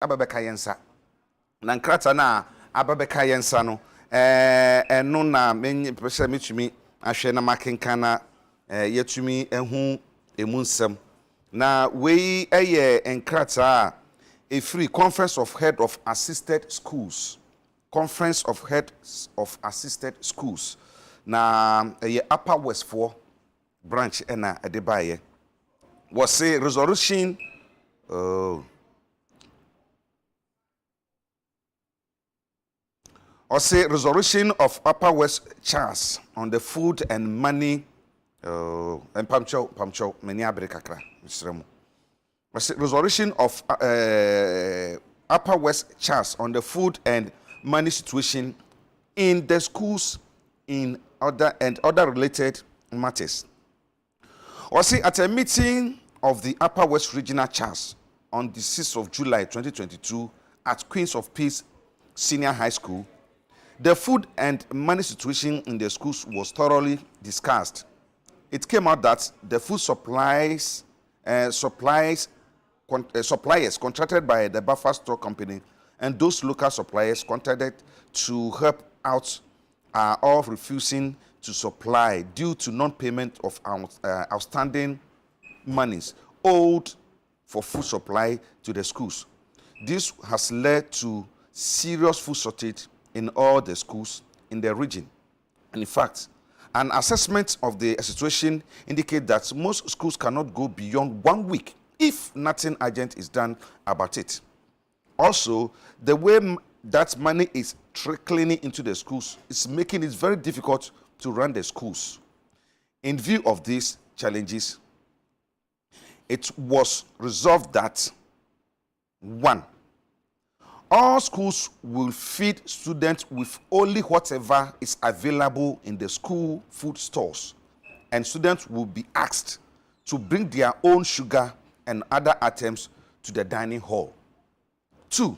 ababeka yensa na nkrata na ababeka yensa no eno na pese metumi ahwe na makenkana yetumi ehu emunsem na we nkrata a free conference of head of assisted schools na upper west 4 branch na edebaye was say resolution resolution of Upper West Charles on the food and money and pamcho many abrekakra misremo. Resolution of Upper West Charles on the food and money situation in the schools in other related matters. At a meeting of the Upper West Regional Charles on the 6th of July 2022 at Queens of Peace Senior High School, the food and money situation in the schools was thoroughly discussed. It came out that the food suppliers contracted by the Buffer Store Company and those local suppliers contracted to help out are all refusing to supply due to non-payment of outstanding monies owed for food supply to the schools. This has led to serious food shortage in all the schools in the region. And in fact, an assessment of the situation indicates that most schools cannot go beyond 1 week if nothing urgent is done about it. Also, the way that money is trickling into the schools is making it very difficult to run the schools. In view of these challenges, it was resolved that 1. All schools will feed students with only whatever is available in the school food stores, and students will be asked to bring their own sugar and other items to the dining hall. 2.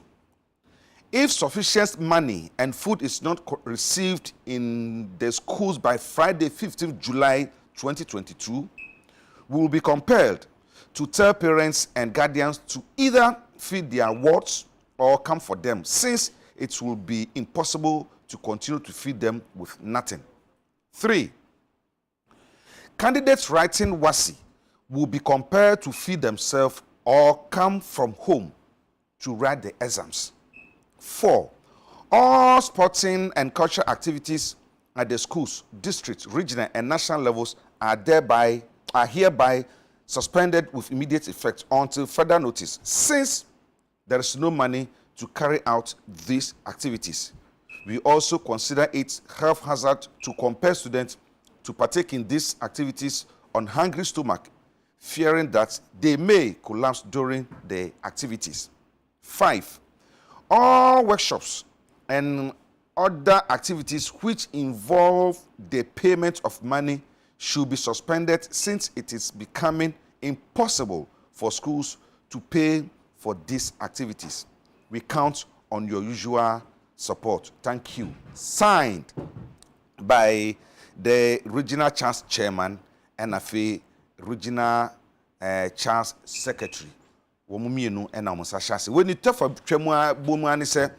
If sufficient money and food is not received in the schools by Friday, 15th July 2022, we will be compelled to tell parents and guardians to either feed their wards or come for them, since it will be impossible to continue to feed them with nothing. 3. Candidates writing WASI will be compelled to feed themselves or come from home to write the exams. 4. All sporting and cultural activities at the schools, district, regional, and national levels are hereby suspended with immediate effect until further notice, since there is no money to carry out these activities. We also consider it health hazard to compel students to partake in these activities on hungry stomach, fearing that they may collapse during the activities. 5. All workshops and other activities which involve the payment of money should be suspended, since it is becoming impossible for schools to pay for these activities. We count on your usual support. Thank you. Signed by the Regional Charles Chairman and a Regional Charles Secretary. Womumienu and Amusashasi. When you talk for Tremua Bumani say,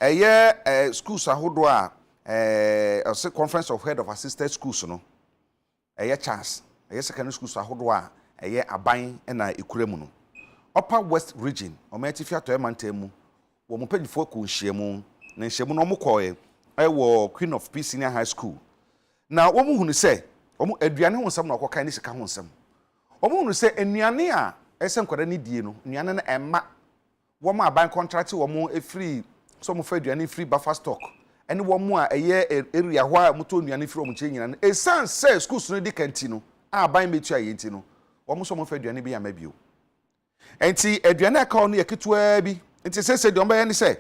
a year schools are hodwa a conference of head of assisted schools, no. A year Charles, a year secondary schools are hodwa a year abain and a ikuremuno. Upper West region, or Metifia to Emantemu, Womupen for Kunshemu, Nenshemu no Mukoe, I were Queen of Peace Senior High School. Now, woman who say, Omu Adriana was some of what kind of counsel. Omu who say, and Niania. Esem kwada ni die no nuane na emma wo ma ban contract wo mo free so mo fa aduane free buffer stock ene wo mo a eye area ho a mo to nuane free wo mo che nyina no esan say schools no di kanti no a ban metu ayenti no wo mo so mo fa aduane bi ama bio enti aduane aka no yeketua bi enti se de omba ye ne se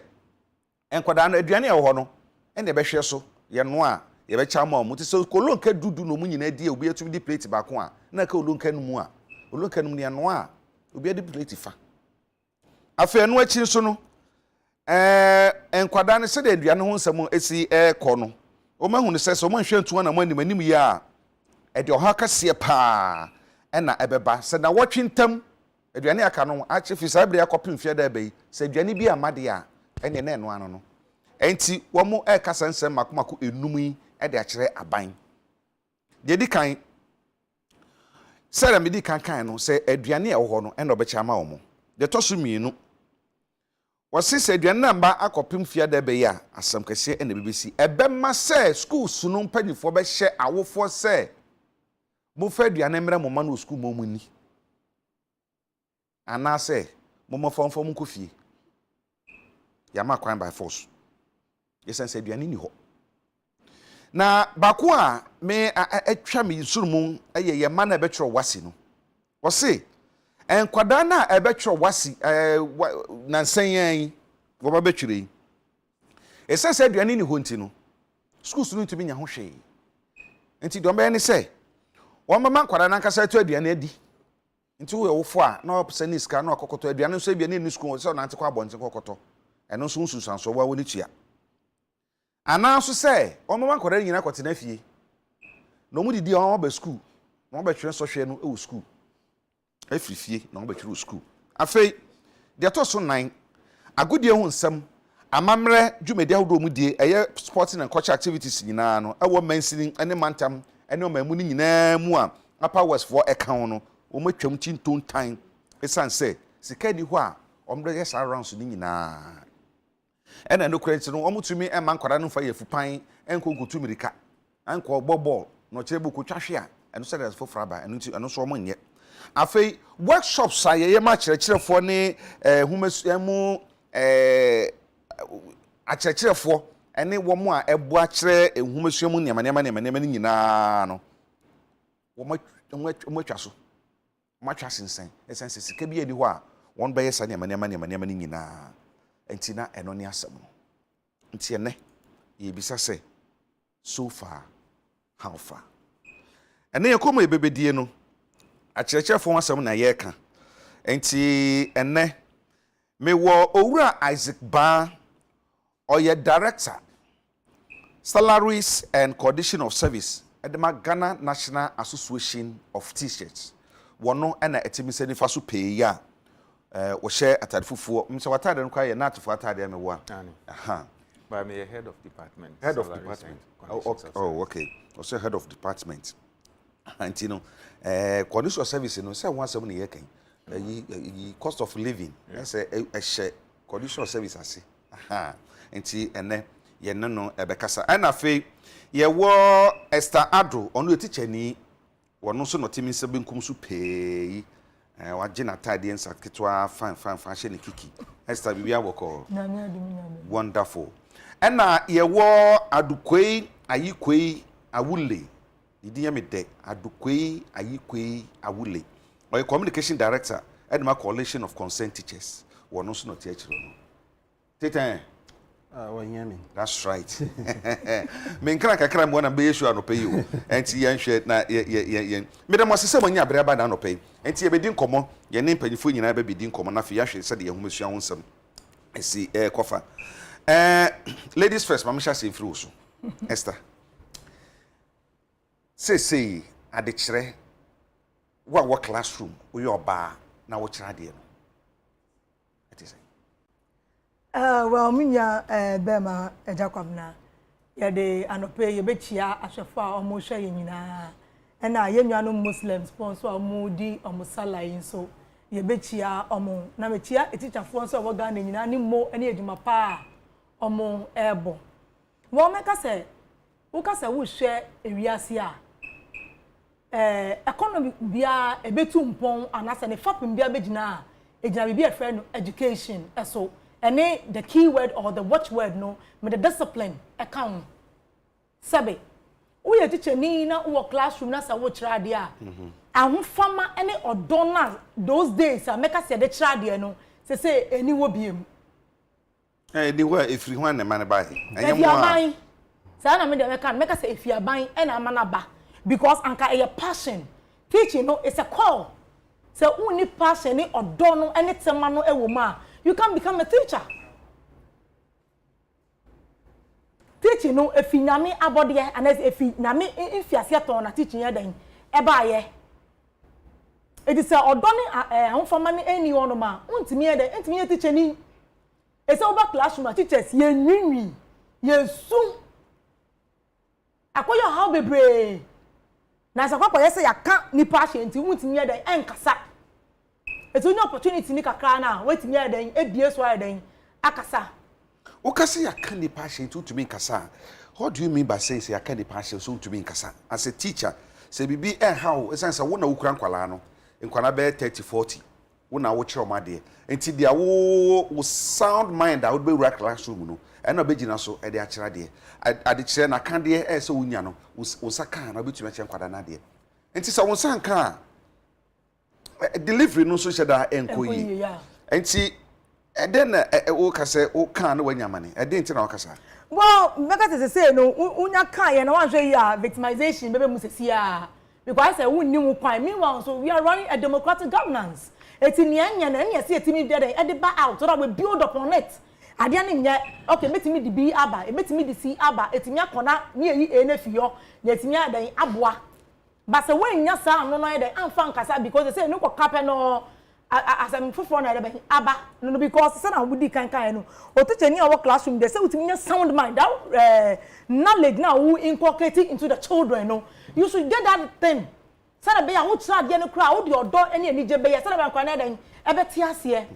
enkwada no aduane e wo ho no ene be hwe so ye no a ye be cha ma mo ti so kolonka dudu no mo nyina die obi atumi di plate ba ko a na ka olonka no mu a olonka no mu ne no a obi adi plate fa afa no achi so no enkwada ne se de aduane ho nsam esi ko no o ma hu ne se so mo hwe ntuwa na mo anim ya e de oha kase pa e na ebeba se na wotwe ntam aduane aka no ache fi sabre akopim fie da bai se aduane bi amade a ene na eno ano no enti wo mo e kasa nsem makomako enum yi e de akere aban de di kan sere me di kan no se aduane e wo ho no ene obecha ma wo mo de toso mienu wasi se aduane na mba akopim fie da bai a asem kese ene bibisi ebema se school sunu mpanifo be hye awofo se mo fa aduane mra mo ma no school mo mu ni ana se mo mo fomfom ko fie ya ma kwan by force yesen se aduane ni ho na bako a me atwa me surumu ye ma na betro wasi no wose enkwada na ebetro wasi na nsanyan wo ba betwire ese se aduane ni ho nti no school sunu ntumi nya ho hwe nti do mbe ni se wo mama nkwada na nkasa to aduane adi nti wo yewofo a na opse ni ska na okokoto aduane so aduane ni school so na ntekwa abonte kokoto eno so nsusanso wa woni tua ana so se o mama nkwada nyina kote na fie no mu didi o ba school no ba twere so hwe no e school afiri fie na o ba twere school afei de to so 9 agudie hu nsam amamre dwumedi ahodo mu die eye sporting and cultural activities nyina no e wo mansini ene mantam ene o mamu ni nyina mu a upper west for account no o matwam tinton tan esan se sika di ho a omre yes around so ni nyina ena no credit no omutumi e man kwada no fa yefupan enkonkotu mirika anko ball no chebe ko twahwe a eno se das for aba eno so omo nye afei workshops ayeye ma kyerɛkyerɛfo ne humamu akyerɛkyerɛfo ene wo mu a ebo akyerɛ humamu nneema ni nyina no wo matwa so matwa sensen esense sika bi edi ho a won bɛyɛ sa nneema ni nyina enti na eno ne asɛm no enti ene ye bisa se so far how far ene ye komo ebebedie no akyerɛkyerɛfo asɛm na ye ka enti ene me wo owura Isaac Ba oye director salaries and condition of service edema Ghana National Association of Teachers wono ena etimise nifa so pay ya wo share atade fufuo mse watade no kwa ye na atofo atade me wo aha by me head of department oh okay also head of department anti no condition of service no say one asem ne ye kan yi cost of living say a share condition of service ase aha anti ene ye no ebekasa ana fe ye wo Esther Ado onu teacher ni wono so no timi se benkum so pay waje na tade ensa ketwa fan hye ne kiki Esther bibia woko wonderful ena ye wo Adukwei Ayikwei Awule didi yame de Adukwei Ayikwei Awule oy communication director edema coalition of concerned teachers wono so no teacher no teten that's right me nkra kakra mo na be yesu anope yi enti ye nhwe na ye me dem asese mo nya breba na anope enti ye be din komo ye ne mpanyifo nyina be din komo na fe ya hwe se de ye humesua ho nsam esi kofa ladies first mama sha se free so Esther say ade kire wa classroom wo yo ba na wo kire ade no eti well, minya bema Agya Kwabena ye de anope ye bechia ahwefo a omo hwe ye nyina na ye nnuano Muslim sponsor omo di omo salai so ye bechia omo na mechia etichafo so obo Ghana nyina ni mo ene edwuma pa omo ebo wo meka se wo ka se wo hwe ewiase a economy bia ebetu mpon anase ne fapim bia begina ejina bibia friend education eso and the key word or the watchword no me the discipline account sabe wo ye teacher ni na wo classroom na sa wo kira de a ahofama ene odona those days a make say the kira de no say eni wo biem ni wa efiri ho na man ba enya mo a sa na me de make say efi aban ena mana ba because anka a passion teaching no it's a call so uni passion ni odono ene tema no ewo ma you can become a teacher. Teaching no if nyame abode and if nyame infiase ton na teaching ya dan eba ye it is odoni ahomfama ne eni ono ma untimi e de ntimi e teacher ni e se oba classroom teachers ye nwinwi ye sum akoyo how bebre na sa kwakọ yese yaka nipa ahye nti untimi e de enkasa etu ni opportunity ni kakra na wetimi e de ebie so e de akasa Ukasi yaka nipa ahye nti untimi nkasa. What do you mean by saying say yaka nipa ahye so untimi nkasa? As a teacher, say bibi how esan say wo na ukura nkwala no nkwana be 30 40 wo na wo kire omade enti dia wo sound mind would be work classroom no e na begina so e de akira de ade kire na kan de e se wonya no wo saka na betumi akire nkwada na de enti sa wo sanka delivery no so sheda enkoyi enti e de na wo ka se wo kan na wanya mane e de enti na wo kasa. Well, because say no unya kan ye na wan hwe ya victimization bebe musesi ya because I say we knew kwan meanwhile so we are running a democratic governance eti nianya na nya se etimi de e de ba out so that we build upon it ade na nya okay metimi di bi aba metimi di si aba etimi akona ne yi enefiyo na etimi adan aboa but say we nya sa no no e de amfa nkasa because they say no ko kape no asem foforo na de aba no because say na wudi kan no o teacher ni our classroom they say utimi nya sound mind that knowledge now who inculcate into the children no you should get that thing say be ya who try de no kra wo de odo ene ani je be ya say be kwa na den e be tie ase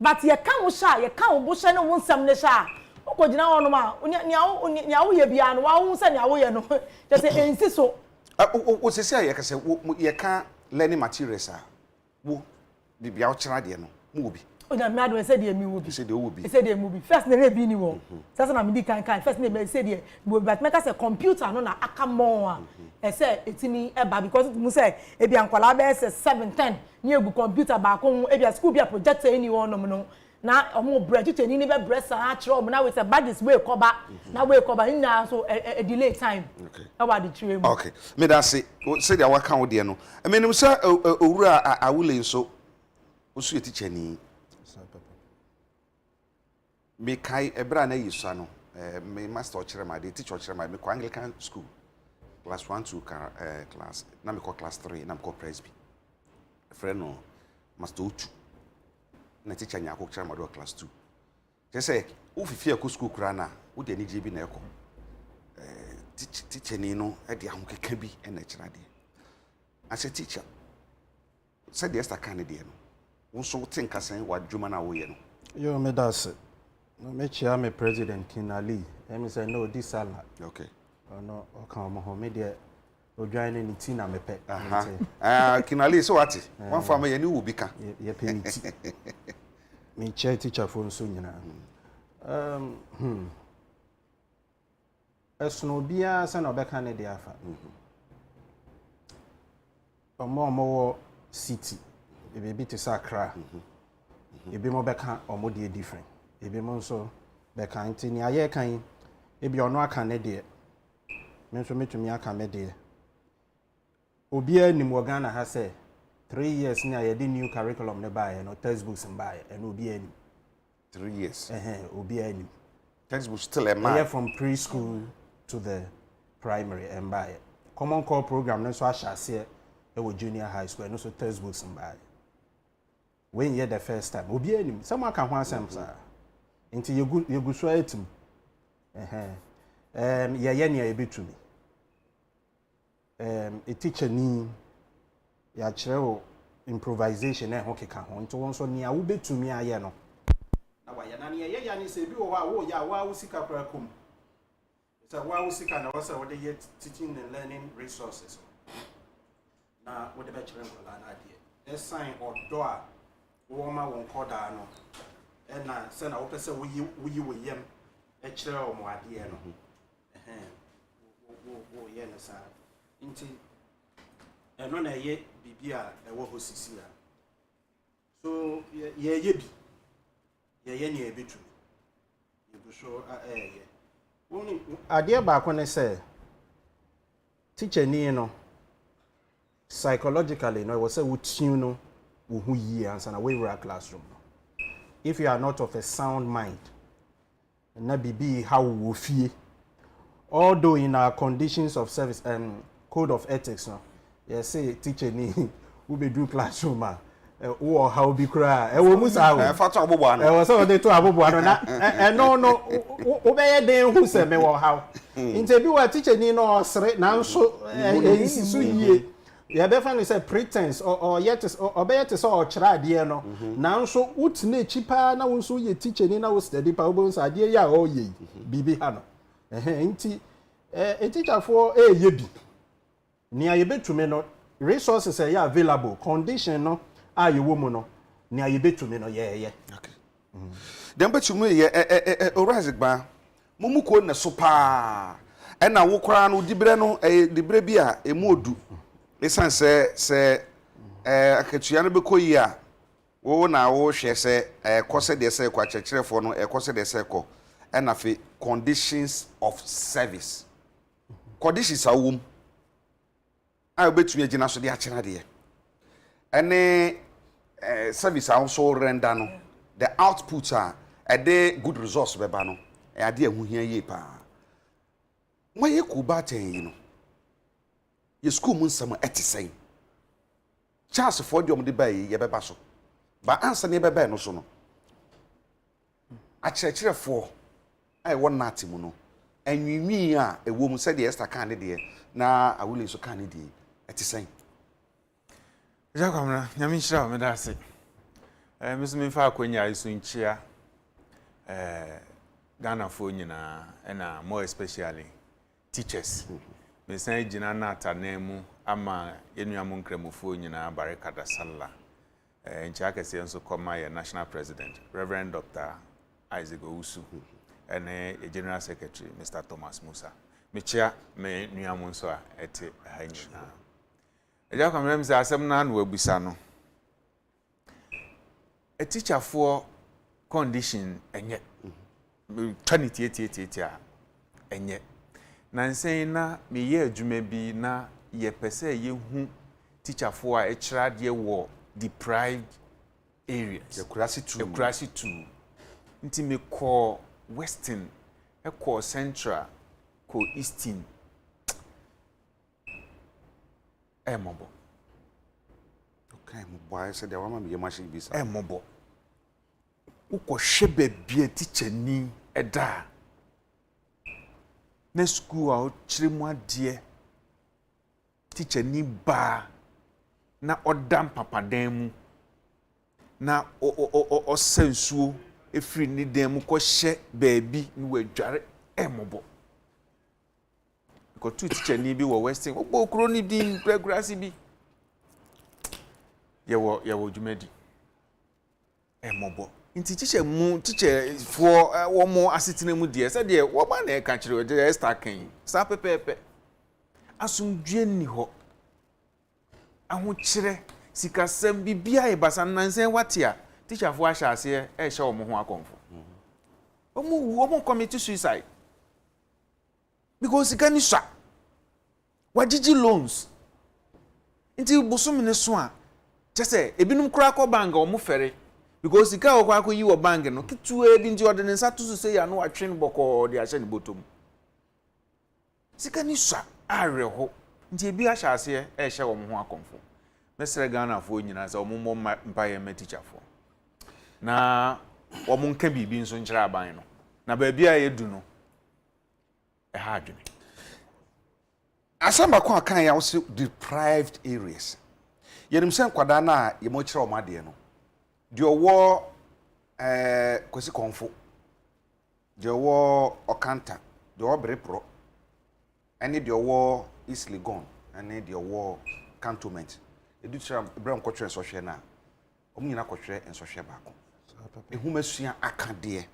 but ye kan wo sha ye kan wo bo sha ne wo nsam ne sha wo ko gina wono ma nya wo ye bia no wa wo say nya wo ye no just say ensi so o se say ye ka say ye kan learning materials wo bibia wo kira de no mu obi onya me ado say de mi wo bi say de wo bi say de mu bi first na bi ni wo say na me di kan first na me say de wo but make say computer no na aka mo a say etimi eba because mu say e bia nkwala be say 710 ni egu computer ba ko e bia school bia projector any one no na omo bread teni ni be bread sa kire omo na we say badges we cover na we cover ina so a delay time okay about the train okay me da say de waka wo de no I mean say owura awule so osu ye teacher ni me kai ebra na yisa no me master kire ma de teacher kire ma me ko Anglican school class 1 to class na me ko class 3 na me ko presby friend no master uchu na teacher nya ko kire ma do class 2 je say wo fifi ko school kura na wo de ni je bi na eko teacher ni no e de ahokeka bi e na kire de as a teacher said the extra kan de no wo so think asan wa dwuma na wo ye no yo me das no me chia me president Kinali me say no this sala okay no o kan mo ho me de o join ni ti na me pe Kinali so what one for me ye ni wo bi ka ye pe ni ti me chia teacher for so nyina esno bia se na obeka ne de afa omo city e be to sakra e be mo beka omo de different e be mo nso beka ntini aye kan e bi ono aka ne de me nso metumi aka me de obi anim wo Ghana ha say 3 years ni aye the new curriculum ne bae no textbooks bae and obi anim 3 years obi anim textbooks still a man from preschool to the primary and bae common core program no so ahase e wo junior high school no so textbooks bae when you the first time obi anim someone can ho asem sa nti yegu so atum ye ne ebetumi a teacher ni ya kire improvisation e ho keka ho nti won so ne a wo betumi aye no na wa ya na ne ye ya ni se bi wo ha wo ya wa wo sika pra kom so wa wo sika na wo say wo de ye teaching and learning resources na wo de be kire nkola na de e sign odo a wo ma won koda no e na se na wo pese wo yi yem e kire o mo ade no wo ye na sa nti eno na ye bibia e wo ho sisi a so ye bi ye ne ebetu ye bu so ye woni ade ba ko ne se teacher ni no psychologically no we say wo tune no wo hu yi ansa na we classroom no if you are not of a sound mind na bibi how wo fie although in our conditions of service and code of ethics no yes say teacher ni wo be do classroom a wo ha obi kura e wo musa wo fa to abobo ano e wo so de to abobo ano na no wo be ye den hu se me wo ha nti bi wa teacher ni no osre na nso so yie ya be fa no say pretense or yet or be yet so ochra ade no na nso wutine chipa na wo nso ye teacher ni na wo study pa wo nso ade ya o ye bibi ha no nti teacher for ye bi ni aye betumi no resources are available condition no aye wo mu no ni aye betumi no ye okay dem betumi ye orazigba mumuko na so pa e na wo kora no dibre no dibre bi a emu odu esan se akatua no bekoyi a wo na wo hwe se kose de se kwa chekirefo no kose de se ko e na fe conditions of service conditions awum a betumi agina so de akira de ene service also render no the output a de good results beba no ade ahuhia ye pa moye ku ba ten yi no ye school mun sam etisen chance for de omde bayi ye beba so ba answer ne beba no so no akyerɛkyerɛfoɔ ai won nati mu no anwinwi a ewo mu se de extra kan de na awule so kan de etisen Kwabena nyame nhyira me da ase mesumi fa akonya isu nchia Ghana for nyina and more especially teachers me say gina na atanemu ama enuamu nkremofo nyina barekada salla nchia kese nso koma ye national president Reverend Dr. Isaac Owusu and a general secretary Mr. Thomas Musa mechia me nuamu nso a ete ha nyina Agya Kwabena mse asem na no abusa no a teacher for condition enye twaniti a enye na nsen na me ye adwuma bi na ye pese ye hu teacher for a ekira de wo deprived areas ekurasi 2 nti me call western e call central call eastern mobo okay mo boy say there wama me machine bi sa mobo uko hwebe bia teacher ni eda na school a o kire mu ade teacher ni ba na odam papadan mu na o sensuo efiri ni dan mu ko hye baabi ni wadware mobo ko tu teacher ni bi wo western ogbo okro ni din pregrasi bi yewo dwumadi mobo nti teacher for wo mo asitena mu de se de wo ba na e ka kire o de star kan sa pepepe asumdue ni ho ahokire sikasem bibia e basa nansen watia teacher for ahase e hye wo mo ho akonfo omo commit suicide because ikani sha wajiji loans nti bosome ne so a chese ebinum kura ko bank o mo fere because ika o kwa yi wo bank no kitu ebi nti ode ne nsa to so se ya no atwe ne boko de ahye ne botom sikani sha areho nti ebi ahase e hye wo mo ho akonfo mesere Ghana fo nyina se o mo mpaye me teacher fo na o mo nka bibi nso nkyira aban no na ba bia yedu no ha adwene asamba kwa kan ya wo deprived areas yenim sen kwada na ye mo kire o made no de owo kwesi konfo de owo okanta de owo brepro ene de owo East Legon ene de owo cantonment edu tira Ibrahim kwotwe so hwe na omnyina kwotwe enso hwe baako ehumasua akade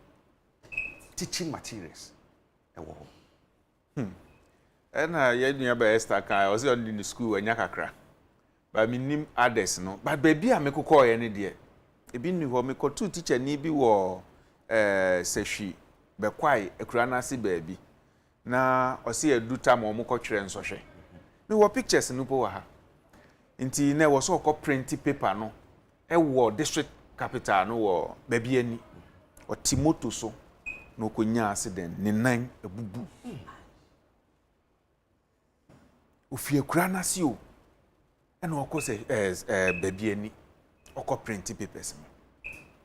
teaching materials ewo na ye nua ba Esther kan o se on in school anya kakra ba minim others no but baby a mekokọ ye ne de ebi ni ho mekotu teacher ni bi wo sehwi be kwai ekura na ase baabi na o se eduta ma o mokotwere nsohwe me wo pictures no po wa ha nti na wo so ko print paper no e wo district capital no wo baabi ani o timoto so no konya accident ne nan ebubu ofie kura na si o ɛna ɔkɔ sɛ baabi ani ɔkɔ print papers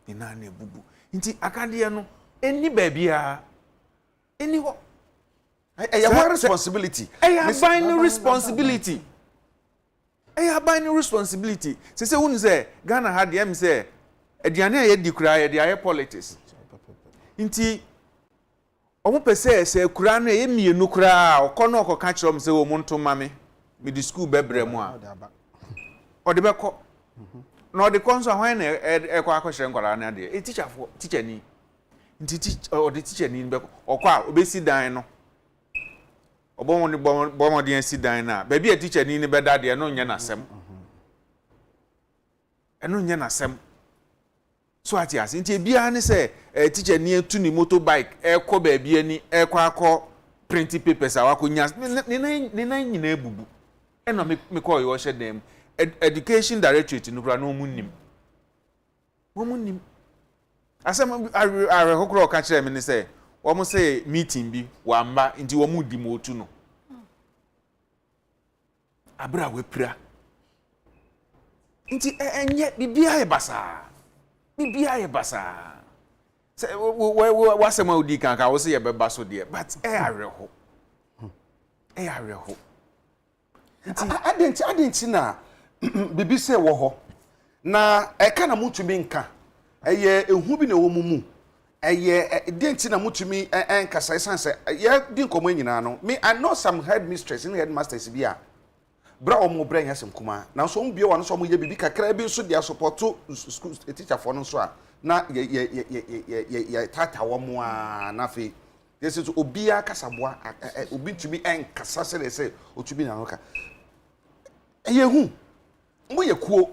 no na na ebubu nti akadeɛ no eni baabi a eni hɔ ɛyɛ responsibility ɛyɛ aban responsibility ɛyɛ aban responsibility sɛ wonu sɛ Ghana ha deɛ m sɛ aduane a yɛdi kura yɛde ayɛ politics nti ɔmo pɛ sɛ kura no ɛyɛ mienu kura ɔkɔ no ɔkɔ ka kyerɛ m sɛ wɔ mo nto ma me di school bɛbrɛ mu a ɔde bɛkɔ na ɔde kɔ nso ahwan na ɛkɔ akɔhyerɛ nkwadaa no adeɛ teacher ni nti ɔde teacher ni bɛkɔ ɔkɔ a obɛsi dan no ɔbɔmɔden si dan na baabi a teacher ni bɛda deɛ no nyɛ n'asɛm ɛno nyɛ n'asɛm so ati ase nti ebia ne sɛ teacher ni etu ni motorbike ɛkɔ baabi ani ɛkɔ akɔ print papers a wakɔnya ne nan nyina ebubu ɛna me kɔ yɛ ɔhyɛ dan mu education directorate no kura no mu nim asɛm are hokoro ɔka kyerɛ me ne sɛ wɔn sɛ meeting bi wamba nti wɔn di mo otu no abra wepira nti enye bibia yɛ basaa sɛ wasɛm a odi kanka wo sɛ yɛ bɛba so deɛ but areho nti adenti na bibi sɛ wɔ hɔ na ɛka na mutumi nka ɛyɛ ehu bi na ɛwɔ mu ɛyɛ denti na mutumi ɛnkasa esanse yɛ di nkɔmɔ nyinaa no me I know some headmistress and headmasters bi a bra ɔmo bra nya sem kuma na so ɔmo bie wa no so ɔmo yɛ bibi kakra bi so dia support school teacher for no so a na yɛ tata wɔ mo a na fe yesi so obia kasaboa obi tumi ɛnkasa sɛ otumi na no ka ɛyɛ hu mo yɛ kuo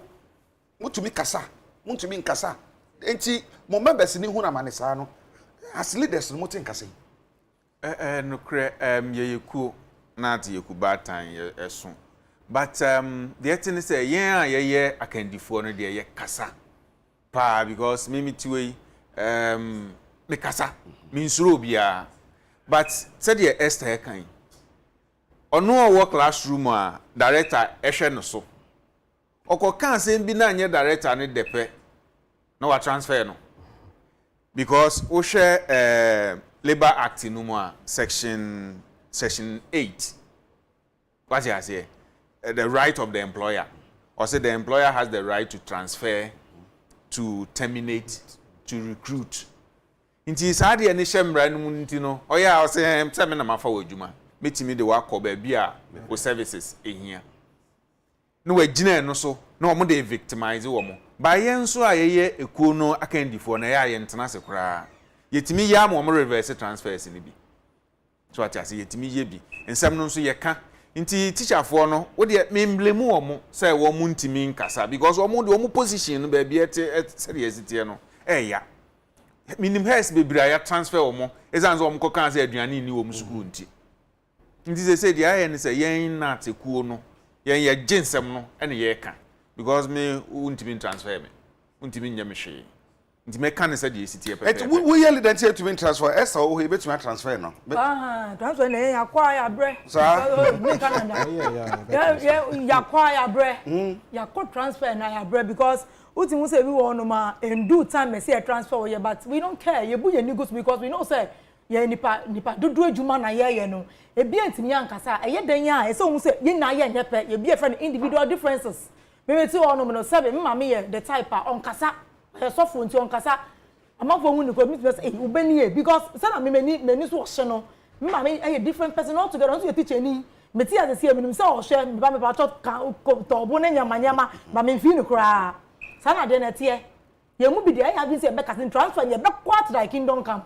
mutumi kasa mutumi nkasa enti mo members ni hu na manesa no as leaders no mutin kasa no kre ye yekuo na ati yekuba tan eso but the thing is yen a ye akandifo no de ye kasa pa because me tiwe me kasa me nsuro bia but said ye Esther kan ono wo classroom a director ehwe no so okoka asem bi na nye director ne depe na wa transfer no because we share labor act no more section 8 what you say the right of the employer or say the employer has the right to transfer, to terminate, to recruit. Inti saadi ene shemra no munti no oya o say me na mafa wadwuma metimi de wakọ ba bia o services ehia no wagina no so na omo de victimize wo mo ba yen so ayeye ekuo no akandifo na ya ye ntena se kura yetimi ya mo reverse transfers ni bi so atiase yetimi ye bi ensem no so ye ka nti teacher for no wo de me blame wo mo say wo mo ntimi nkasa because wo mo de wo mo position no ba bia se de esitie no ya minim hes bebira ya transfer wo mo ezanzo wo mo kokan say aduane ni wo mo school nti say the aye ni say yen na tekuo no yen ye ginsem no ene ye ka because me untimi transfer me untimi nya me hwe nti me kan say the esitie pepe we yell that to be transfer esa o he betuma transfer no transfer na ya kwa ya bre me Canada ya kwa ya bre ya ko transfer na ya bre because uti say we want no ma in due time me say transfer ye but we don't care ye bu ye negotiate because we know say ye nipa dodo adwuma na ye no e bi antimi ankasa e ye dan ya e say say ye na ye nyepe ye bi e friend individual differences me ti ono no sebe mama me ye the type on kasa e so fo nti on kasa amafo hu ni ko me say e ubeni e because say na me mani so hye no mama me e different person all together on so teacher ni me ti as say me say o hye me ba me pa to bo na nyama ba me fi ni kura sana de na tie ye mu bi de ya bi say be kasi transfer ye be quite like kingdom come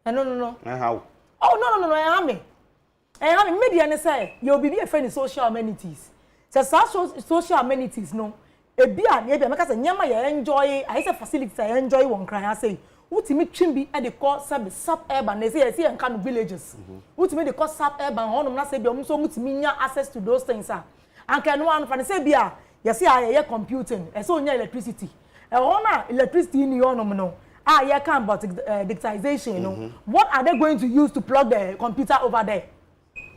no how oh no I have me media ne say you be a friend social amenities say social amenities no e bia na e bia make say nyama ye enjoy I say facilities I enjoy one cry I say utimi twimbi e de call sub urban they say en kan villages utimi de call sub urban honum na say bia um so mutimi nya access to those things ah anka no one for say bia you see I computing e so nya electricity e ona electricity ni honum no you can about digitization, you know. What are they going to use to plug the computer over there?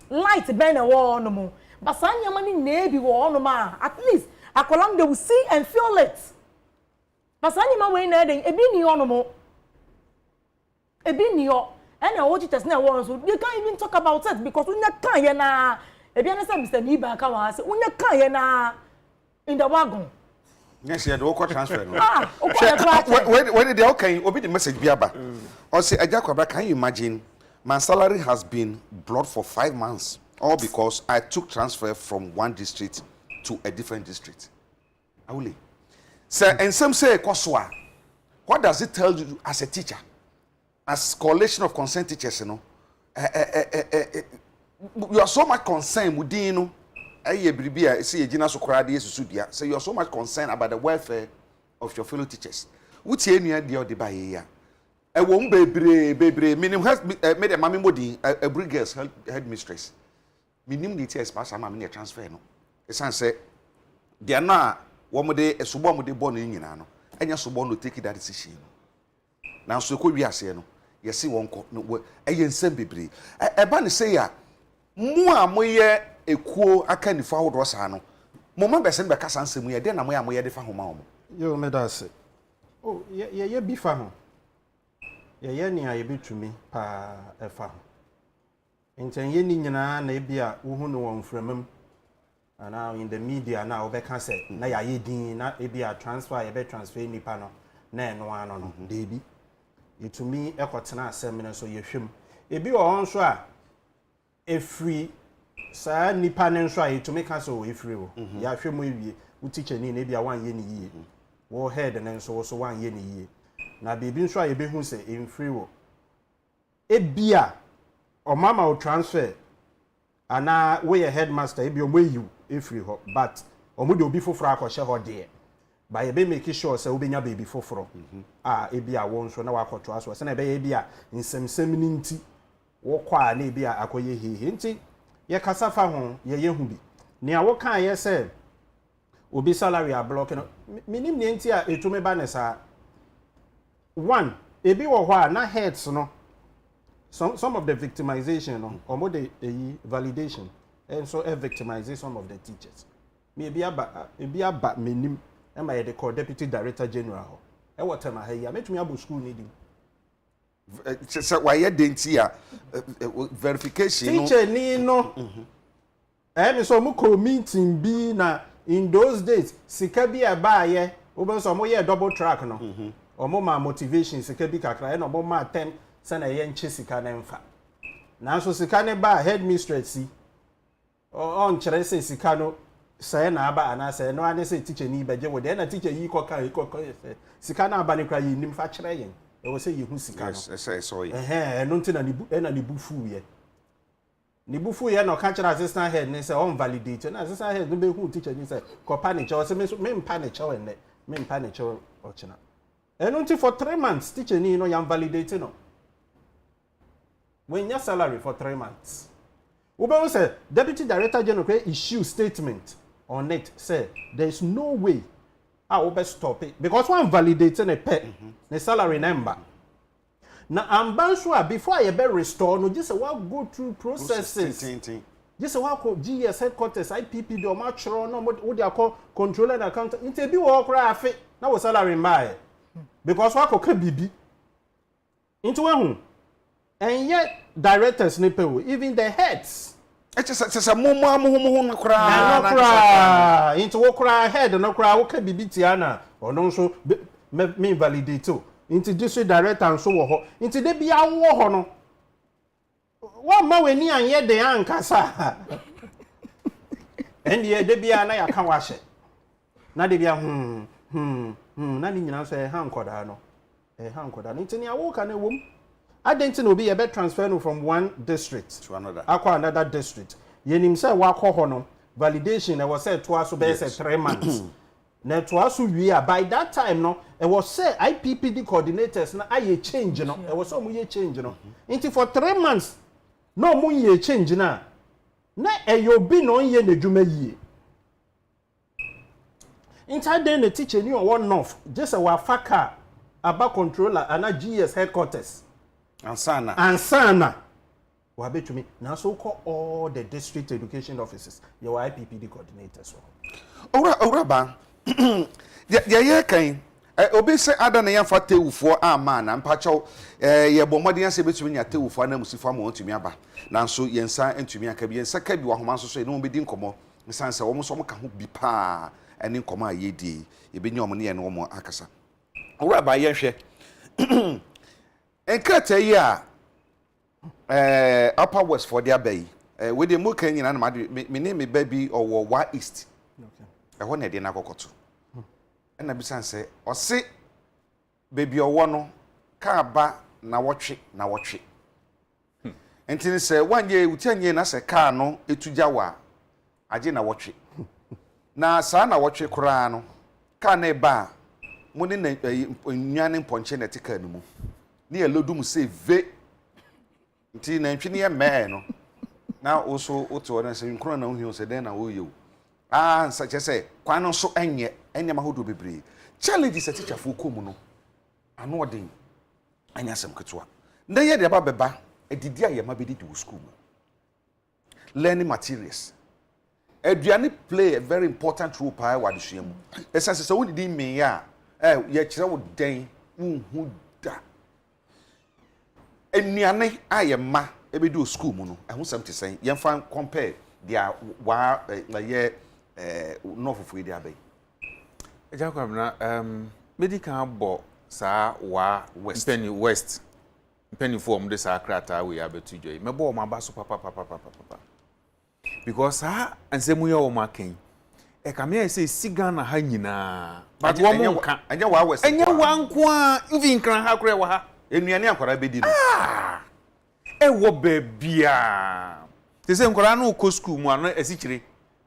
Light burn a wall no more. but sanya money nebi wo no ma at least akolam they will see and feel it but sanya ma we na den ebi ni ono mo ebi ni yo and I watch it na wo so they can't even talk about it because unya kan ye na ebi na say Mr. Niba ka wa say unya kan ye na in the wagon. Yes, you do transfer. Okay, when they okay, obi the message biaba. Or say Agya Kwabena, can you imagine my salary has been blocked for 5 months all because I took transfer from one district to a different district. Awuli. Say and some say Koswa. What does it tell you as a teacher? As coalition of concerned teachers, you know. You are so much concerned with you know. See, so you are so much concerned about the welfare of your fellow teachers. Which any the other by here? I won't be minimum has made a mammy body a brigades headmistress. Minimum details pass a mammy transfer. No, the son said, they are not one day a suborn with the born in Yanano, and your suborn will take that decision. Now, so could we are saying, you see, one no, a yen sembibri. A ban say, Mua moye. Ekuo aka nifa hodo sa no moma be se be kasa nsemu ye de na moya moye de fa homa omo yo me da se oh ye bi fa ho ye ni aye betumi pa e fa ho enten ye ni nyina na e bia wo hu no won framam ana in the media na wo be ka se na ya ye din na e bia transfer ye be transfer nipa no na eno ano no de bi etumi ekotena asem ne so ye hwem e bi wo hon so a e free sa nipa ne nso ayi to make us o efiri o ya hwe mo ewie wo teacher ni na bia wan ye ni yie wo head ne nso so wan ye ni yie na bebi nso ayi be hu se emfiri o ebia o mama o transfer ana we ye headmaster ebia o moyi efiri ho but o mo de obi foforo akọhye ho de ba ye be make sure se obenya baby foforo ebia wo nso na wakoto aso se na be ye bia nsemsem ni nti wo kwa na ebia akoye hehe nti ye kasafa ho ye hu bi ne a wo kan ye se obi salary a block no minim ne nti a etume ba ne sa one ebi wo ho a na heads no some of the victimization no omo de validation and so victimize some of the teachers me ebi aba menim e ma ye de call deputy director general ho e water ma ha ya metumi abo school ni di why ye denti a verification teacher ni no me so mu meeting bi na in those days sika bi e ba ye wo so mo ye double track no omo ma motivation sika bi kakra e no mo ma tem se na ye nche sika na mfa na so sika ne ba headmistress si on chere se sika no se na aba ana se no ane se teacher ni beje wo de na teacher yi ko kan se sika na aba ne kra yi nim fa chere yen e wo se yehu sika no yes so no ntina ni bufu ye ni bufu ye no ka kira assistant head ni say on validate na assistant head no be hu teacher ni say ko panic o say me panic o enne me panic o china no nti for 3 months teacher ni no yam validate no when your salary for 3 months we be say deputy director general issue statement on it say there is no way I will stop it because one validating a pay the salary number. Now ambanswa before I be restore no just go through processes. Just go GS headquarters IPP do match no what they call controller and account into be work afi na wo salary mbae because wa ko ka bibi into one and yet directors ne pay even the heads it's a mumu kra into wo kra head no kra wo ka bibi tiana ono so me validate into district director so wo ho into de bia wo ho no wa ma weni anye de ankasa ende de bia na ya ka wa hye na de bia na ni nyina so e ha nkoda no into ni awo ka na wom identity no be a better transfer no from one district to another another district yenim say wa kɔ hɔ no validation e was said to us be say 3 months na to us we by that time no e was say IPPD coordinators na aye change no e was so mu ye change no into for 3 months no mu ye change na e yo bi no ye na dwuma yie inside then the teacher ni on north just a wafaka aba controller ana GS headquarters ansana wabetumi na so call all the district education officers your IPPD coordinators ora ba ye kan obi se ada na yamfa tewufo ama na mpacho ye bomodin ase betumi nya tewufo na musifo ma ontumi aba nanso yensa entumi aka bi yensa ka bi wa homa so so no be di nkomo nsanse wo so mo ka ho bi pa eni nkomo ayedi ye be nya omo ne ye no omo akasa ora ba ye hwe enkata yi a upper west for their bay we dey mo kan nyina na me name baby owo wa east ho na de na kokoto na bisan se o se baby owo no ka ba na wotwe entini se wanye utanye na se ka no etuja wa age na wotwe na sa na wotwe kura no ka na ba mo ne nnuane mponche na tika no mu ne elodum se ve nti na ntwe ne ye me no na oso oto na se nkro na ohio se den na oyew nsa chese kwan no so enye mahodo bebre challenges a teacher fo komu no ano odin anya sem ketwa nda ye de baba edidi a ye ma bedidi wo school learning materials eduane play a very important role pa wa de suamu essence so woni di me ya ye kire wo den hu da enuane aye ma ebedi wo school mu no ehun sem te sen ye fan compare dia wa ye no fufu di abai Agya Kwabena medical bo sa wa west penny form de sa krata we abetu joy me bo ma ba so papa because ansemu ye o makan e ka me say siga na ha nyina but wo mo nka anya wa west anya wa nko a even kran ha kure wa ha enuane akwara bedi no e wo bebia te se nkora no ko school mu ano esichire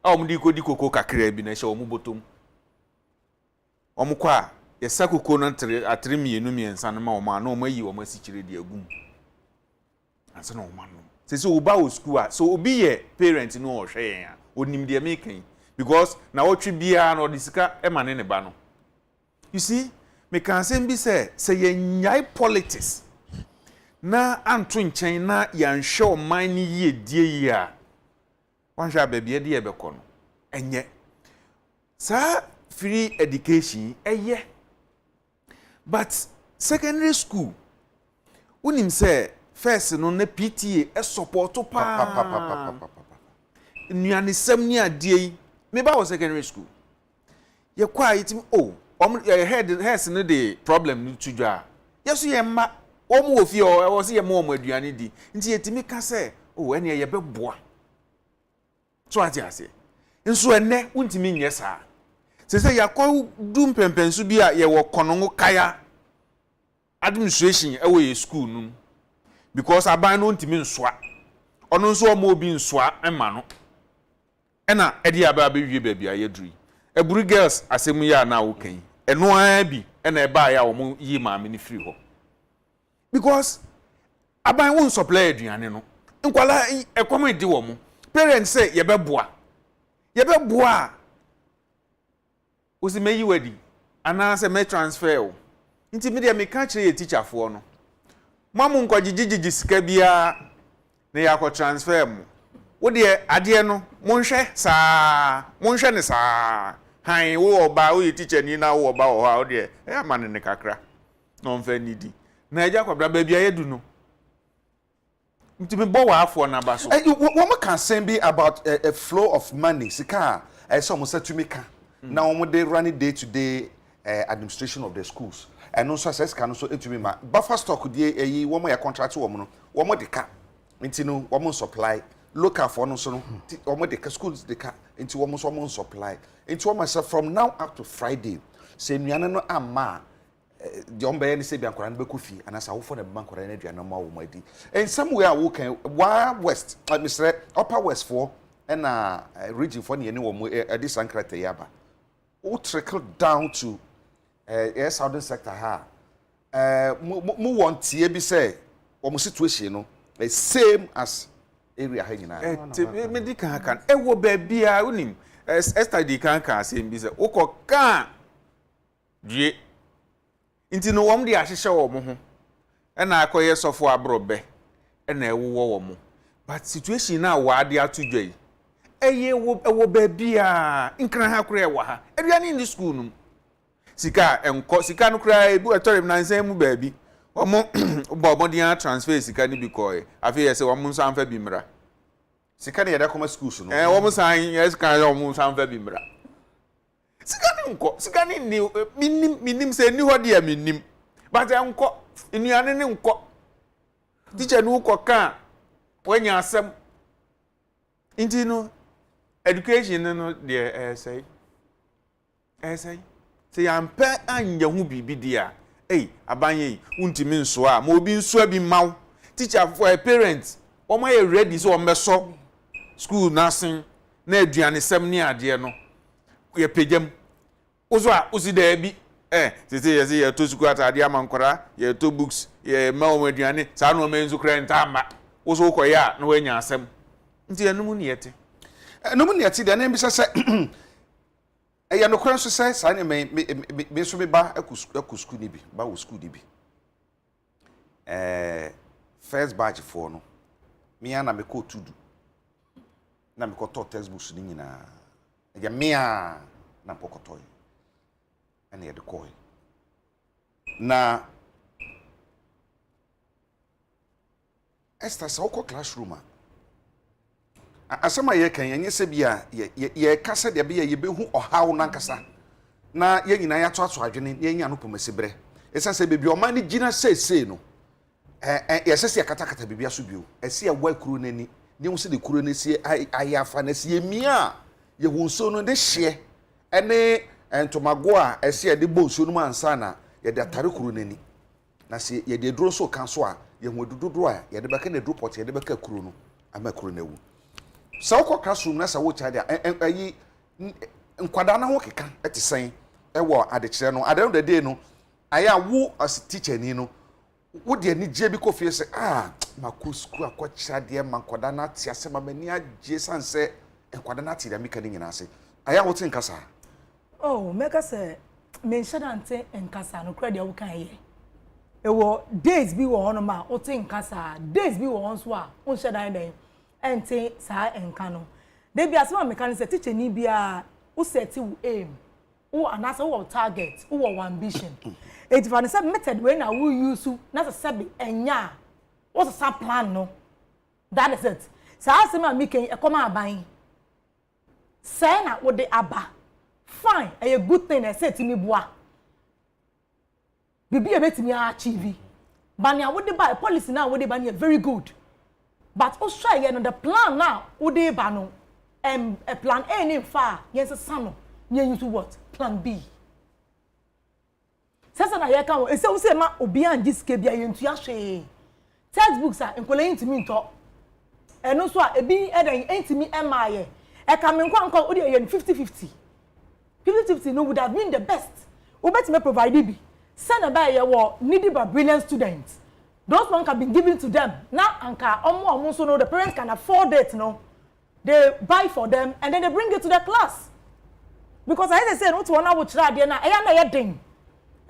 a omdi ko di koko kakra bi na hye omu botom omukwa yesa koko no atre mienu miensa no ma oma na oma yi oma sichire di agum ansa na oma no se oba o school a so obi ye parent no o hwe yen a onim de making because na wotwe bia na odisika e mane ne ba no you see me kan say bi say ye nyai politics na anto nchen na yanhwe o man ni ye die yi a wanhwa baby e de ebekọ no enye sa free education eye but secondary school unim say first no na PTA e support pa nuane sem ni adie me ba wo secondary school ye kwa itim heads no the problem ni tudwa yeso ye ma omo ofie o wo se ye ma omo aduane di nti yetimi ka say ene ye beboa so ati ase nso ene untimi nye saa se yakọ dum pempensu bi a ye wo konongo kaya administration e wo ye school num because aban no untimi nsoa ono nso o ma obi nsoa ema no ena edi aba bewie baabi a yeduri eburu girls asemu ya na wo kan eno an bi ena e ba ya wo mu yi maame ni free ho because aban won supply aduane no nkwala ekwam edi wo mu parents say ye beboa osi meyi wadi ana se me transfer o nti me de me ka kire ye teacher fo no mamu nkogigigi sika bia na ya ko transfer mu wo de ade no monhwe ne saa han wo oba wo ye teacher ni na wo oba wo ha wo de e amane ne kakra no mfa nidi na Agya Kwabena ba bia yedu no nti me bo wa afo na ba so wo can say be about a flow of money sika so mo satumika na wo dey running day to day administration of the schools and no success can so etumi ma buffer stock dey eyi wo mo ya contract wo mo no wo mo de ka nti no wo mo supply local for no so no wo mo de ka schools de ka nti wo mo so mo supply nti wo myself from now up to Friday say nuane no ama the ombe ni say bi ankora no be kofi anasa wo for the bank ankora na aduane ma wo madi and somewhere wo kan wa west Mr. upper west for and region for ne wo mo this ankrata yaba wo trickle down to southern sector ha mu want tie bi say wo situation no same as area ha nyina me di kan e wo ba bia unim Esther di kan say bi say wo ko kan due inti no wom de ahihye wo mo ho e na akoye sofo abrobe e na ewo wo mo but situation na wa de atudwa yi eye wo baby a nkran ha kura wa ha aduane in the school no sika enko sika no kura ebu etorem na nsan mu baby omo bo dia transfer sika ni bi koy afi yese wo mo san fa bi mra sika ne yeda koma schools no wo mo san yes kan wo mo san fa bi mra sika ni minim se ni ho dia minim but enko enuane ne nko teacher no ko kan wanya asem inti no education no de say say ampe anya hu bibi dia abanye untimi nso a ma obi nso abi maw teacher for a parent o ma ye ready so o meso school nursing na aduane sem ni ade no ye pejam ozo a osi da bi say ye to school atade amankora ye to books ye ma o aduane sa no menzu kra ntama ozo koya na wanya asem nti enum ni yete enum ni yete de na mbisa se eya no kwan so se sa ne me so me ba aku school ni bi ba wo school ni bi first batch for no me ana me ko tudu na me ko to textbooks ni nyina eya me a na pokotoy ene ye de koy na esta sa ko classroom asema ye kan yenye se bia ye kasa de bia ye behu ohaw nankasa na ye nyina ya to adwene ye nya no pomasibre esa se bebi o ma ni gina se no ye se se katakata bibia so bio ese ya wa kuro nani ne wo se de kuro na sie ayafa na sie mia ye wonso no de hye ene entomago a ese ye de bonso no ansa na ye de atare kuro nani na se ye de duro so kan so a ye hu dododo a ye de beka na duro pot ye de beka kuro no ama kuro na wu sa wo classroom na sa wo cha dia ayi nkwada na ho keka etisen ewo adekire no ade the day no aya wo as teacher ni no wo de ni je bi ko fie se maku school akwacha de mankwada na ti ase mamani agye sanse nkwada na ti da mika ni nyina ase aya wo tin kasa meka se menshadante enkasa no credit wo kan ye ewo days bi wo hono ma wo tin kasa days bi wo honso a wo shedan den ente sa enka no de bia se ma meka se teacher ni bia wo set wo aim wo anasa wo target wo ambition it for the method when I will use na se be enya what's a plan no that is it sa se ma meka e koma aban say na wo de aba fine a good thing I said to me boa bibi e betimi achieve bania wo de ba policy na wo de ba very good. But Australia no the plan now ode ba no a plan A ni fa yes sano nya use what plan B sasa na ye kan o se wo se ma obi an gisike bia ye ntua hwe textbooks a enkola intimi nto eno so a ebi eden intimi emaye e ka me nkwa ode ye 50-50 no would have been the best we bet me provide bi send about ye wo needy but brilliant students. Those ones can be given to them. Now, Anka, so no, the parents can afford it, no. They buy for them and then they bring it to the class. Because as I said, not one hour try there now. I am not thing.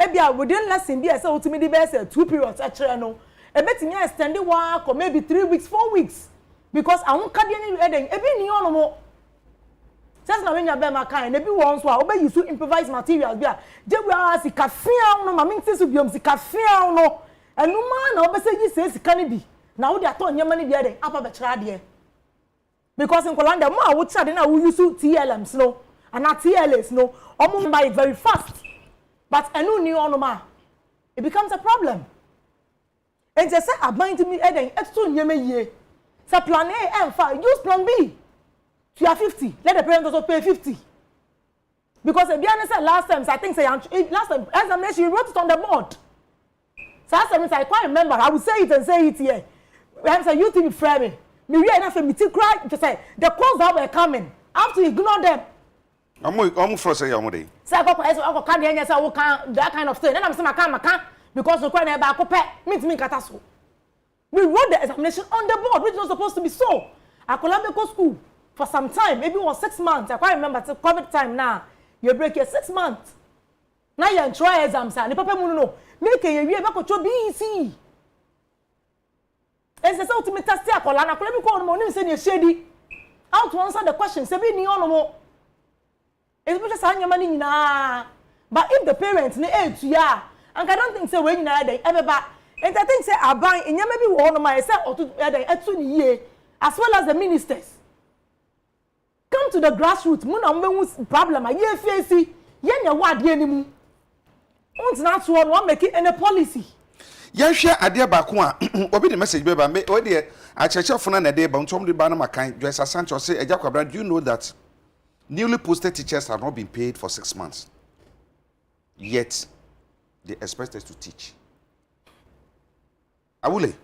Ebia within lesson, be I say to me the best 2 periods actually no. I bet me extend the work or maybe 3 weeks, 4 weeks. Because I won't carry any wedding. Ebi ni ono mo. Just na when you be my kind, ebi once wa obe use improvise materials bia. Je we ask cafe no, ma minti so biom si cafe no. Enu ma na obese yi se sika ni bi na wo de ato nyama ni bi eden apa be kira de because in Kolanda mo a wo kira de na wo use TLMs no and TLS no omo buy very fast but enu ni ono ma it becomes a problem and they say aban to me eden eto nyama yie say plan A and fa use plan B to your 50 let the parents also pay 50 because e be honest last time I think say last time examination you wrote it on the board. Sometimes I quite remember. I will say it and say it here. When say you to be framing, me we enough me to cry to say the calls that were coming. I have to ignore them. I'm for say yamode. Say I go can the say can that kind of thing. Then I'm saying I can't because the cry never go pay. Me kataso. We wrote the examination on the board, which was supposed to be so. I could go school for some time, maybe it was 6 months. I quite remember it's COVID time now. You break here 6 months. Now you try exams and the papa no. Make a year back to BC. And say to me test akola na akola bi ko no say ne shedi. How to answer the question? Say be ni ono mo. It's just anyama ni nyina. But if the parents ne to ya, and I don't think say we nyina dey ebeba. And I think say aban enyama bi wo no ma say otu dey etu ni ye as well as the ministers. Come to the grassroots. Mo na mo problem a ye face ye nya wade animu. Won't not one make it any policy. Yan share idea back one. Obi the message be ba me o de a cheche funa na dey ba ntom de ba na makan Joyce Sancho say Agya Kwabena, do you know that newly posted teachers have not been paid for 6 months? Yet they expect us to teach. Awule.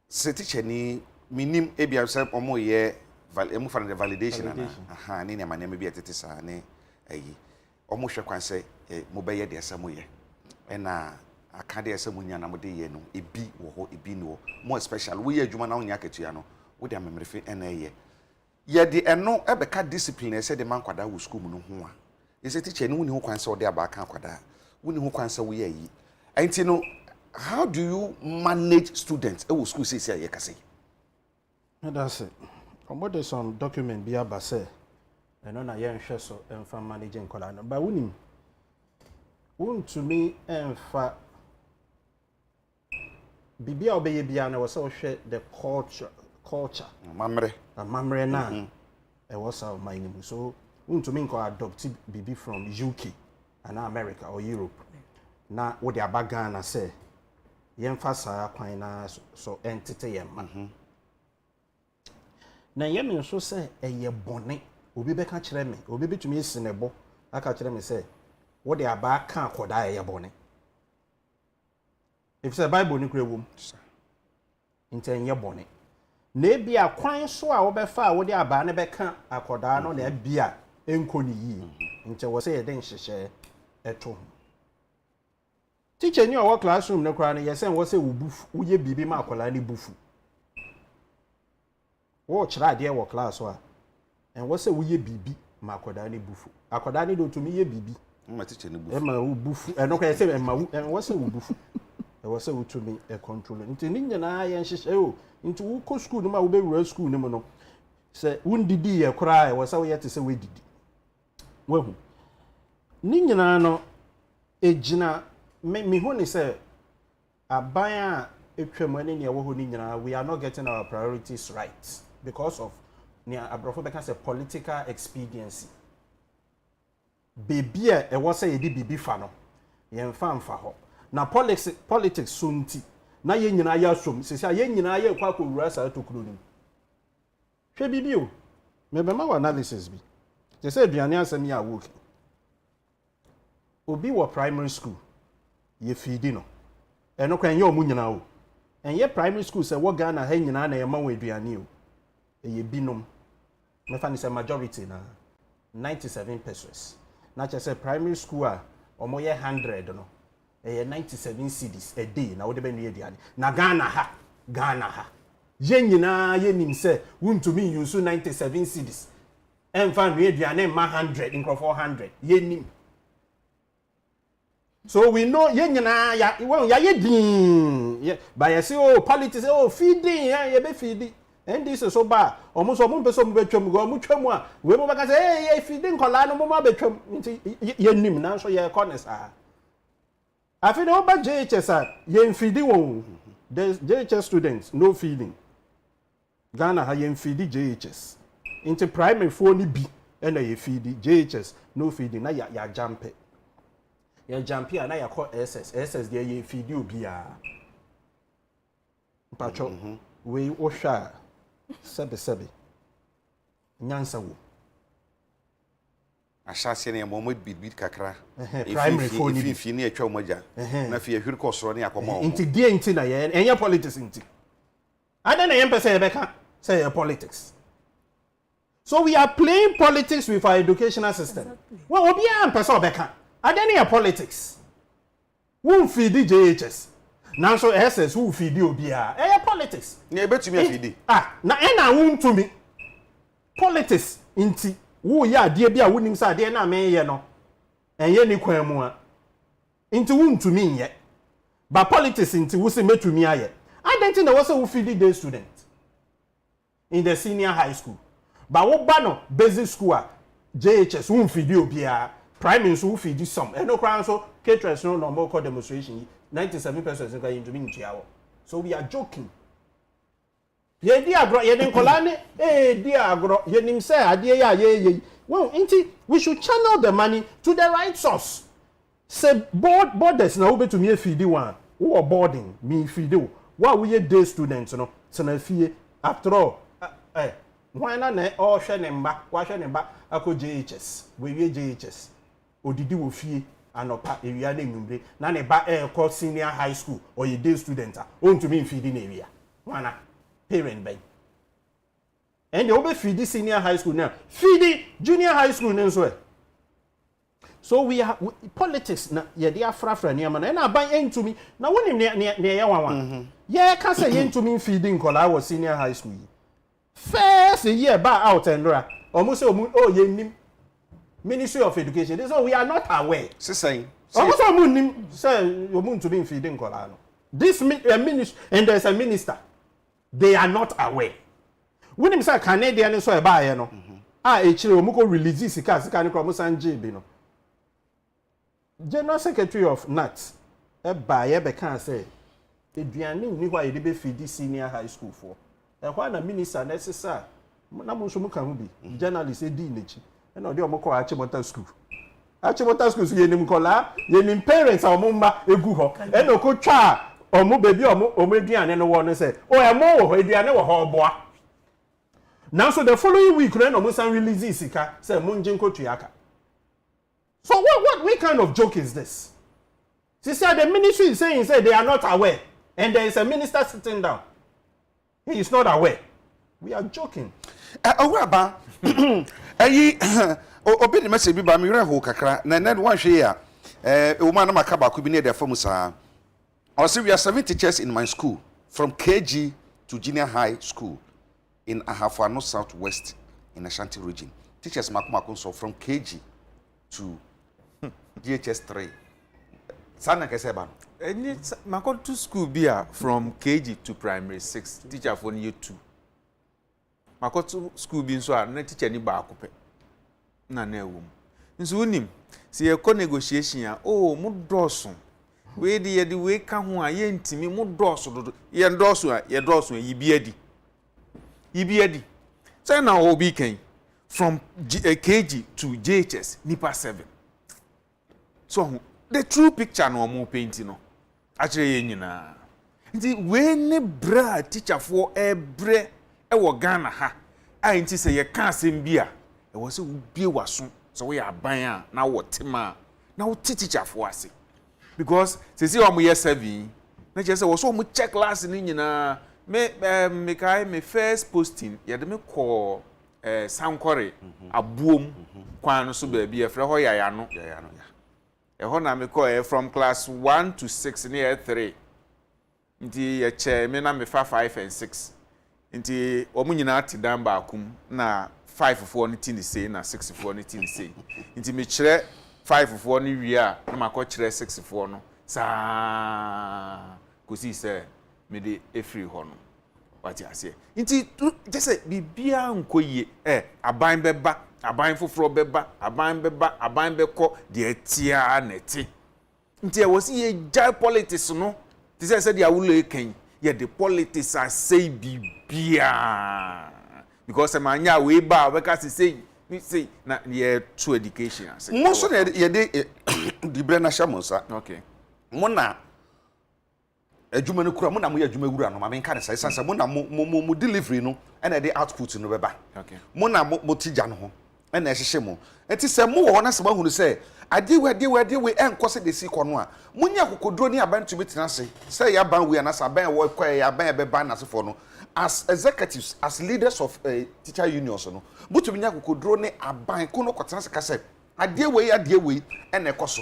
Se teacher ni minim e bia say omo ye emu fa the validation na aha ni na me bia tete sa ne ayi omo hwe kwan say mo be ye de asa mo ye na aka de asa mo nya na mo de ye no ebi wo ho ebi no mo especially wo ye adwuma na wo nya ketua no wo de amemrefe na ye ye de eno e be ka discipline e say de man kwada wo school mu no ho a e say teacher ni wo ni ho kwan say wo de aba ka kwada wo ni ho kwan say wo ye yi enti no how do you manage students e wo school say ye ka say that's it. What is some document be aba say and on a young so and from managing colana but winning to me and fa bibia obeye bia na was so share the culture mamre na e was our mind so to me ko adopt bibi from UK and America or Europe na what the abaga na say yemfa saa kwan na so entity yem na yem nso say eye bone obi beka kire me obi betumi esinebo aka kire me say what the aba kan akoda eye bone if say bible ni kure wom nten ye bone na ebia kwan so a wo befa wo de aba ne beka akoda no na ebia enko ni yi nte wo say ye den hyehye eto teacher ni owo classroom ne kura ne ye say wo say wo bufu wo ye bibi ma akola ni bufu wo kira de wo class so a en wo say wo ye bibi ma akoda ni bufu akoda ni do to me ye bibi ma teacher ni bufu e ma wo bufu e no kwa say e ma wo say wo bufu e wo say wo to me e control nti ni nyina ye nhyehyɛ o nti wo ko school no ma wo be wura school ni mo no say wo ndidi ye kura e wo say wo ye te say wo didi wo hu ni nyina no ejina me hu ni say aban a etwam ani ne wo hu ni nyina we are not getting our priorities right because of near abrofo beka say political expediency baby e wo say yedi bibi fa no ye mfa ho na politics so nti na ye nyina ya som sese ye nyina ye kwa akowura sa tokuro nim hwe bibi o me be ma wa analysis bi je say aduane asem ya wo obi wo primary school ye feedi no eno kwan ye omu nyina o enye primary school say wo Ghana ha nyina na ye ma wo aduane o eye binom me fa ni say majority na 97 pesos na che say primary school a omo ye 100 no eye 97 cedis a day na wo de be nu aduane na Ghana ha ye nyina ye nim say wuntumi use 97 cedis enfa nu aduane ma 100 in 400 ye nim. So we know ye nyina ya ye din by you say oh politics oh feeding ye be feeding and this is so bad almost omo person mo betwam go mo twam a we mo baka say hey feeding kola no mo ma betwam nti ye nim na so ye corners I feel no ba JHS ye feeding won the JHS students no feeding Ghana ha ye feeding JHS into primary for ni bi and ye feeding JHS no feeding na ya jump ya jump here na ya call SS there ye feed you bia pacho we osha sebe nyansa wo ashase ne mo bit kakra primary phone if ni atwa moja na fi ahwiri kosoro ne akoma inti die inti na ye enya politics inti ada na ye mpese ye beka say ye politics. So we are playing politics with our educational system. Exactly. Well, obi am mpese obeka ada na ye politics won feed JHS now so SS who feed obi a politics ne betumi afidi na na won to me politics inti wo ya ade bia wonim sa ade na me ye no enye ni kwan mu a inti won to me ye But politics into we say metumi aye. I don't think there was a feed day student in the senior high school. But what bano basic school JHS won't feed you bia primary school feed you some. And no crown so caterers no normal call demonstration 97% going to be in Chiao. So we are joking. Ye dia agro ye den kolane dia agro ye nim say ade ya ye. Well, we should channel the money to the right source. Say borders na ube to me feed one. Who are boarding me feed you. Why we day students no? So fee after all. Why not all share number? Why share number? Ako JHS. We JHS. Odidi wo fie anopa area na numbre. Na ne ba call senior high school or ye day student. On to me feeding area. Wana parent bay. And they will feed the senior high school now. Feed the junior high school now so. So we are politics na ye dey afrafra near man na ban into me. Na woni ne ya wan. Yeah, can say into me feeding kola was senior high school. First year back out and almost oh ye Ministry of Education. So we are not aware. Saying. Almost nim say you moon to be feeding kola. This ministry and there's a minister. They are not aware. When him say Canadian so e ba ye no. E chire omuko release sika ni kromo sanje bi no. General Secretary of NAT e ba ye be kan say eduane ni hwa ye be feed senior high school for. E hwa na minister necessary na mo so mu kan hu bi journalist e di nechi. E na odi omoko Achimota school. Achimota school so ye nim kola, ye nim parents a omumba egu ho. E no ko twa omo baby omo eduane no wo no say, "Oh, e mo wo eduane wo ho boa." Now, so the following week, then almost release sika say Munjinko Triaka. So what kind of joke is this? She said the ministry is saying they are not aware, and there is a minister sitting down. He is not aware. We are joking. Owaba, obi the message bi ba mi re ho kakra na one hwe ya woman na makaba ku bi ne de fam sa. I say we are 7 teachers in my school from KG to junior high school in Ahafano Southwest in Ashanti region. Teachers makumakunso from KG to DHS 3. Sana keseba. Any mako to school bia from KG to primary 6. Teacher for year 2. Mako to school bi so na teacher ni ba akope. Na na ewum. Nso unim se ye ko negotiation a mu doso. We de we ka ho a ye ntimi mu doso dodo. Ye doso a ye doso yi bi adi. Ibiadi. So now obi ken from KG to JHS nipa 7. So the true picture no mo paint no. Actually ye nyina. Nti we ne bra teacher for ebre e wo Ghana ha. A nti se ye ka asem bia e wo se ubie waso so we aban a na wo tema na wo teacher for ase. Because se si o mo ye 7 na je se wo so mo check class ni nyina. Me first posting ya de me call Sankore abuom kwan no so ba bi e frɛ hɔ yaya no ya e hɔ na me call from class 1 to 6 near 3 nti ye che me na me fa 5 and 6 nti omu nyina ti dan ba akum na 5 fo no ti ni sei na 6 fo no ti ni sei nti me kyerɛ 5 fo no wie a na makɔ kyerɛ 6 fo no saa kosi sɛ me de efiri ho no wati ase nti je se bibia nkoyie aban beba aban foforo beba aban beko de atia neti nti e wosi ye jai politics no ti se de awulo eken ye de politics a say bibia because e manya we ba we ka say na ye true education ase mo so ye de dibre na shamonsa okay mo na adwuma no kura mo na mo ya adwuma wura no ma menka ne sai sansa mo na mo delivery no na dey output no beba okay mo na mo tija no ho na ehhehye mo enti se mo wo na se ba hunu se ade we enko se de si ko no a mo nya kokodro ni aban tumi tena se ya ban we na sa ban wo kwa ya ban beba na se fo no as executives as leaders of teacher unions no butumi nya kokodro ni aban ko no kotena se ka se ade we na ekoso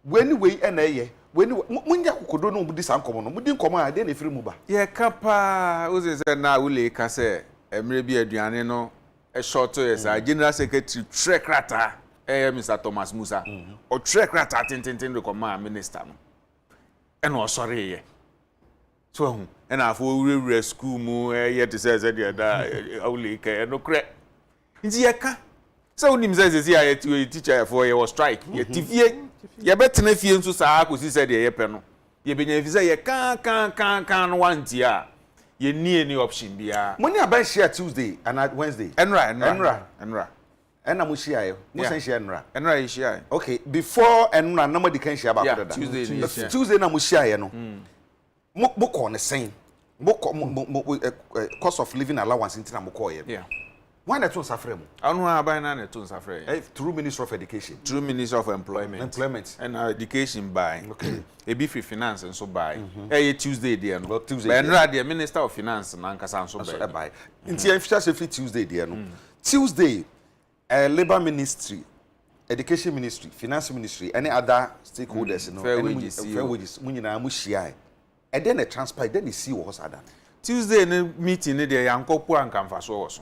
weni we na eye weni munya kokodo no mudi sankomo no mudi nkomo a de na efiri mu ba ye kapa oze se na ule ka se emre bi aduane no e short yes general secretary Mr. Thomas Musa o trek rata tintintin recommend minister no and was sorry. So, and I for school mu yet says that the only care no crack. It's yaka. So, him says, I to a teacher for your strike. Yet, if ye better if you to say, because he said, ye penal. Ye been if you say, ye can't want ya. Ye need any option be a. When you buy share Tuesday and Wednesday. Enra. And I'm share. Musa share Enra is share. Okay, before and nobody can share about that. Tuesday na mushia no. Book on the same. Cost of living allowance in Tinamukoye. Yeah. Why not to suffer? I don't know how by none to suffer. Through Minister of Education. Through Minister of Employment. And education by. Okay. A beef finance and so by. Tuesday there. No Tuesday. And the Minister of Finance and Ankasan so by. In the Tuesday there. No. Tuesday. Labor Ministry, Education Ministry, Finance Ministry, any other stakeholders, you know, fair wages, and then a transfer, then you see what's other. Tuesday, meeting the young couple and canvas also.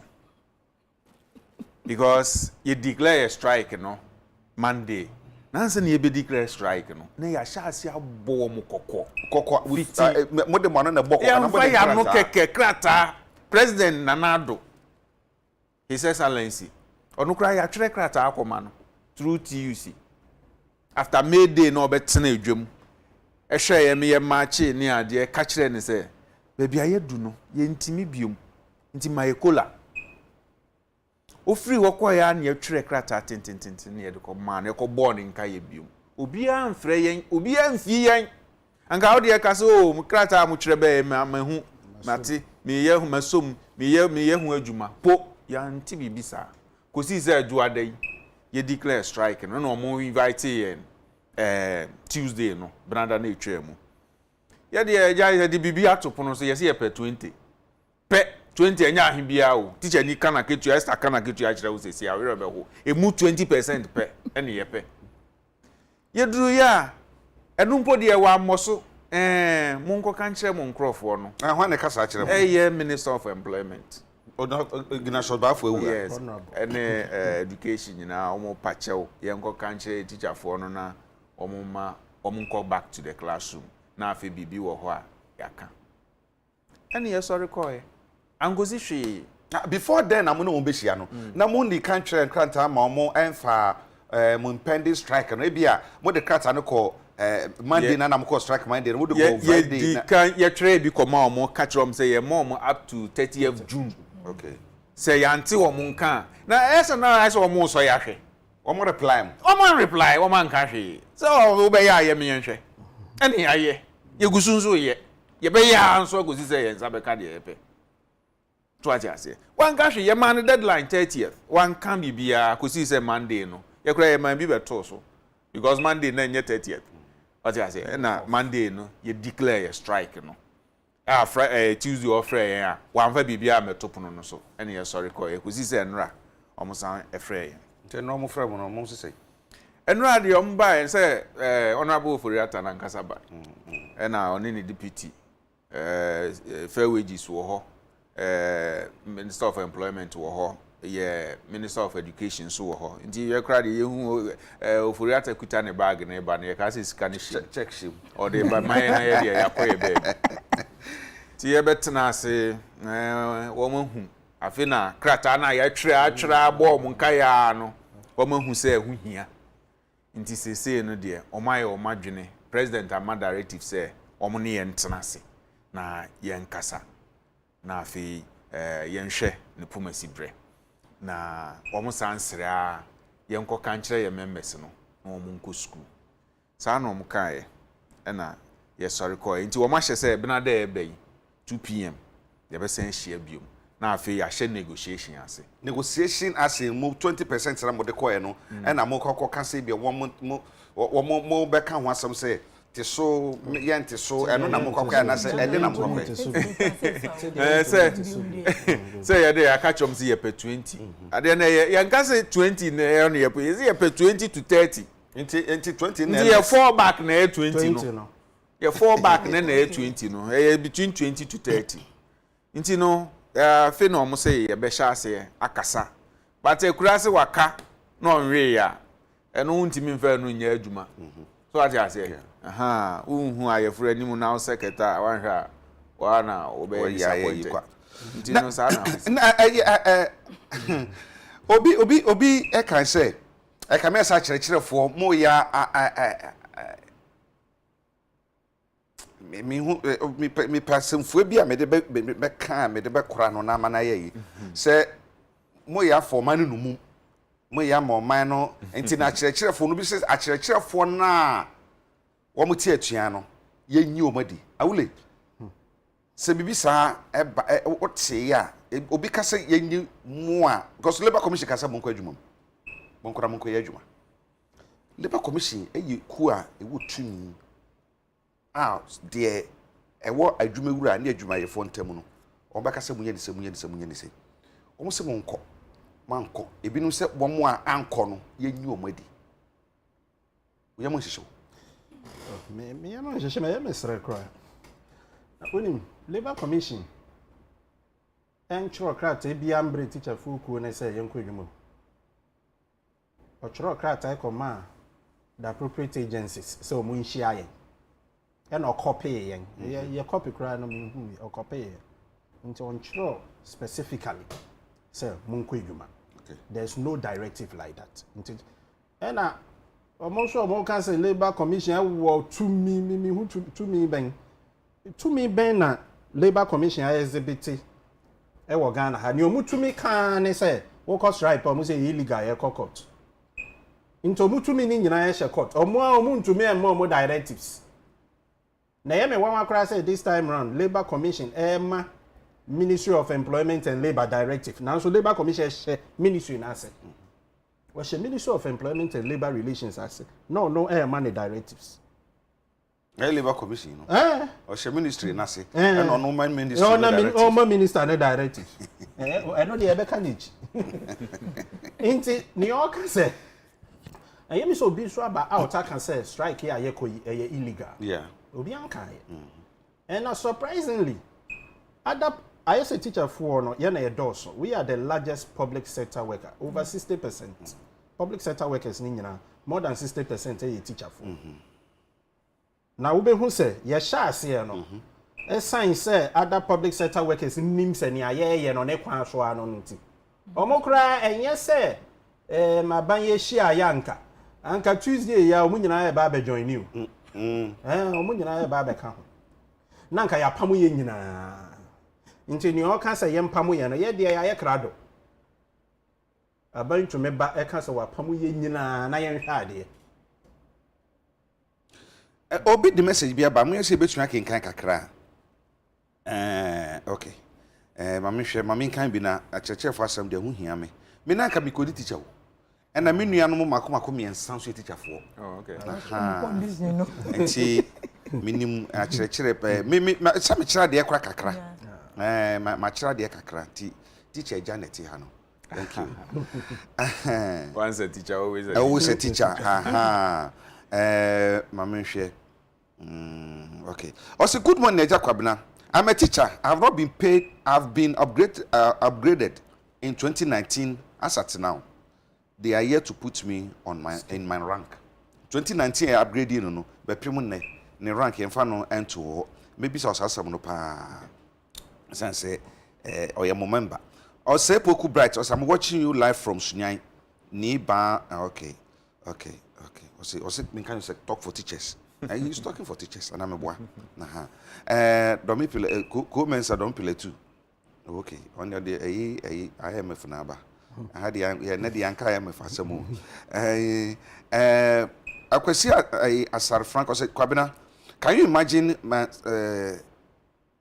Because you declare a strike, you know, Monday. Nansen you be declare strike, you know. Nay, I shall see how bomb cocoa. With more than one on the book. Yeah, no krata. President Nanado. His Excellency. Onu kra ya twere krata akoma no through TUC after May Day no betena edwam ehwe ye me ye maachi ni ade ka kire ne se baby ayedu no ye ntimi biom nti ma yekola ofiri wokọ ya na ye twere krata tintintin ne ye de ko ma na ye ko born nka ye biom obi amfre yen obi amfi yen anka wo de ka se o mu krata mu twere be mahu mate me ye hu masom me ye hu adwuma po ya nti bibisa kosi se adwada yi ye declare strike no no mo invite yen Tuesday no branda na etwa mu ye de bibi atopo no so ye se ye pe 20 enya ahin bia o teacher ni kana ketu extra kana ketu a kire wo sesi a we be ho emu 20% pe ene ye pe ye duru ya enu mpo de wa amoso monko kan kire mo nkrofo no hwan ne kasa kire mo ye Minister of Employment yes, and education, you know, almost pacho, young country teacher for no, almost back to the classroom. Now, if you be or yaka. And yes, sorry, call Angozishi. Before then, I'm going to be Shiano. Namundi country and Cranta, Mamo, and for Mumpendi strike, and maybe what the cats are called Monday, and I'm called strike Monday. Would go Friday. Can your trade become more catch them say a mom up to 30th June. Okay. Say until Munka. Now, as an I saw more so yake. One more reply. One man cash. So, obey I am in share. Any aye. You go soon so ye. You pay ya so go say and Sabacadi epe. Twice I say. One cash, your man deadline 30th. One can be a could say Monday no. You cry my be torso. Because Monday then yet 30th. What I say, and Monday no, you declare a strike no. Tuesday or Friday, one for Bibia metopono no so. Any sorry call, you could see Enra almost a Friday. The normal friend will almost say. Enra the umba and say, Honorable for Yatan and Casaba. And now on any deputy, fair wages were Minister of Employment were yeah, Minister of Education so ho. Inti you cry you for Yata kutane bag na ba na ka se scanish check shim. Or dey by my area ya ko ebe. Ti ye betena se wo mo hu afi na krata na ya twere abo mo nka ya no wo mo hu se hu hia. Inti sese no de o mai o madwene president ama directive say o mo ne ye ntena se na ye nkasa na afi ye nhwe ne pumasi bre. Na omo sansere a yenko kankyere ye members no na omo nko school sa na omo kae na ye sorry call nti omo ahye se bena da ebe 2 pm ye be sen hye biom na afi ya hye negotiation ase mo 20% na mo de call no na mo kokka say bi mo be ka ho asem say te so yente so eno na mo kokka na say ede na mo kokka say ya dey akachom say ye pe 20 ade na ye nka say 20 na ye pe ye pe 20 to 30 into 20 na ye fall back na 20 no ye fall back na 20 no between 20 to 30 into no fe no mo say ye be sha ase akasa but e kura se waka no nwe ya eno ntimi mfa no nya adwuma So what you say? Aha, who are your friend you now secretary one ha wana obey disappointed. Ntino sa na. Obi e kan say e ka me sa kyerɛkyerɛfoɔ mo ya me pasemfoɔ bi a me de be kan me de be kora no na ama na yɛ yi sɛ mo ya forma no numu mo ya ma ɔman no nti na kyerɛkyerɛfoɔ no bi sɛ akyerɛkyerɛfoɔ na wɔn ti atua no yɛnyi wɔn adi awule sɛ bibi saa ɛba ɔte ya obi ka sɛ yɛnyi mu a because Labour Commission ka sɛ mo nkɔ adwuma mo nkora mo nkɔ yɛ adwuma Labour Commission ɛyɛ ku a ɛwɔ tumi a deɛ ɛwɔ adwuma wura ne adwumayɛfoɔ ntam no wɔn bɛka sɛ mo yɛ ne sɛ mo yɛ ne sɛ mo yɛ ne sɛ wɔn sɛ mo nkɔ mankɔ ebinom sɛ wɔn a ankɔ no yɛnyi wɔn adi wɔyɛ mo nhyehyɛ me yɛ no nhyehyɛ me yɛ mesrɛ kora onim Labour Commission ɛntwerɛ krataa bi ambre teacher fukuo ne sɛ yɛnkɔ adwuma ɔtwerɛ krataa kɔma the appropriate agencies sɛ ɔmo nhyia yɛn ɛna ɔkɔpee yɛn yɛ copy koraa no mehu ɔkɔpee yɛn nti ɔntwerɛ specifically sɛ monkɔ adwuma there's no directive like that nti ɛna ɔmo nso ɔmo ka sɛ Labour Commission ɛwɔ tumi bɛn na Labour Commission exhibit ɛwɔ Ghana ha ne ɔmo tumi kaa ne sɛ wɔkɔ strike ɔmo sɛ illegal yɛkɔ court nti ɔmo tumi ne nyinaa yɛhyɛ court ɔmo ntumi ɛmma ɔmo directives na yɛmɛ wɔn akora sɛ this time round Labour Commission ɛma Ministry of Employment and Labour directive nanso Labour Commission hyɛ ministry n'ase wɔhyɛ Ministry of Employment and Labour Relations ase no ɛma ne directives Labour Commission no ɔhyɛ ministry n'ase ɛna ɔno man ministry ɔma minister ne directive ɛno deɛ ɛbɛka n'ekyi nti ne ɔka sɛ ɛyɛ mi sɛ obi nso aba out aka sɛ strike a yɛkɔ yi ɛyɛ illegal obi anka yɛ and surprisingly other I say teacher for no yɛ na yɛ dɔɔso we are the largest public sector worker over 60% public sector workers ni nyinaa more than 60% ɛyɛ teacher for na wo be hu sɛ yɛ hyɛ aseɛ no ɛsan sɛ other public sector workers nim sɛ ne ayɛyɛ no ne kwan so ano no nti ɔmo kora ɛnyɛ sɛ maban yɛ hyia yɛ anka Tuesday ya ɔmo nyinaa yɛ ba bɛ join you ɔmo nyinaa yɛ ba bɛ ka ho na anka yɛ apam yɛ nyinaa nti ne ɔka sɛ yɛ mpam yɛ no yɛ deɛ yɛ krado aban twome ba ɛka sɛ wapam yɛ nyinaa na yɛ nhwɛ adeɛ obi the message bi aba mo yɛ sɛ betumi akenkan kakra okay mame hwɛ mame kan bi na akyerɛkyerɛfo asɛm de ho hia me na aka me kodi teacher wo ɛna me nuanom mako miɛnsa so teacher fo nti minim akyerɛkyerɛ me sɛ me kyerɛ deɛ kora kakra ma kyerɛ deɛ kakra nti teacher Janet ha no thank you Once a teacher always a teacher mame hwɛ okay also good morning Agya Kwabena. I'm a teacher. I have not been paid. I've been upgraded in 2019 as at now. They are here to put me on in my rank. 2019 I upgraded no but people ne rank and no end to maybe so asam no pa say or your member or say poku bright or I'm watching you live from Sunyai ni ba okay or say me can say talk for teachers. He's talking for teachers and I'm a boy. Don't pile comments don't pile too. Okay, on your day I am a fanaba. I had the anchor I am a fasamo. I could see a Sir Franco said, Kwabena, can you imagine my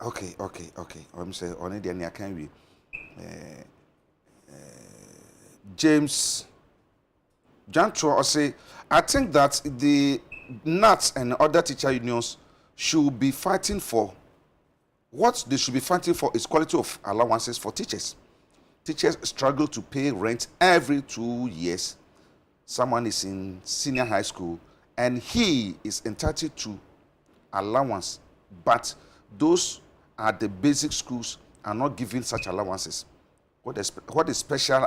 okay. I'm saying on the I can be James Jantro say I think that the NATS and other teacher unions should be fighting for. What they should be fighting for is quality of allowances for teachers. Teachers struggle to pay rent every 2 years. Someone is in senior high school and he is entitled to allowance, but those at the basic schools are not given such allowances. What the special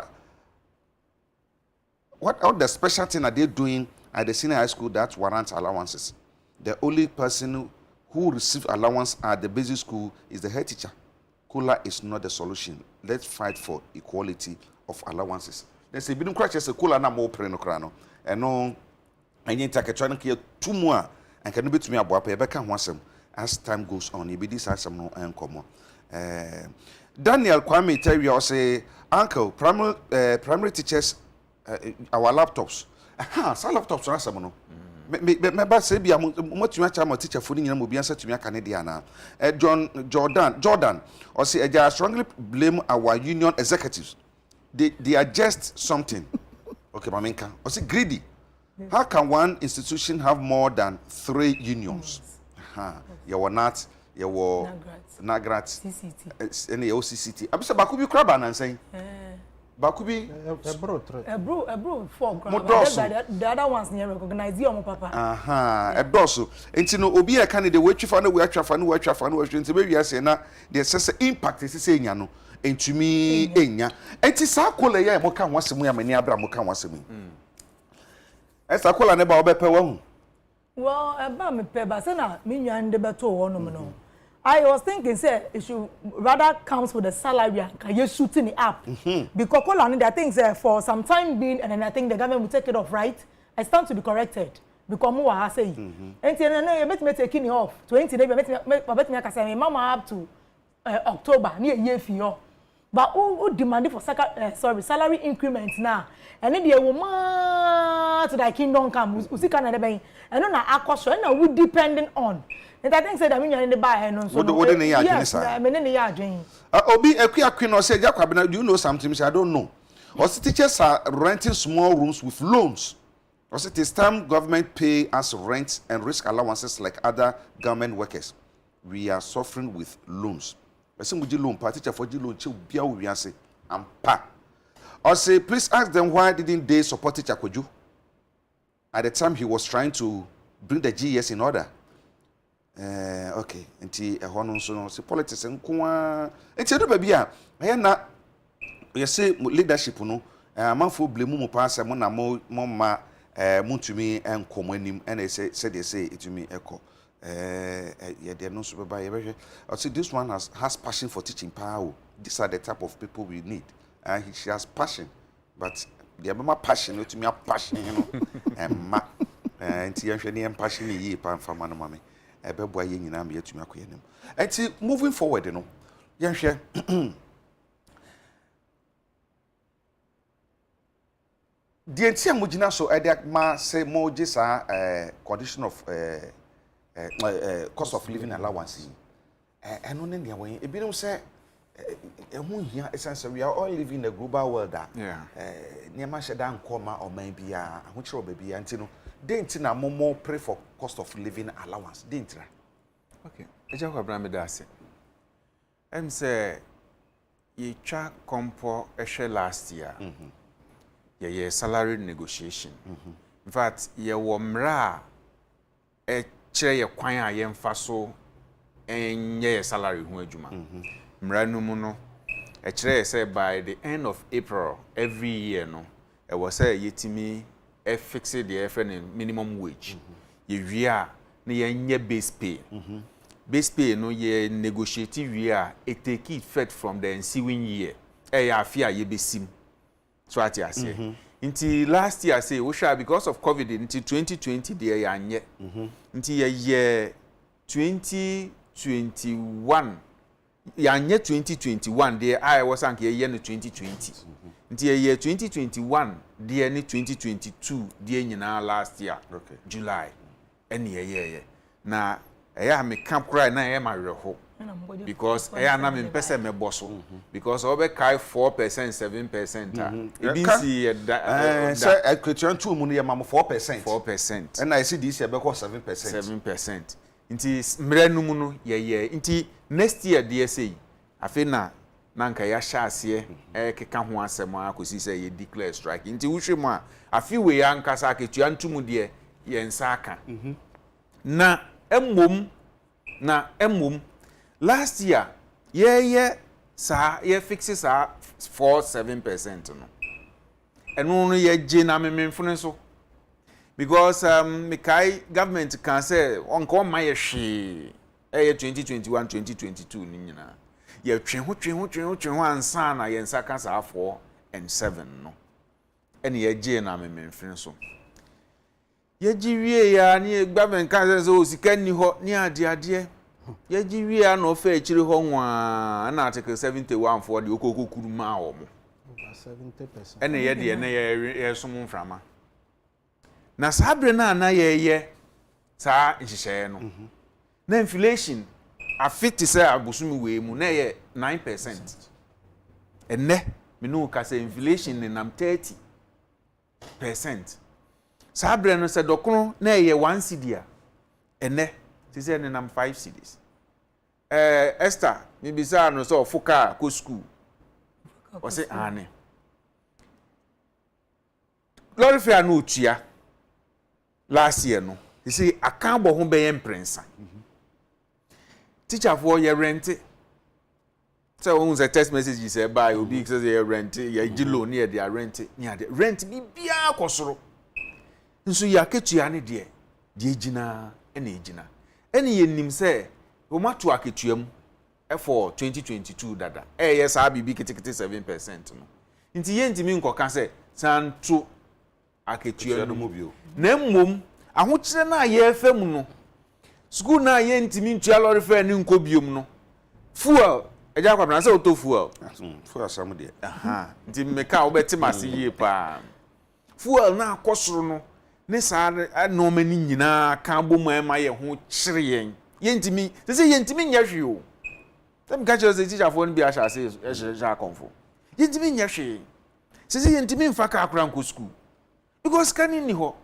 thing are they doing at the senior high school that warrants allowances. The only person who receives allowance at the basic school is the head teacher. COLA is not the solution. Let's fight for equality of allowances. Let's say, bidum crutches a COLA na more prenocrano. And no, I need to try to get 2 more and can be to me about Rebecca Wansem as time goes on. You be this as some no uncommon. Daniel Kwame tell you, say, Uncle, primary teachers, our laptops. Aha, some laptops are some no. Me say be much teacher for you be answer to me Canadian. Jordan, or say I strongly blame our union executives. They are just something. Okay, Mamenka. Or say greedy. How can one institution have more than 3 unions? You were not, you were Nagrat, CCT, and the OCCT. I'm saying Bakubi Kraban and saying Bakubi a bro 4 grand. The other ones near recognize you, papa. A dorsal. And you know, Obi a candidate, which you find, we are trafan, maybe I say, now, there's an impact, is saying, you know, and to me, Enya. And it's a cool, yeah, Moka was me, many Abraham Moka was me. As I call an about Beppe. Well, about me, Peba, Sena, me and the battle, no. I was thinking, say, it should rather comes with the salary and you shooting it up. Because I think for some time being, and then I think the government will take it off, right? I stand to be corrected. Because more I say. And then you bet me taking it off. 20 days, I bet me I can say, Mama up to October, near year for you. But who demanded for salary increments now? And then the woman to the kingdom come, who see Canada bay, and then I question, and we depending on. And I think said I mean you're in the buy and so. Yes, I mean in the yard. Obi a queen or say Kwabena, do you know something? I don't know. Also teachers are renting small rooms with loans. Also it is time government pay us rent and risk allowances like other government workers. We are suffering with loans. Person with loan, teacher for loan, we are say and pa. Or say please ask them why didn't they support teacher Koju at the time he was trying to bring the GS in order. Okay, nti ehɔ no nso no se politics nkoa nti do baabi a ɛyɛ na you say leadership no amanfo blame mu pa asɛm na mo ma mutumi enkomo anim ɛna say they say itumi ɛkɔ yeah there no so baba yɛbɛhwɛ I say this one has passion for teaching power. These are the type of people we need and she has passion but the mama passion no to me passion you know ma nti yɛhwɛ ne passion yi pa mfama no mame ebeboa ye nyina me yatumi akoyenem enti moving forward no yenhwe the entia mugina so ede ma say mo gisa condition of cost of living allowance eno ne ne wen ebinom say ehun hia essence we are all living in a global world that niam sheda nkoma oman bia ahokyere obabia enti no denti na momo pray for cost of living allowance dentra okay eja kwa bra me da ase em say ye twa kompo ehwe last year ye salary negotiation in fact ye wo mra e kire ye kwan a ye mfa so enye ye salary ho adwuma mra no mu no e kire say by the end of April every year no e was say yetimi e fix the minimum wage. You via na base pay. Base pay no ye negotiate via it take effect from the ensuing year. Ya fear ye besim. So at ya say. Until last year say we shall because of COVID until 2020 there ya nye. Until year 2021 ya nye 2021 there I was anke ye no 2020. Until year 2021 there ni 2022 there nyina last year July any year na eya me camp cry na e ma reho because eya na me pese me boso because obe kai 4% 7% e bin see say equation 2 mu no ma 4% and I see this year be 7% 7% nti mrenu mu no ye nti next year there say afi na nka ya hyase keka ho asem akosi say ye declare strike nti wuhwemu a afi we ya nkasa aketua ntumu de ye nsaka na emom last year ye fix sa 4-7% no eno no ye je na mememfune so because Mikai government can say on call my she 2021 2022 ni nyina ye twen ansa na ye nsa kasa 4 and 7 no ene ye gye na mememfin so ye gi wie ya ni government can say so sika ni ho ni ade ye gi wie ya no fa akiri ho nwa na article 71 for the okokokuru ma wo mo 70%. ene ye de ne ye som mframa na sabre na ye sa nhihye no na inflation afiti say abusumi we mu na ye 9%. Enne me no ka say inflation ne nam 30%. Sabre no say dokono na ye 1 cedi a enne ti say ne nam 5 cedis. Esther me bisa no so ofuka ko school. O say ane. Lori fare no tua last year no. You see akambo ho be ye mprensa. Teacher for your rent. So when the text message you say buy obi say your rent, your loan near their rent, near the rent bi bia kosoro. Nso ya ketua ne de gina ene gina. Ene ye nim say o mato aketua mu for 2022 dada. Yes abibi kitikiti 7% no. Nti ye ntimi nkoka say santo aketua no mobile. Na mmom ahokyere na ye fam no. School na ye ntimi ntua lorry fare ni nko biom no. Fuel Agya Kwabena say auto fuel. Fuel some there. Aha. Nti meka obeti mase yie pa. Fuel na akosoro no. Ne sa no mani nyina ka bomu ema ye ho kyere yen. Ye ntimi, say ye ntimi nya hwe o. Dem ka kyerɛ say teacher for no bi ahya say ja konfo. Ye ntimi nya hwe. Say ye ntimi mfa ka akora nko school. Because kan ni ho.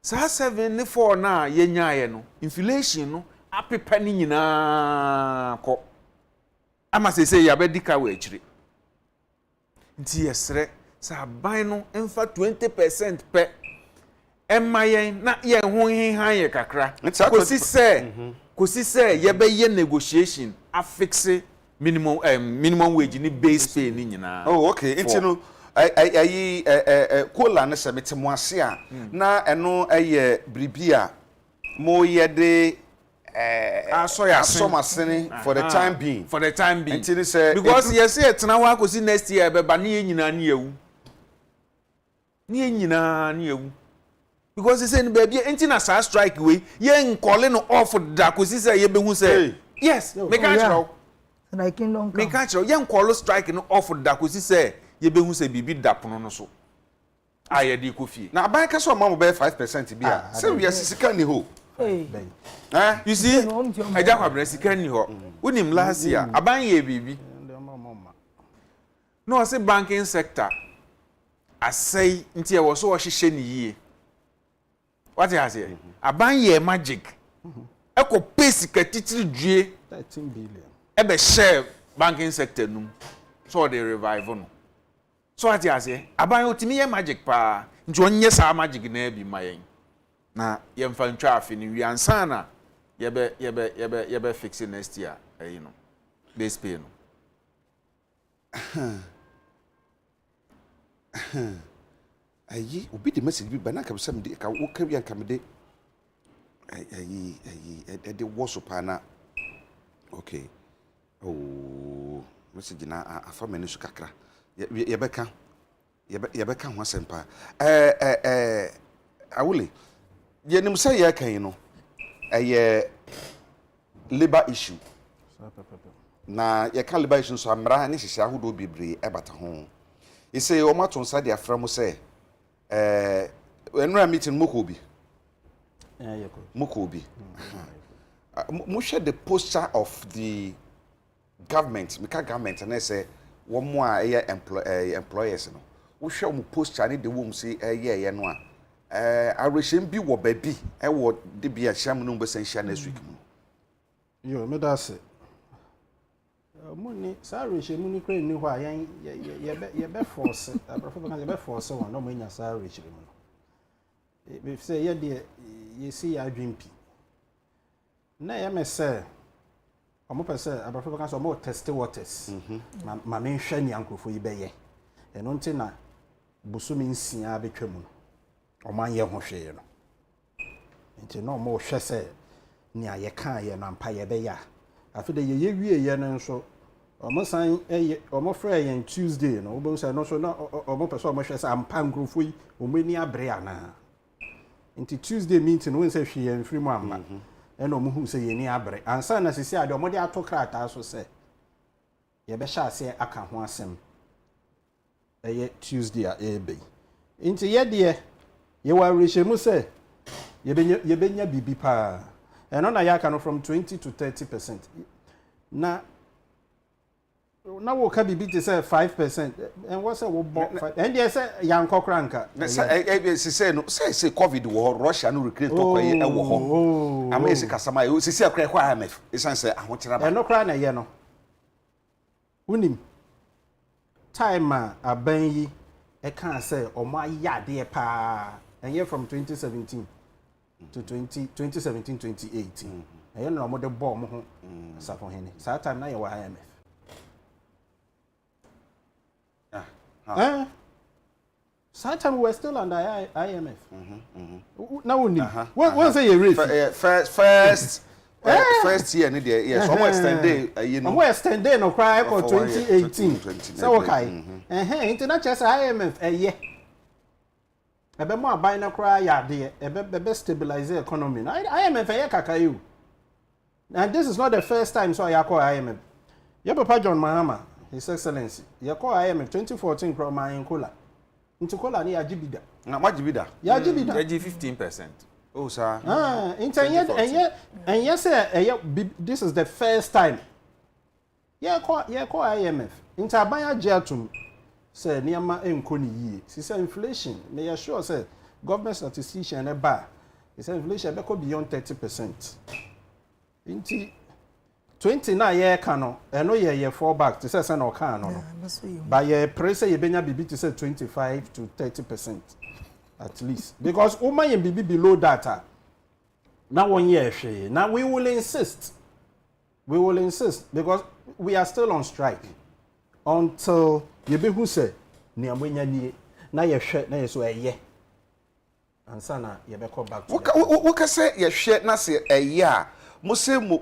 Sa 7 ne 4 na ye nyaaye no inflation no apepa ni nyina ko ama say ya bedika we akire nti yesre sa ban no emfa 20% pe emayen na ye ho hihan ye kakra kosi say ye be ye negotiation afixe minimum wage ni base pay ni nyina. Oh okay nti no kola ne semete mo ase a na eno bribia mo ye de asomasene for the time being until say because yes etena wa kosi next year be ba ne nyina ne yewu because he say no be enti na sa strike we ye nkole no off da kosi say ye be hu say yes me ka chiro like kingdom me ka chiro ye nkole strike no off da kosi say ye be hu say bibi da pono no so aye di kofie na aban ka so mama be 5% bia say we sika ni ho. You see Agya Kwabena sika ni ho unim last year aban ye bibi no say banking sector asay nti e wo so wo hihye ni yie what you say aban ye magic e ko pesika titiri due 13 billion e be share banking sector num so they revive no so what you say aban otimi ye magic pa nti onye sa magic na bi mayen na yemfa ntwa afi ni wiansa na yebe fix it next year you know base pay no ayi obi de message bi bana ka sem de ka wo ka wi anka me de ayi de wo so pa na okay oh message na afa me ni so kakra yebeka ho asempa awule yenim say ye kan no labor issue na ye kan labor issue so amra ne hihya hodo bebre ebata ho e say o maton sa dia fra mo say enra meeting mokobi mokobi mo share the posture of the government meka government na say wo mo a employers no wo hwe mo posture ne de wo mo say ye no a arreshin bi wo ba bi e wo de bi a hyam no mbesan hia next week mu yo me da se muni sa arreshin muni kra ni ho a ye be force abrafo ba ye be force won no mo nya sa arreshin mu no be say ye de ye si ya adwimpi na ye me say omo pese abrafo ba so mo test waters ma me hwa ni ankofo yi be ye eno nti na busumi nsia betwa mu no oman ye ho hwe no nti no mo hwɛ sɛ ni a yɛka yɛ no ampa yɛbɛyɛ afi de yɛ wie yɛ no nso ɔmo san ɔmo frɛ yɛn Tuesday no wobɛhu sɛ no so na ɔmo pɛ sɛ ɔmo hwɛ sɛ ampa nkurɔfo yi ɔmo ani abere ana nti Tuesday meeting wo sɛ hwe yɛn free mu amma ɛna ɔmo hu sɛ yɛn ani abere ansa na sisi ade ɔmo de ato krataa so sɛ yɛbɛhyɛ ase aka ho asɛm ɛyɛ Tuesday a ɛbɛyi nti yɛdeɛ yɛwɔ awerɛhyɛmu sɛ yɛbɛnya biribi paa ɛno na yɛaka no from 20 to 30%. Na woka biribi te sɛ 5%. Ɛnwɔ sɛ wobɔ 5%. Ɛndeɛ sɛ yɛankɔkora nka. Sɛ no sɛ COVID wɔ hɔ, Russia no recruit tɔkɔyɛ ɛwɔ hɔ. Ama yɛsi kasama yɛ sisi akora ɛkɔ IMF. Ɛsan sɛ ahokyerɛ ba. Ɛno kora na ɛyɛ no. Wonim time a aban yi ɛka sɛ ɔmo ayɛ adeɛ paa. Ɛyɛ from 2017 to 2017-2018. Ɛyɛ no ɔmo de bɔ ɔmo ho asafo hene. Saa time na yɛ wɔ IMF. That time we were still under IMF. Now we need. What say you read? First year, yes. Almost extended. Almost extended. No cry for 2018. So okay. International IMF. Yeah. Ebe mo aban na cry ya de. Ebe stabilize the economy. IMF yeah kakayu. And this is not the first time so I call IMF. Your Papa John Mahama, His Excellency. You call IMF 2014 from Mayankola. Into Kola ni ajibida. Na majibida. Ya ajibida. Yaji 15%. Oh sir. And yes this is the first time. Yeah call IMF. Into abaya jatum say niama enko ni yie. Say inflation. Me ya sure say government statistician e ba. Say inflation be go beyond 30%. Into 29 year kano eno ye fall back to say no kan no by ye pray say ye benya bibi to say 25 to 30% at least because woman ye bibi below that now 1 year hwe now we will insist because we are still on strike until ye be who say ni amwenya nie na ye hwe na ye so eye ansa na ye be come back to wo ka say ye hwe na say eye a mo say mo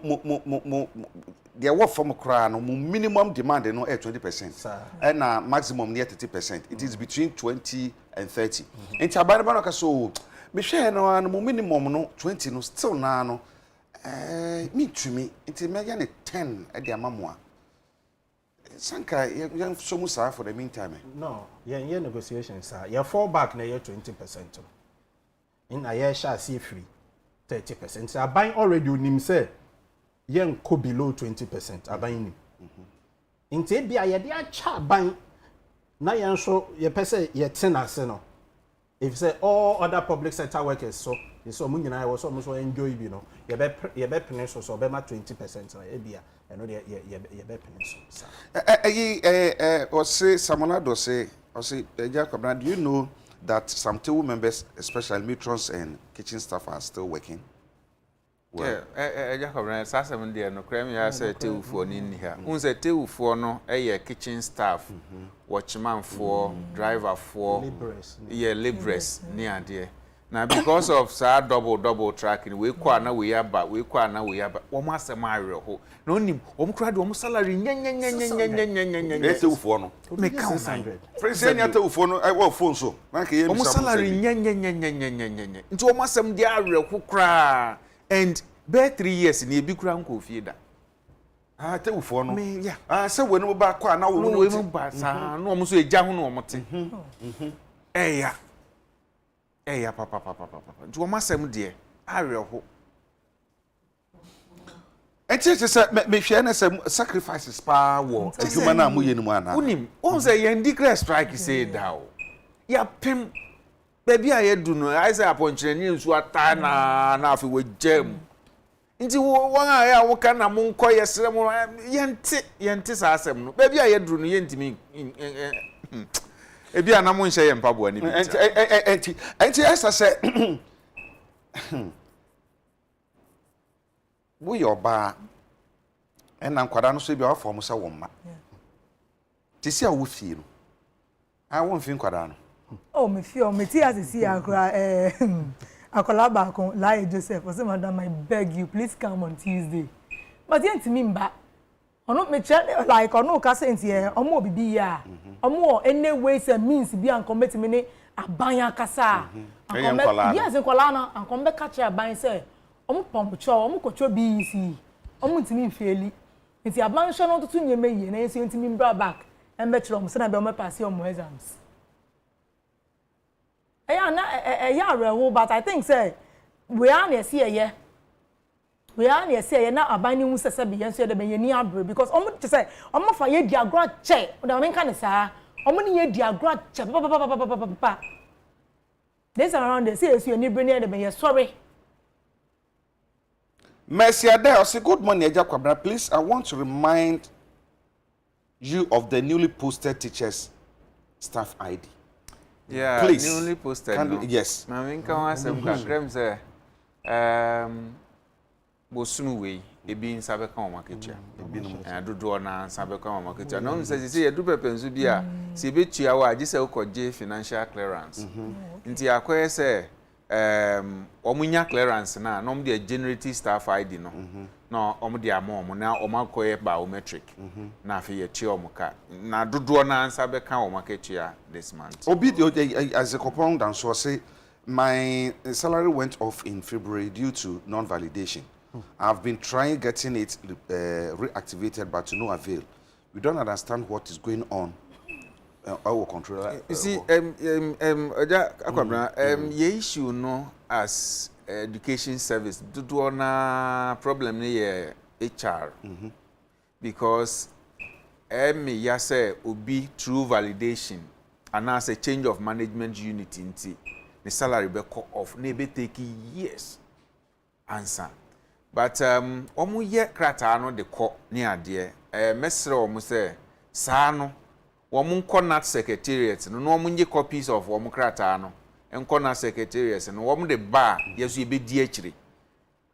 the work from kra no minimum demand no 20% and maximum near 30%. It is between 20 and 30. Enti abana no ka so me hwe no mo minimum no 20 no still na no me tumi enti me ya ne 10 e de amamo a sanka ye so mu sa for the meantime. No ye negotiations sir ye fall back na ye 20% in a year sha see free 30%. So aban already unim say yen ko below 20%. Aban ni. Nti bia ye de acha aban na yen so ye pese ye tena ase no. If say all other public sector workers so mu nyina wo so mo so enjoy bi no ye be pene so be ma 20% na e bia eno de ye be pene so. Or say someone do say Agya Kwabena, do you know that some table members, especially matrons and kitchen staff, are still working? Well, Agya Kwabena, sasem de no krem ya say tewufo ni ni ha. Unse tewufo no kitchen staff, watchman for, driver for, laborers ni ade. Now because of sa double tracking, we kwa na we aba. Wo ma asem awe ho. No nim, wo mkra de wo salary nya. Tewufo no. Me count 100. President ya tewufo no, I work phone so. Na ke yemi salary nya. Nti wo ma asem de awe ho kra. And be 3 years ni ebi kura nko fie da. Tewufo no. Me ya. Se we no ba kwa na wo no. We mo ba sa no mo so eja ho no mo te. Eya papa. Nti wo ma asem de awe ho. Enti say me hwe na say sacrifices pa wo adwuma na mo ye ni mu ana. Unim, on say ye declare strike say da o. Ya pem baby a ye du no, I say aponchire ni nsu ata na afi we jam. Nti won a ya wo ka na mo nko ye sere mo yente sa asem no. Baby a ye du no ye ntimi ebi ana mo nhye ye mpabo ani bi. Enti esa say wo yoba na nkwada no so bi afọ mo se wo mma ti si a wo fie no a wo mfi nkwada no me fie o me ti asisi akura akola baako Lai Joseph o say madam I beg you please come on Tuesday but yent mi mba ono me like ono ka say ntie omo obibi ya omo any ways and means bi an committee me ne aban akasa yes nkola na an kombe catch aban say omo pomp cho omo kocho BEC omo ntimi mfeli nti aban hwe no tutu nyeme yie na esi ntimi mbra back embe kire omo say na be omo pass omo exams yeah rewo but I think say we are na see ye na abani hu sese be yenso de be yeni abre because omo say omo fa ye diagra che o me kan sa omo ni ye diagra che pa this around they say you ni bring de be sorry. Mercy Ade, say good morning Agya Kwabena. Please, I want to remind you of the newly posted teachers staff ID. Yeah, please. Newly posted. Yes. I mean, can I say, Graham say, Bosunu way, a being Sabeka market, and do draw na Sabeka market. And on says, see, a dupe pensubia, see, bit you just a J financial clearance. Into your queer say, Omunya clearance na, no, the generative staff ID no. No, omudia mom now omakoye biometric. Na fi ye chi omuka. Na dodo na ansa be kan omaka chia this month. Obi as a compound and so say my salary went off in February due to non-validation. I've been trying getting it reactivated but to no avail. We don't understand what is going on. Our controller. You see, Agya Kwabena, ye issue no as education service do na problem ni HR because me ya say obi through validation and as a change of management unit inti the salary be cut off na be take years answer but omo ye krata no de ko ni ade mesre omo say sa no omo connect secretariat no omo nye copies of omo krata no enkona secretariat no wo de ba yeso be di akire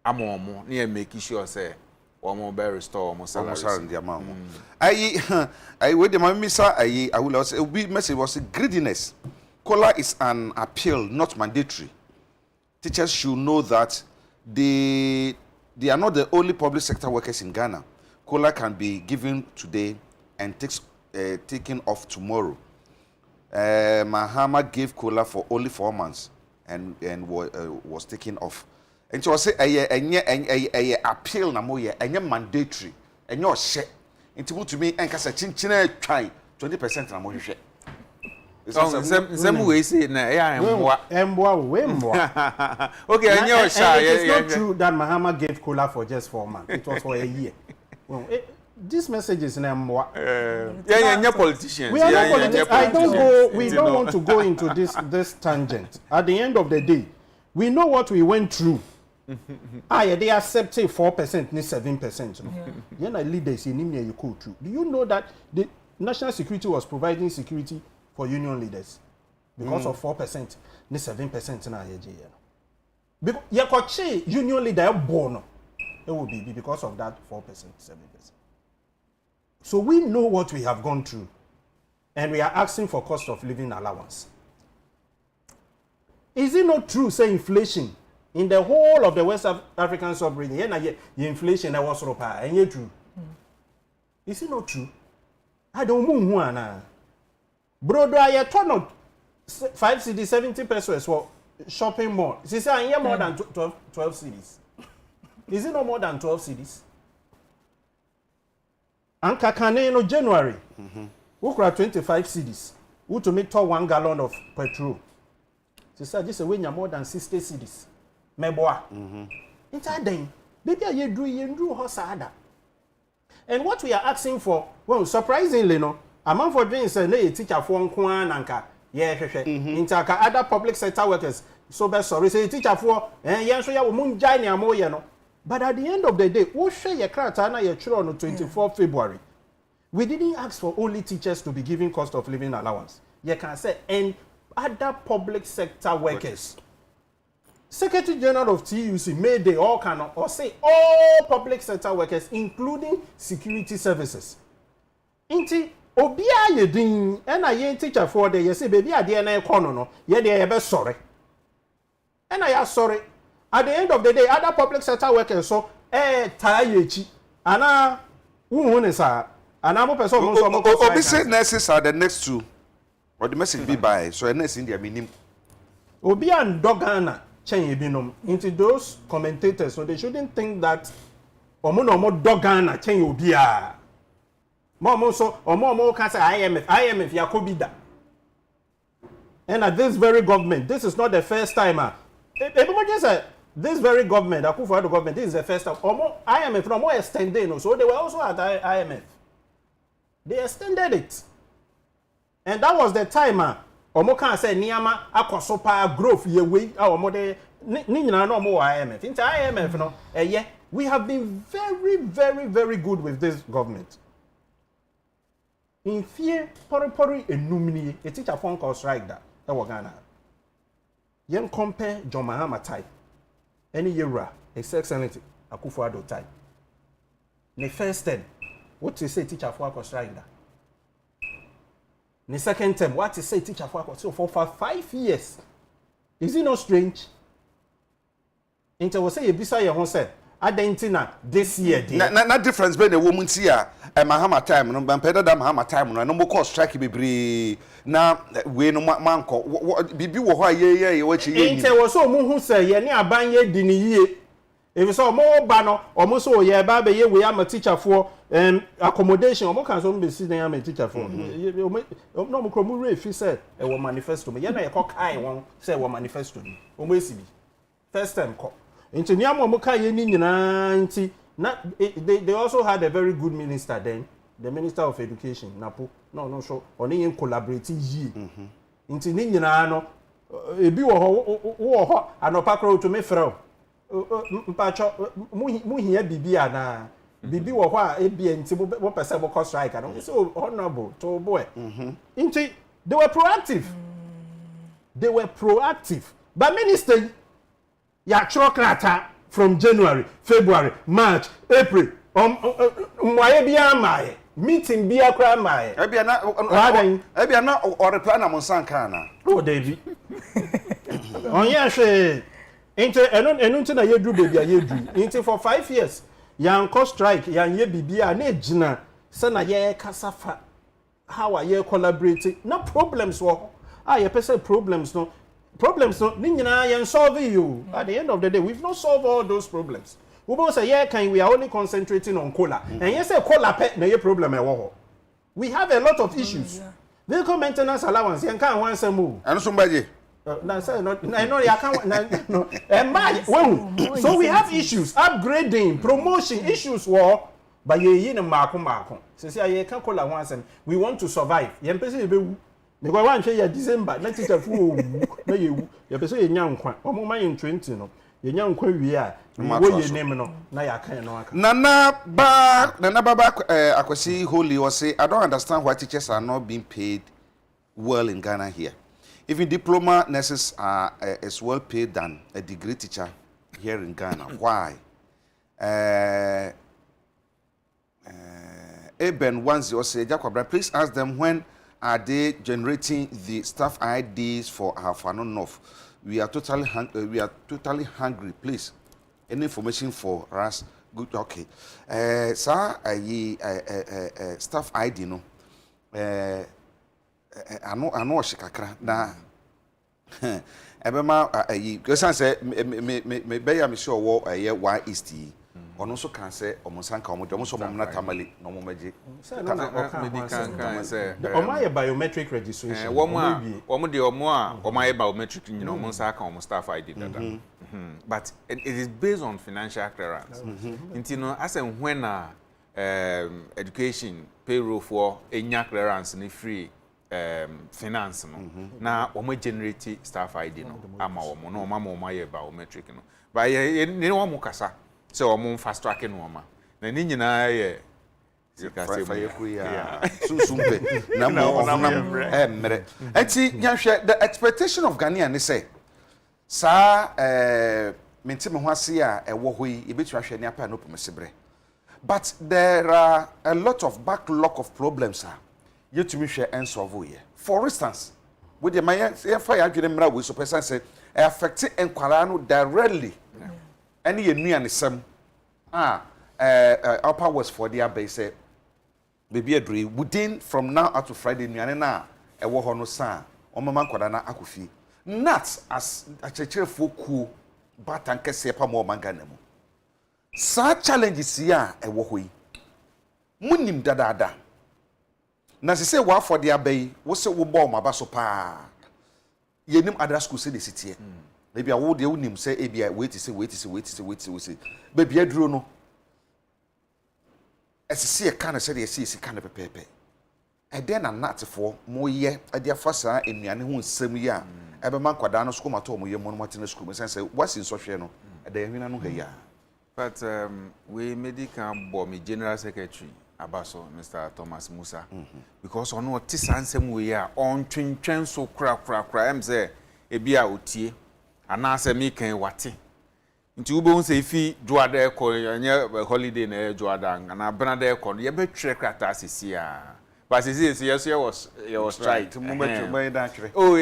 amomo na e make sure say wo be restore mo salary the amount I wait the mamisa I will also be message was greediness. Cola is an appeal, not mandatory. Teachers should know that they are not the only public sector workers in Ghana. Cola can be given today and taken off tomorrow. Mahama gave Cola for only 4 months and was taken off. And so I say a appeal na mo ye enye mandatory enye ohye nti to me enka sa chinchina twan 20% na mo hwehwe. Some way say na Emboa. Okay, and it's not true that Mahama gave Cola for just 4 months. It was for a year. Well, this message is Emboa. Politicians. We are not politicians. We don't want to go into this tangent. At the end of the day, we know what we went through. They accepted 4%, 7%. You know, leaders in India you go through. Do you know that the national security was providing security for union leaders because of 4%, 7% na yeje? Because yakoche union leader born, it will be because of that 4%, 7%. So we know what we have gone through, and we are asking for cost of living allowance. Is it not true, say inflation in the whole of the West African sub-region, the inflation that was high, and yet true? Is it not true? I don't know. Brodo, I turn out 5 cities, 70 pesos for shopping mall. She said, I more than 12 cities. Is it no more than 12 cities? And Kakane in January, who got 25 cities, who to make 1 gallon of petrol. She said, just a way more than 60 cities. Meboa. It's a day. Maybe you do Hosada. And what we are asking for, well, surprisingly, no, among for doing say, no, teacher for Kwan Anka, Intaka other public sector workers. So best sorry, say teacher for, yeah, so you moon Jania more, you know. But at the end of the day, we share your kratana your children on 24 February. We didn't ask for only teachers to be given cost of living allowance. You can say, and other public sector workers. Secretary General of TUC made the all kind of, or say all public sector workers, including security services. Inti obia ye din, and I teacher for the, you say, baby, I didn't no, ye de ebe sorry. And I am sorry. At the end of the day, other public sector workers so tie ana who is and I'm a person Obi say nurses are the next two. Or the message be by so a nurse in their minimum. Obi and Dogana change binum into those commentators, so they shouldn't think that Omo Dogana change Obia. Momo so Omo can say IMF Yakobida. And at this very government, this is not the first time. Everybody said this very government, Akufo-Addo government, this is the first time. IMF no more extended, so they were also at IMF. They extended it. And that was the time omo can say niyama akosopa growth ye we omo de ni nyina no omo IMF. Into IMF no we have been very good with this government. In fear pori enumini a teacher phone call strike that was Ghana. Yen compare John Mahama type any era His Excellency Akufo-Addo type. The first term what you say teacher phone call strike that. The second term, what is say teacher so for 5 years? Is it not strange? Into was say you bisa your own said, Adentina this year. Na difference between the woman here and Mahama time, no better than Mahama time, no more call strike be na we no manko. Bibi wo ho ye what you Inte was so who say ye ni abanye di ni ye. If so more bano almost so ye ba be ye we am a teacher for accommodation omo kan so be si na am a teacher for no mo kromu re fi say e wo manifesto me ye na ye ko kai won say wo manifesto ni omo esibi first time ko nti ni am omo kai ye ni nyina nti na they also had a very good minister then, the Minister of Education Napo no so oni yen collaborate yi nti ni nyina no ebi wo ho anopa kro to me frɛ mpacho mu hia bibia na bibi wo ho a ebia nti wo pese bo cost strike no so honorable to boy nti they were proactive but minister ya krata from January, February, March, April mwaye bia amaye meeting bia kra amaye ebia na or reply na monsanka na oh David onye hwe Inte enunti na yedru baby yedru. Inte for 5 years. Yan cost strike, yan ye bibia na ejina se na ye kasafa. How are ye collaborating? No problems wo. Ye person problems no. Problems no ni nyina ye solve you. At the end of the day, we've not solved all those problems. We both say we are only concentrating on cola. And you say cola pet na ye problem e wo. We have a lot of issues. Vehicle maintenance allowance yan kan wan say move. Anu somebody so we have issues, upgrading, promotion, issues war but ye na mako. Say ye can call once and we want to survive. Ye pese be wu. Because one share December, na teacher fu na ye wu. Ye pese ye nya nkwa. Omo man in 20 no. Ye nya nkwa wie a wo ye name no na ya kan no aka. Nana baba akwasi holy was say I don't understand why teachers are not being paid well in Ghana here. Even diploma nurses are as well paid than a degree teacher here in Ghana. Why? Eben once you say, Kwabena, please ask them when are they generating the staff IDs for our Fano North. We are totally hungry. Please, any information for us? Good. Okay. Sir, staff ID no. I know shikakra na ebema question say me be ya me sure wo why east ono so kan say omonsanka omo so mom na tamale no mo meje say omo aye biometric registration omo de omo aye biometric nyina omo nsaka omo staff ID data but it is based on financial clearance nti no asem when na education payroll for enya clearance ni free finance no na omo generate staff ID no ama omo no omo ye biometric no ba ye ni omo kasa se omo fast track no oma na ni nyina ye fire kuya susumpe na mo emre enti nyahwe the expectation of Ghanaian ni say sa menti me ho ase a ewo hoyi ebetu ahwe ni apa no pomesebre but there are a lot of backlog of problems yetumi hwe ensolve here. For instance, with the my fire adwene mra we so person say affect enkwara no directly any enuane sem upper was for their base baby adri within from now up to Friday enuane na ewo ho no sa omama nkwara na akofi not as a chechefo ku batan kese pa mo mangana mu sa challenges ya ewo ho yi munim dadada na se say wa for their bay wo se wo ball maba so pa yenim other school say the city maybe wo de unim say e bia wait say baby aduro no esisi e kan say the esisi kan pepepe e den na natfo mo ye e de afasa enuane ho nsam yi a e be man kwada no school mato mo ye mo no matene school say wasi so hwe no e da ehwina no haya but we medical board me general secretary Abaso, Mr. Thomas Musa, because on what this answer we are on twin so crack, say, a beer utie, and answer me can wati. Into Ubon say, if draw there call a holiday in a Jordan, and I burn there call you bet trick at us is here. But it is yes, you was right. Oh,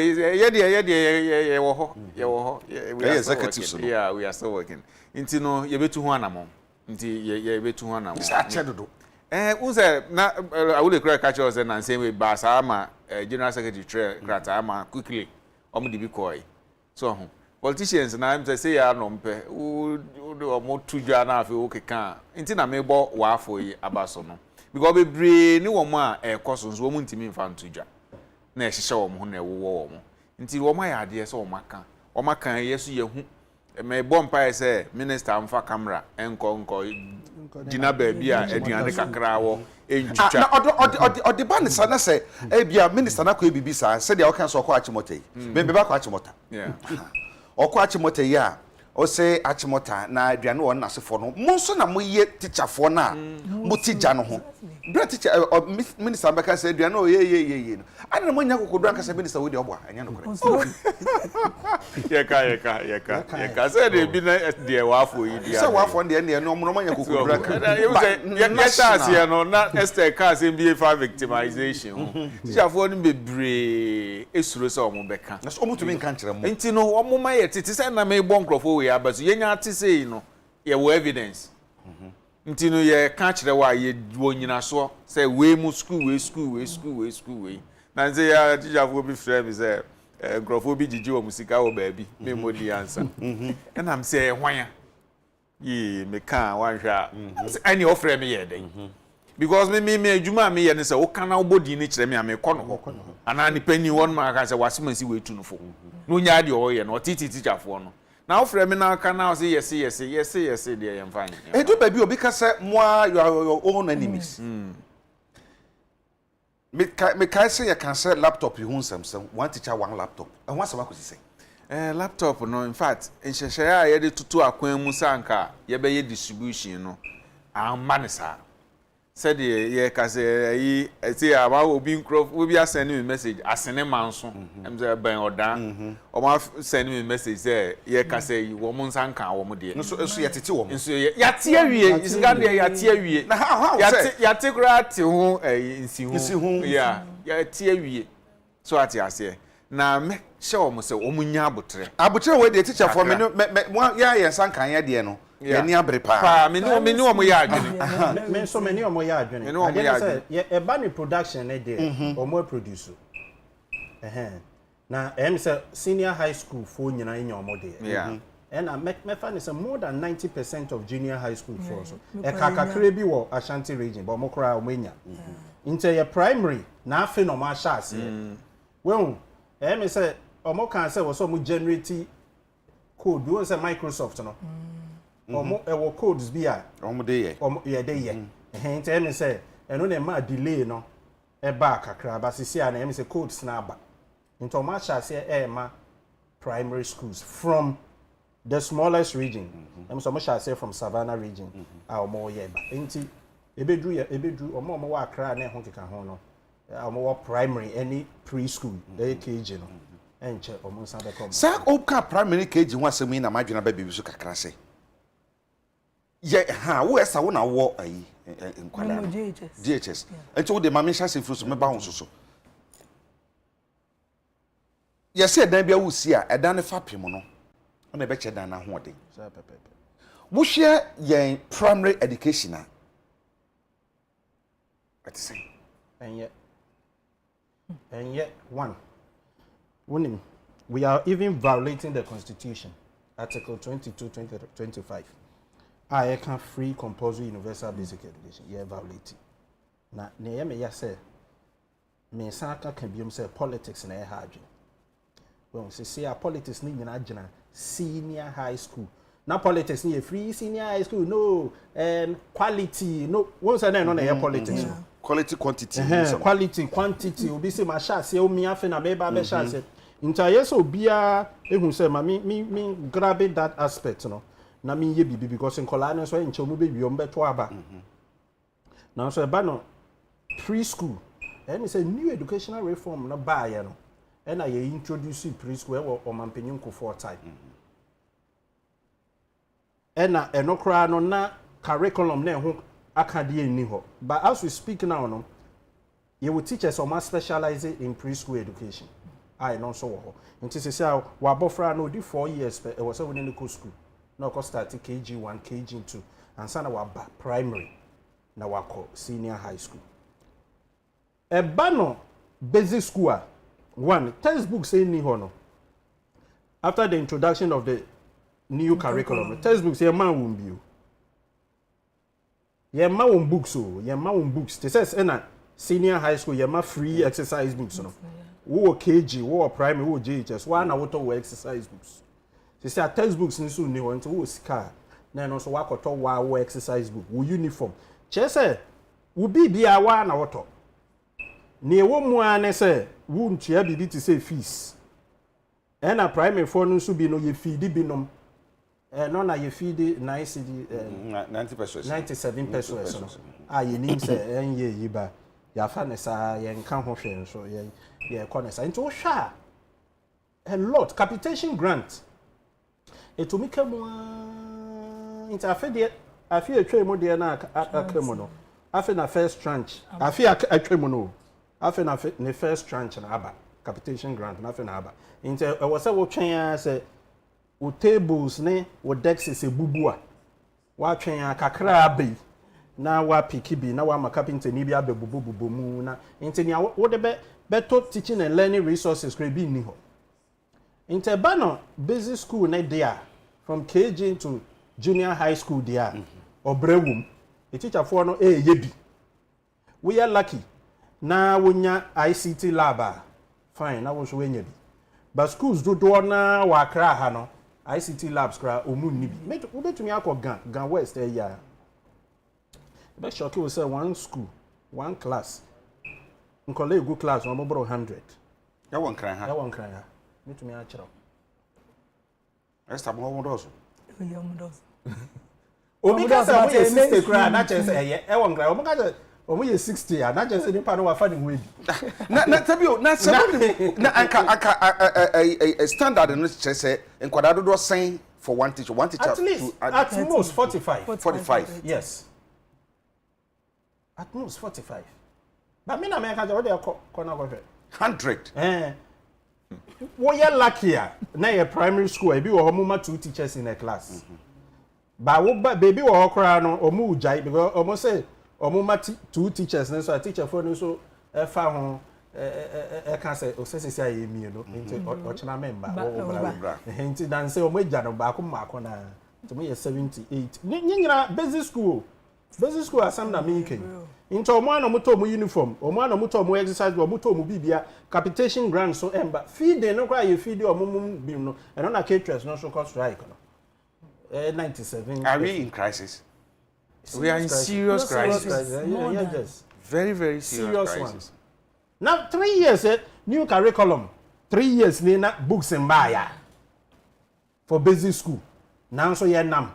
yeah, we are still working. Into no, you bet to one among. Into ye bet to one among. Uze na I will catch us and say we basa ama general secretary krata ama quickly omo di bikoi so politicians na am say ya no mpe u omo tujwa na afi o keka nti na me bo wa afo yi abaso no because bebre ni wo mo a ekoso nso wo mu ntimi mfa ntujwa na ehihye wo mo na ewo wo mo nti wo ma ya ade so wo maka yesu yehu me bompa say minister amfa camera enko dina baby a eduane kakra wo enchucha na odi ba ne sana say e bia minister na ko ebibi sa say dia o kan so ko achimota yi me be ba ko achimota yeah o ko achimota yi a o say achimota na aduane won na sefo no mo so na mo ye teacher fo na mo tija no ho bra teacher minister ba ka say aduane o ye no ana mo nya kokodo an ka say minister wo de obo anya no kore yeka say de bi na de wafo yi dia say wafo de ne no mo nya kokodo an ka start here no na Esther ka say MBA victimization teacher fo no bebre esuro say omo beka na so omo tumi nka nkere mo enti no omo ma ye tete say na me bon crofo we abaso yenya ate say no ye wo evidence enti no ye ka kire wa ye wo nyina so say we mu school we na say ya teacher fo bi frame say crofo bi jiji wo musika wo ba bi me mo di answer and am say hwan ye me kan wan hwa any offer me ye den because me adwuma me ye ne say wo kana wo body ni kire me am ko no ana ni pani won ma ka say wasimasi we tu no fo no nya de o ye no titi teacher fo no na offer me na kana say yes dey am fine e do baby obi ka say mo your own enemies me ka say you can say laptop you nsem one teacher one laptop and one sama ko say laptop no in fact enhyehyɛ a ye de tutu akwan mu sanka ye be ye distribution no amma ne sa said ye ka say yi say aba obi nkrof obi asend me message asene manso em say ban odan o ma send me message say ye ka say wo mo nsanka wo mo de nso ye tete wo mo nso ya te awie isga de ya te awie na how ya te kura te ho nsi ho ya te awie so ati ase na me hye wo mo say wo mo nya abotre we de teacher for me ya ye nsanka ya de no ye ni abre pa me ni wo mo ya adwene me so me ni wo mo ya adwene e ba ni production e de o mo produce na say senior high school for nyina nya o mo de and me find say more than 90% of junior high school for so e kakakre bi wo Ashanti region but mo kra o mo nya into your primary na afi no ma sha ase when me say o mo kan say wo so mo generate code we say Microsoft no omo ewo codes bi a omo de ye omo ye de ye enti me say eno na ma delay no e ba kakra ba sisi a na me say codes na aba into ma sha say ma primary schools from the smallest region so mo sha say from Savannah region a omo ye ba enti ebedru omo wa akra na ho keka ho no omo wa primary any preschool the KG no enche omo nsa be come sa oka primary KG ho asemi na madwena ba bibi so kakra say ye ha wo esa wo na wo ayi nkwala DHS enti wo de mama hya se fruso me ba ho so Yes, dan bia wo si a edan ne fapem no na be che dan na ho den. Sir pepe. Wo share yen primary education a. What say? And yet one. We are even violating the constitution. Article 22, 25. I can free compulsory universal basic education. Yeah, violate. Na me ya say me saka can be say politics na hard. Well, say politics ni nyina agina senior high school. Na politics ni free senior high school no quality no one say no na politics. Yeah. Quality quantity. Quality quantity obi say ma sha say o mi afi na me ba be sha say nta yes obia ehun say ma me grabbing that aspect no na me ye bibi because in kola no so enche omu be biom beto aba now so ba no preschool and say new educational reform na ba ye no and I introduce preschool e wo mampanyin ko for time and na enokra no na curriculum na ho akade ni ho but as we speak now no you will teach us some specialize in preschool education I know so ho nti se say wa bofra no di 4 years e was when in the school na ko start KG1 KG2 and sana wa ba primary na wa ko senior high school e ba no basic school a one textbook say ni ho no after the introduction of the new curriculum textbook say man won bio ye ma won books so ye ma won books they says na senior high school ye ma free exercise books no wo KG wo primary wo JHS wa na wo to exercise books they say textbooks ni so ni ho nti wo sika na no so wa koto wa wo exercise book wo uniform che say wo bibia wa na wo to ni wo mu ane say wo ntua bibi ti say fees na primary for no so bi no ye feed bi nom no na ye feed 90 pesos. 97 pesos no ah ye nim say enye yi ba ya fa ne sa ye nka ho hwe so ye konesa into wo hwa a lot capitation grant etumika mu into afi etwe mu de na akamu no afi na first tranche afi atwe mu no afi na ne first tranche na aba capitation grant na afi na aba into e wo se wo twen ya se wo tables ne wo desks se bubua wa twen ya kakra abai na wa piki bi na wa ma carpenter ni bi abebububu mu na into ni wo de beto teaching and learning resources kre bi ni ho into bano basic school na there from KG to junior high school there obrewum a teacher for no yebi we are lucky na wonya ICT lab fine na wo so wenya bi but schools do na wa kra ha no ICT labs kra omu ni bi me wo betumi akọ gan west ya be shock you say one school one class nkole go class no bro 100 Ya won kran ha. metumi a kira Esta bo mo dozo. Oye mo dos. Obi ka say we 60 kra na che say e won kran omo ka say omo ye 60 a na che say nipa no wa fa ni we bi Na tabio na seven na aka standard no che say enkwada dodo sen for one teacher at least at most 45 yes at most 45 but me na me ka say we dey corner go 100 we are lucky na your primary school e bi wo mo 2 teachers in a class ba wo baby wo okra no omo ujai because omo say omo ma 2 teachers so a teacher for no so e fa ho e can say o sese aye mi no nti o chena member wo bra nti dan say omo eja no ba ko ma ko na to me 78 nyira basic school asam na me ken nti omo ana moto omo uniform omo ana moto omo exercise omo to omo bibia capitation grant so emba feed no kwa ye feed omo mum bi no and na caterers no so cost strike no 97 Are we in crisis? We are in serious crisis. Yes. Very, very serious crisis. Now 3 years new curriculum 3 years ni na books in baya for basic school now so ye nam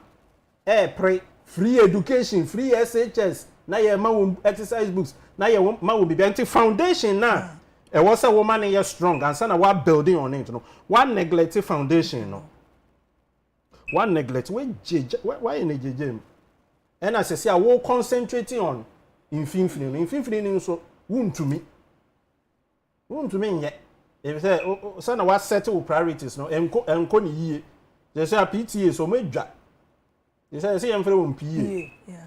free education free SHS na ye ma exercise books na ye ma wo bi foundation na e was a woman ye strong and sana wa building on it no one neglect foundation no one neglect why in jeje and as I say I will concentrating on infinity so wuntumi yet if say so na what settle priorities no enko ni yie they say PTA so medwa they say em frɛ won PA yeah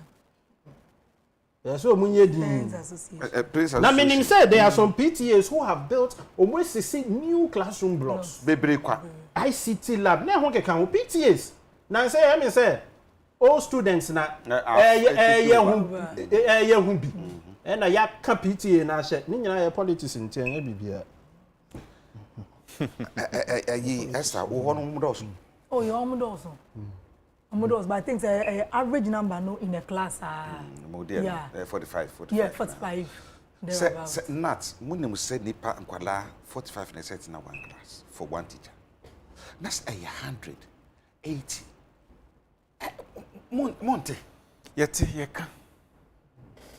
so munye din na meaning say there are some PTAs who have built almost 60 new classroom blocks bebre kwa ICT lab na ho keka ho PTAs na say em say all students na ye hu bi na ya ka PTA na hye ni nyina ye politics ntien e bibia Esther wo hono mudoso oh you mudoso but I think the average number no in a class yeah 45 yeah 45 say not munim say nipa nkwala 45 na set na one class for one teacher that's 180 monte yete yeka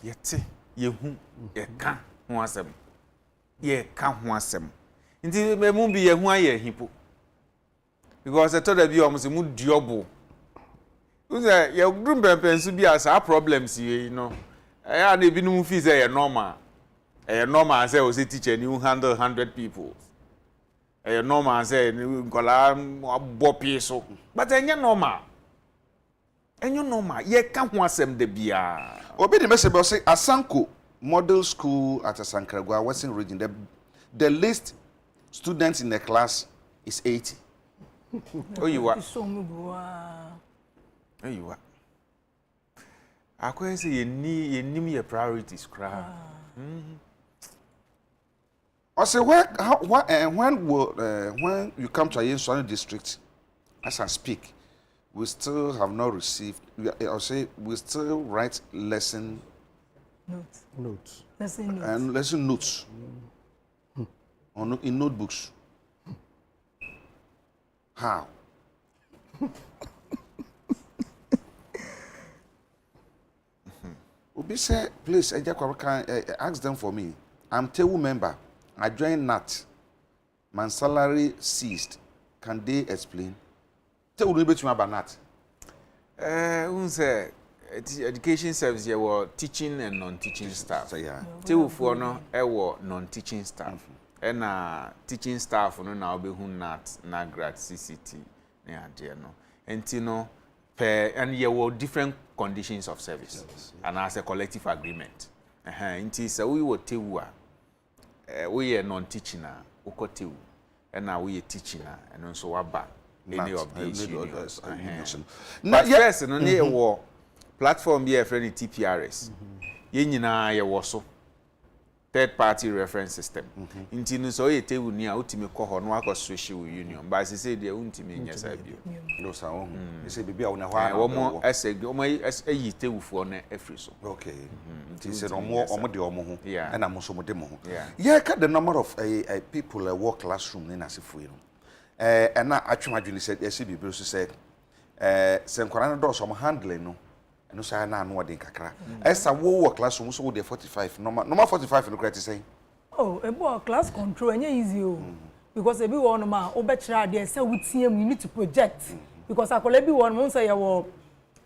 yete yehu yeka ho asem yeka ho asem nti me bi yehu aye hipo because I told you almost mu diobo uze ye group pempensu bi asa problems you know na bi no fi say ye normal say o say teacher ni handle 100 people normal say nkola abopi so but enye normal ye ka ho asem de bia obi the message say Asanko Model School at Asankragwa Western Region the least students in the class is 80. Oh you are so oh you are akwa say ye nim your priorities cry I say when you come to Ayensuano district as I speak we still have not received I say we still write lesson notes and lesson notes in notebooks. How? Obi say, please, ask them for me. I'm TEWU member. I joined NAT. My salary ceased. Can they explain? TEWU no betumi about NAT. Say education service you were teaching and non-teaching staff. So yeah. TEWU for no were non-teaching staff. And teaching staff no na obehu NAT na grad CCT na ade no. Enti no per and you were different conditions of service and as a collective agreement. Enti so we were TEWU we are non-teaching na uko TEWU and now we are teaching and also waba any of these unions. Not yet first no ne wo platform be friend TPRS. Ye nyina ye wo so third party reference system. Inti no so ye TEWU ni a utimi kɔ hɔ no akɔ social union but as say dey untimi nya sa bio. No sa ho. You say bibia wo na hɔ a wo mo ayi TEWU fo na afri so. Okay. Inti say omo de omo ho and am so mo de mo ho. Yeah, cut the number of people work classroom na asefo yi no. And na atwemadwene said yes bibia so say se nkwara no do so mo handling no no say na no de kakra esa wo work classroom so de 45 normal 45 no credit say oh ebo class control enye easy o because e bi wo no ma obekira de say wutie mu you need to project because akola bi wo no say your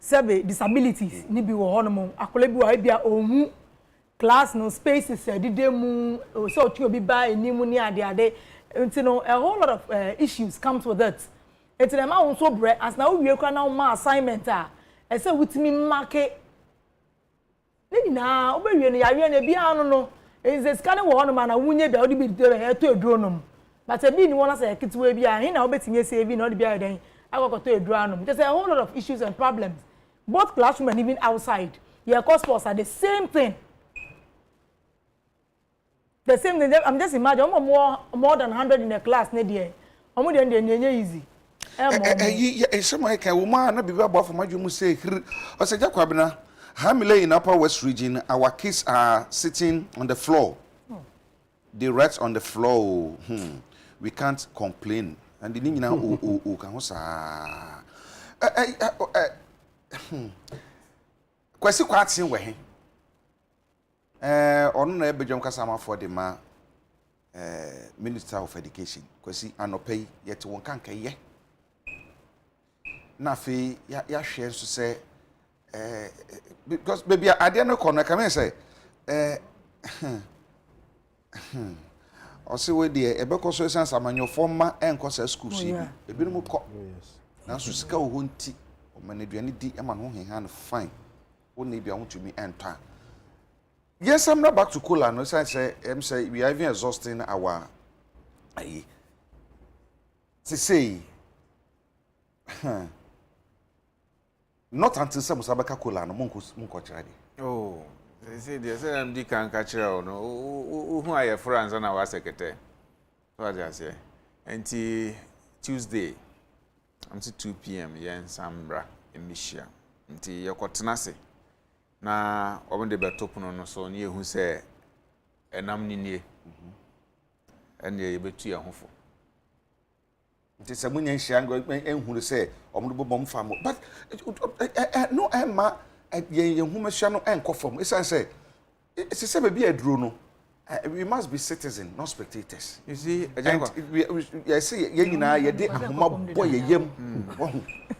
sebe disabilities ni bi wo no mo akola bi wo bia ohu class no spaces dide mu so otu obi ba enimu ni ade you know a whole lot of issues comes with it it's the ma won so bre as na wo wie kwa na ma assignment I say with me market. Na obewie no yawe na bia no is a scanning wo no ma na wunye bia odi bi de he to eduro no but e bi ni wona say kitwe bia he na obetimi say bi na odi bia den akokoto eduro no just a whole lot of issues and problems both classroom and even outside your course sports are the same thing I'm just imagine more than 100 in a class na there omo de enye easy somebody can woman na bibi abo for madwum say o say Kwabena Hamile in Upper West Region our kids are sitting on the floor. They rest on the floor. We can't complain and the nyina o kan ho sa kwasi kwatin we he onu na ebedwam kasa ma for the ma Minister of Education kwasi anopay yet won kan kaye na fe ya hwe so say because baby ade no kono come say ɔse we de ebekɔ so sense amanyɔfo ma enko sa school so bi ebinom kɔ na so sika wo ho nti ɔmane aduane di ema no heha no fine wo na bia wotumi enta. Yes, I'm not back to Kola. No, say we are even exhausting our. Say, not until some Sabaka Kola no Munko Chadi. Oh, they say I'm the can catch her. No, who are your friends and our secretary? What I say? Until Tuesday, until 2 p.m. Yen Sambra in Misha. Until your Cotanasi. Na omen de betopo no so ne ehu se enam ni nie ene ye betu ye hofo nti se munya nhia ngo enhuru se omdo bobom fam but no emma ye hu mahia no enkofom esan se se be aduro no we must be citizens not spectators. You see you see ye nyina ye de ahoma boy ye yem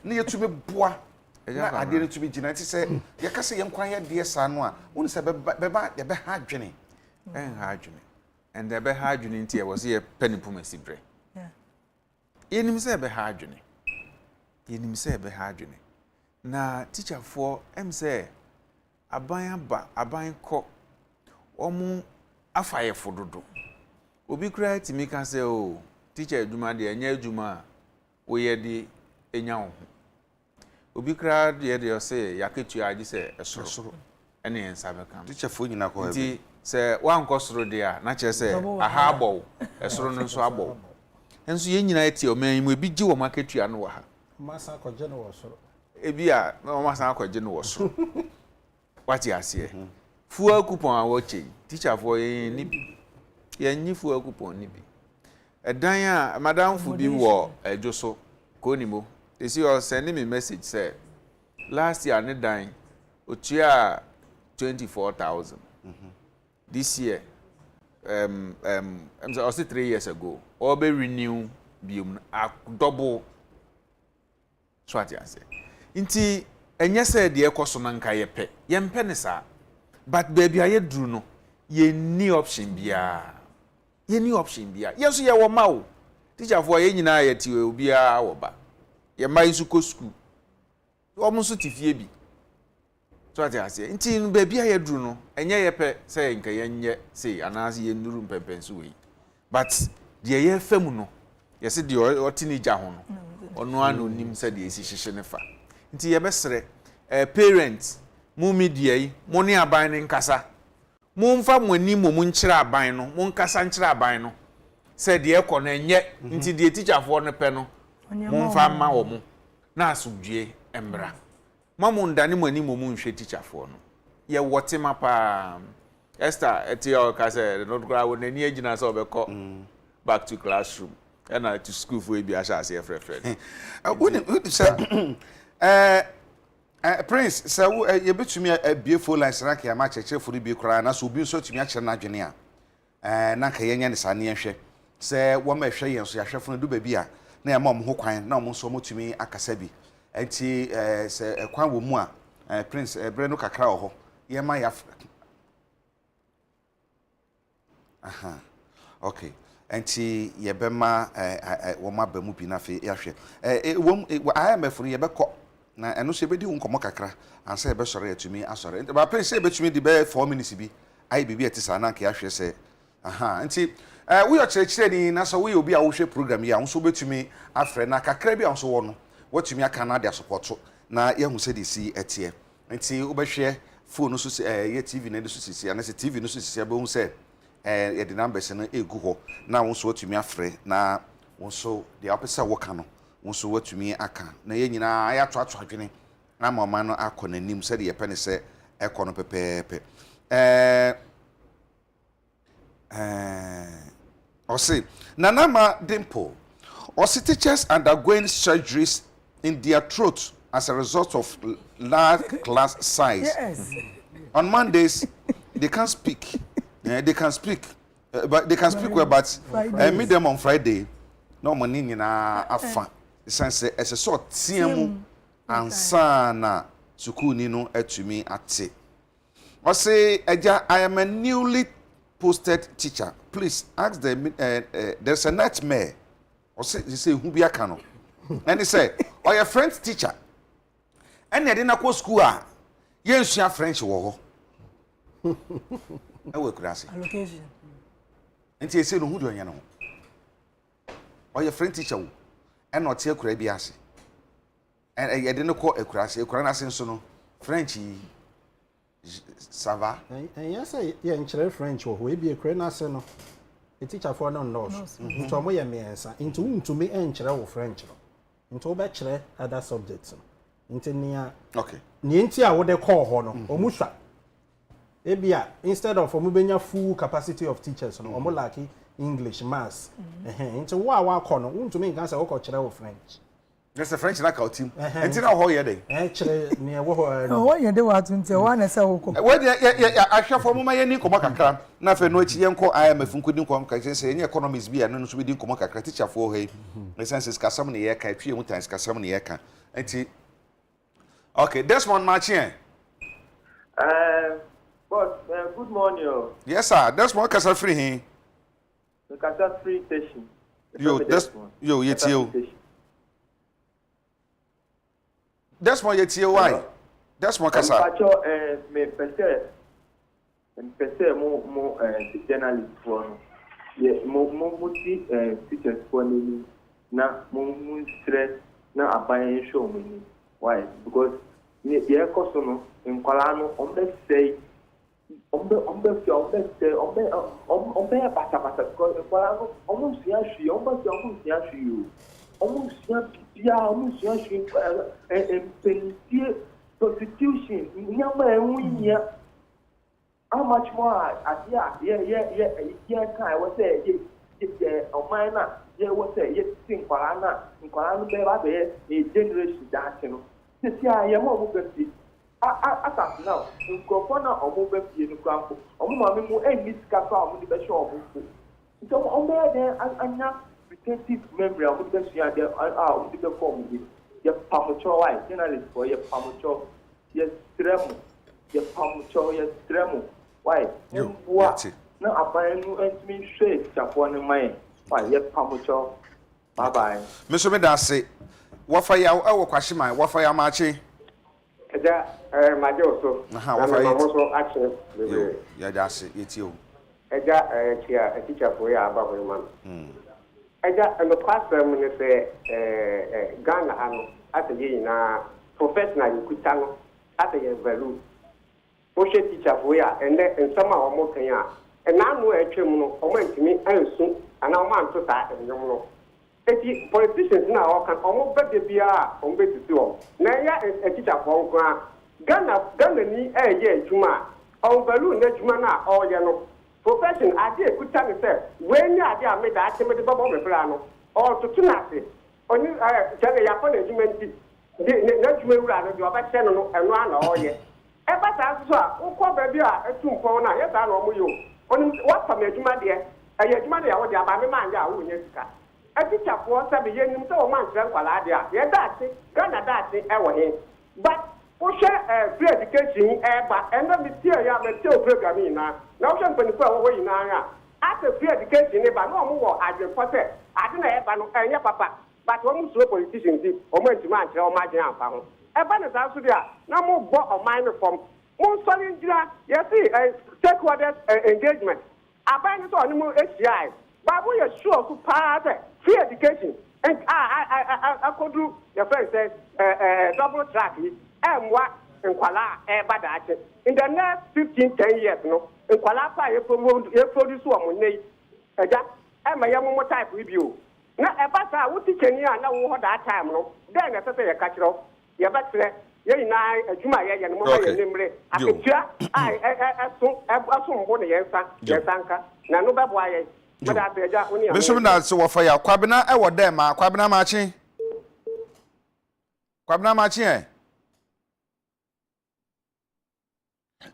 ne ye tumi boa na ade no tumi gina nti se ye ka se ye nkwan ye de sa no a won se beba ye be ha adwene ha adwene and the be ha adwene nti e was ye panipu masibre yenim se be ha adwene yenim se be ha adwene na teacher for em say aban aba aban kɔ omu afaye fododo obi kra ti mi ka say o teacher adwuma de anya adwuma wo ye de enya ho obi kra de say yaketu agi say esoro ene ensa be kam teacher fo nyina ko ebe say wan ko soro de a na che say aha abɔ esoro no nso abɔ enso ye nyina eti o man mu ebi gi wo maketu ano wa ha masa akɔgye no wɔ soro ebi a na masa akɔgye no wɔ soro wati ase fuel coupon a wɔche teacher for ye ni bi ye nyi fuel coupon ni bi edan a madam fu bi wɔ edwo so ko ni mo they see or send me message say last year ne dan otua 24,000 this year I'm say 3 years ago or be renew biom double so ati ase nti enye say de ekoso na nka yepe yempe ne sa but baby aye duru no ye ni option bia yeso ye wo ma wo teacher for ye nyina ye ti obi a wo ba ye mai su ko school omo so tifie bi so ati ase nti baby aye duru no enye yepe say nka yenye say anase ye nduru mpempenso we but de ye fam no ye se de o teenager ho no ono anu nim se de esi hyehye ne fa nti ye besere parents mu media yi mo ne aban ne nkasa mo mfa mo ani mo nkyere aban no mo nkasa nkyere aban no se de ekọ na enye nti de teacher for ne pe no mo mfa ma wo mo na asubdue embra mamo ndane mo ani mo nhwe teacher for no ye wote mapa Esther eti o ka se no gra wo nani agina se obekọ back to classroom and to school for ebi asha ase frefre Prince so ye betumi beautiful lines rank ya ma cheche for bi kra na so obi so tumi a kire na adwene a na ka yenye ne sane ehwe se wo ma ehwe yen so ya hwefo no du ba bi a na ya ma mo ho kwan na mo so mo tumi akasa bi enti se kwan wo mu a Prince bre no kakra ho ye ma ya aha okay enti ye be ma wo ma ba mu bi na fe ya hwe wo IMF no ye be ko na eno se bedi nkomo kakra ansa ebe sore atumi asore ba Prince ebe tumi di be 4 minutes bi ai bibi etisa na nke ahwe se aha nti we yo chire ni na so we obi a wo hwe program ya nso betumi afre na kakra bi anso wo no watumi aka na dia support na ye hu se di si etie nti wo be hwe phone so ye TV na de so sisi ana se TV no so sisi be hu se ye di numbers no egu ho na wo so watumi afre na wo so dia opesa wo ka no wonso watumi aka na ye nyina aya to adwene na mama no akonanim se de ye pene se ekono pepepe osi nanama dimple osi teachers undergoing surgeries in their throat as a result of large class size. Yes. On Mondays they can't speak. They can speak but they can speak well but meet them on Friday no money nyina afa sense as a sort tiemu ansa na sukuu ni no atumi ate. I say Agya, I am a newly posted teacher, please ask the there's a nightmare. Or say who be a cano. And he say, or your French teacher. And you didn't go school. Yes, you French war. I will crash allocation. And he said, who do you know? Or your French teacher, and not your Crabiasi. And I didn't call a crash, a cranassin sono, Frenchy. Sava. And yes, yeah, in French, or we be a cranassin. A teacher for non-laws. So, my answer into to me and French. Into bachelor other subjects. Into near. Okay. Nientia what they call Hono or Musha. Ebia, instead of moving full capacity of teachers, or more like English, maths. Into wow corner, won't to make answer or French. There's a French knockout team. And it's not how you're day. Actually, near what you do what to one as a well, yeah, I shall for my any comaka. Nothing which young I am a Funku Comca, say any economies be and no should be Comaka teacher for hey. The sense is Casamani Eka, 3 times Casamani Eka. And okay, that's one match here. But good morning. Yes, sir. That's one Casa free here. The Casa free station. Yo, that's yo, it's you. That's why it's here. Why? That's one Casa. Me per more journalist for yeah, more teachers for me. Na more stress. Na abaya show me. Why? Because the customer in Colano on the say. On pata because Colano almost yashi, almost yashi. Almost prostitution. How much more? Yeah. I was saying, on mine, yeah, was saying, yes, sing Parana, and Parana, a generation that, you know. This year, I am over I thought now, in Kwabena or move in the camp, or mammy, and Miss Capa on the best show. So, on there, and now. Retentive memory of the year there are with the form with your Pamucho, journalist for your Pamucho, yes, Tremo, your Pamucho, yes, Tremo. Why? You what? Now I buy new and me shades of one in my why, yes, Pamucho. Bye bye. Mr. Medasi, what for your question, my what for your marching? My daughter, I'm also action. Yeah, that's it, it's you. A teacher for your above man. And the classroom is a Ghana at the professional Kutano at the value. Push teacher for ya and some are more Kenya. And now no actually went to me and soon, and now man to that and no. Politicians now can almost bet the beer on bed to do. Now, a teacher for Ghana ni a year, Juma, on balloon, Jumana, or yellow. Profession, I did good time say, when you are made that the bubble plano, or to Tunasi, on you tell a Japan regiment, not you rather do a channel and run all yet. Ever as well, who call baby a 2 corner, yes, I know you. On what from your dear, a Yajmania or the Abamanda, who yes, a teacher for 7 years, so much, Waladia, yet that's it, Ghana that's it, but push free education, but and then the material programming now. Now, something for away in Aya. After free education, but no more as a potter. I don't have any papa, but almost no politicians or went to manage all my young family. A banner out there, no more bought or minor from more solid, yes, stakeholders engagement. I buy it on more HCI, but we are sure to part free education. And I could do your friend says double track. And what in Kuala Badach in the next 15-10 years, no, in Kuala Fire produce one need a jack and my young type review. Now, a bata would teach any now what that time, no, then I say a catcher off. Your back there, I, a Juma, and more namely, I assume one answer, yes, Anka, no bad why. Mr. So for your Kwabena, I was there, ma Kwabena marching. Kwabena marching.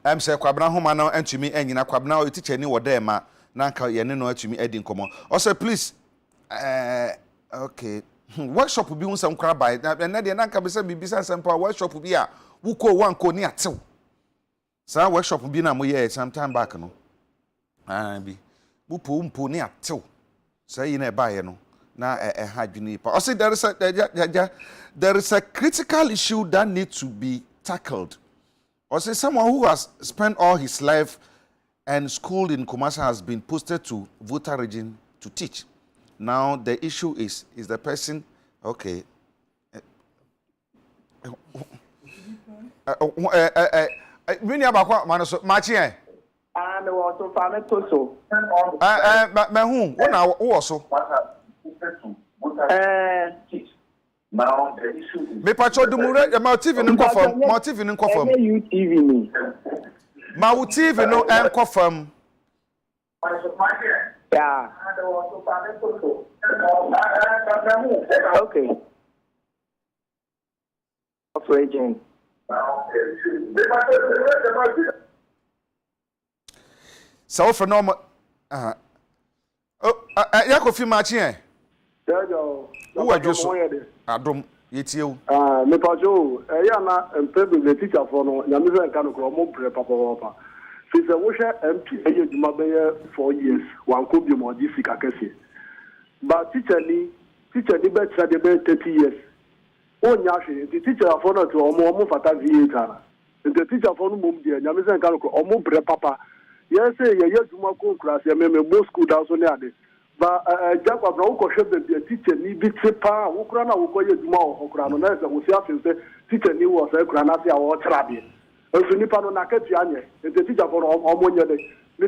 I'm say Kwabena home now and to me and you know Kwabena or teacher any there ma nanka ye no to me edin komo. Also please okay. Workshop will be some crab by and na nanka be say bibisa sample workshop will be a wo ko wan ko ni atew. Sa workshop will be na mo ye some time back no. Bi. Mpo ne atew. Say you na ba ye no. Na hadwini pa. I say there is a critical issue that needs to be tackled. Or say someone who has spent all his life and schooled in Kumasi has been posted to Volta region to teach. Now the issue is the person okay? Mini abakwa manaso machi eh. And also family so. Me hu wo so. Now the issue is Me pacho dumure ma TV no nkofam, ma TV no nkofam. you TV ni. Ma wo TV no nkofam. Yeah. Okay. Operating. So for no ya ko fi machi eh. Yo. Who are just Adom yetie me pajo ya na mpebe the teacher for no ya me say kan ko mo pre papa. Fi se wo hwe MP eye djuma be 4 years wan ko bi mo di sika kese. But teacher ni be tra de be 30 years. O nya hwe the teacher for no to omo fata V8 the teacher for no mum dia ya me say kan ko omo pre papa. Yes ye djuma ko class ya me mo school down so ne ade. Ba Jacob na uko shebe bi teacher ni bi trepa ukura na uko ye djuma okura no na se wo si afense teacher ni wo se ukura na se a wo tra de efu nipa no na kati anye the teacher for omonye de